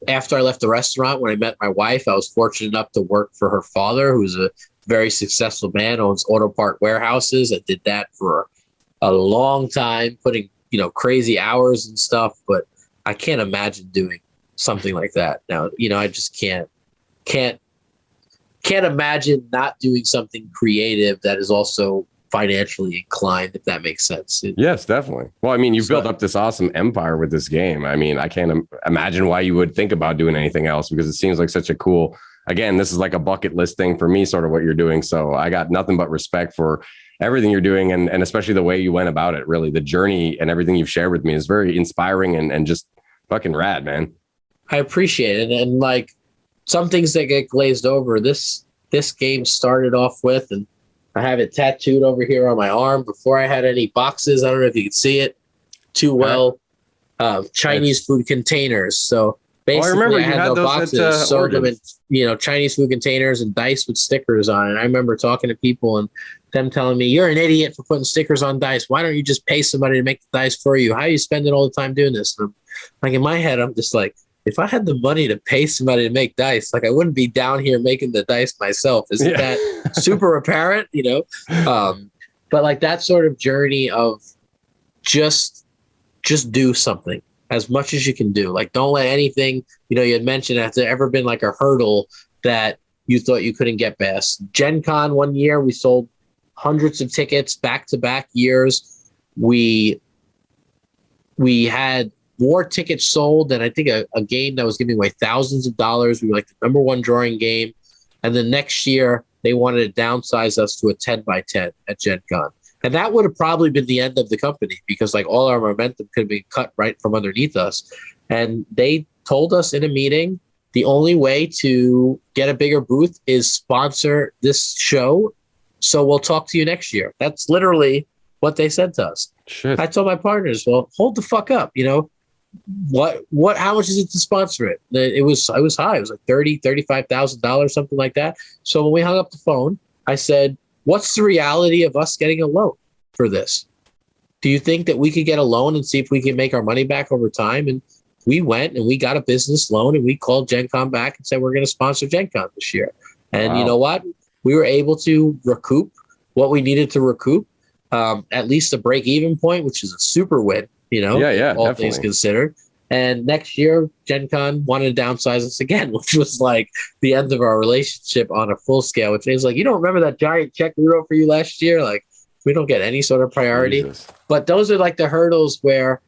Speaker 3: After I left the restaurant, when I met my wife, I was fortunate enough to work for her father, who's a very successful man, owns auto part warehouses. I did that for a long time, putting, crazy hours and stuff, but I can't imagine doing something like that now. I just can't imagine not doing something creative that is also financially inclined, if that makes sense.
Speaker 2: Yes, definitely. Well, I mean, you've built up this awesome empire with this game. I mean, I can't imagine why you would think about doing anything else, because it seems like such a cool, again, this is like a bucket list thing for me, sort of what you're doing. So I got nothing but respect for everything you're doing, and especially the way you went about it. Really, the journey and everything you've shared with me is very inspiring and just fucking rad, man.
Speaker 3: I appreciate it. And like some things that get glazed over, this game started off with, and I have it tattooed over here on my arm before I had any boxes. I don't know if you can see it too well. Chinese food containers. So basically, I had no boxes, sold them in Chinese food containers and dice with stickers on it. I remember talking to people and them telling me, "You're an idiot for putting stickers on dice. Why don't you just pay somebody to make the dice for you? How are you spending all the time doing this?" And I'm like, in my head, I'm just like, if I had the money to pay somebody to make dice, like I wouldn't be down here making the dice myself. Isn't that super apparent? But like that sort of journey of just do something as much as you can do. Like, don't let anything, you had mentioned, has there ever been like a hurdle that you thought you couldn't get past? Gen Con one year, we sold hundreds of tickets back-to-back years. We had more tickets sold than I think a game that was giving away thousands of dollars. We were like the number one drawing game. And the next year, they wanted to downsize us to a 10 by 10 at Gen Con. And that would have probably been the end of the company because like all our momentum could have been cut right from underneath us. And they told us in a meeting, the only way to get a bigger booth is sponsor this show. So we'll talk to you next year. That's literally what they said to us.
Speaker 2: Shit.
Speaker 3: I told my partners, well, hold the fuck up. You know, how much is it to sponsor it? It was high. It was like $35,000, something like that. So when we hung up the phone, I said, what's the reality of us getting a loan for this? Do you think that we could get a loan and see if we can make our money back over time? And we went and we got a business loan and we called Gen Con back and said, we're going to sponsor Gen Con this year. And
Speaker 2: Wow.
Speaker 3: You know what? We were able to recoup what we needed to recoup, at least a break-even point, which is a super win, you know,
Speaker 2: Yeah,
Speaker 3: all
Speaker 2: definitely.
Speaker 3: things considered. And next year, Gen Con wanted to downsize us again, which was like the end of our relationship on a full scale, which is like, you don't remember that giant check we wrote for you last year? Like, we don't get any sort of priority.
Speaker 2: Jesus.
Speaker 3: But those are like the hurdles where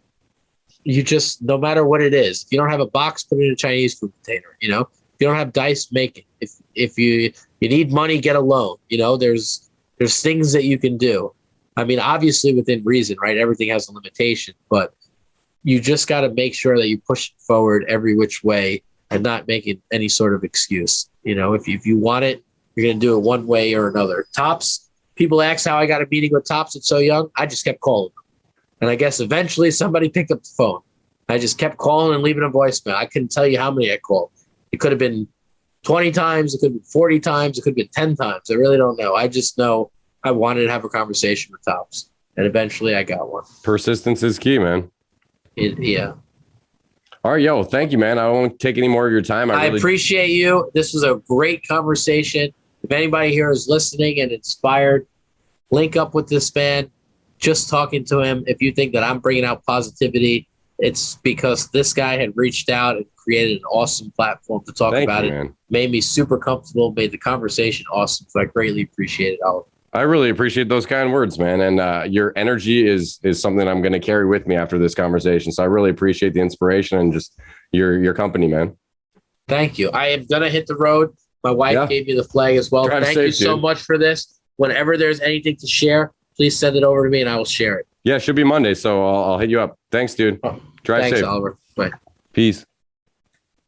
Speaker 3: you just, no matter what it is, if you don't have a box, put it in a Chinese food container, you know? If you don't have dice, make it. If you need money, get a loan. You know, there's things that you can do. I mean, obviously within reason, right? Everything has a limitation, but you just got to make sure that you push it forward every which way and not making any sort of excuse. You know, if you want it, you're going to do it one way or another. Tops, people ask how I got a meeting with Tops at So Young. I just kept calling them. And I guess eventually somebody picked up the phone. I just kept calling and leaving a voicemail. I couldn't tell you how many I called. It could have been 20 times. It could have been 40 times. It could have been 10 times. I really don't know. I just know I wanted to have a conversation with Tops. And eventually I got one.
Speaker 2: Persistence is key, man.
Speaker 3: Yeah.
Speaker 2: All right, yo, thank you, man. I won't take any more of your time.
Speaker 3: I appreciate you. This was a great conversation. If anybody here is listening and inspired, link up with this man. Just talking to him. If you think that I'm bringing out positivity, it's because this guy had reached out and created an awesome platform to talk about it.
Speaker 2: Man.
Speaker 3: Made me super comfortable, made the conversation awesome. So I greatly appreciate it, Oliver.
Speaker 2: I really appreciate those kind words, man. And your energy is something I'm going to carry with me after this conversation. So I really appreciate the inspiration and just your company, man.
Speaker 3: Thank you. I am going to hit the road. My wife gave me the flag as well.
Speaker 2: Drive
Speaker 3: Thank
Speaker 2: safe,
Speaker 3: you so
Speaker 2: dude.
Speaker 3: much for this. Whenever there's anything to share, please send it over to me and I will share it.
Speaker 2: Yeah, it should be Monday. So I'll hit you up. Thanks, dude. Drive
Speaker 3: Thanks,
Speaker 2: safe.
Speaker 3: Oliver. Bye.
Speaker 2: Peace.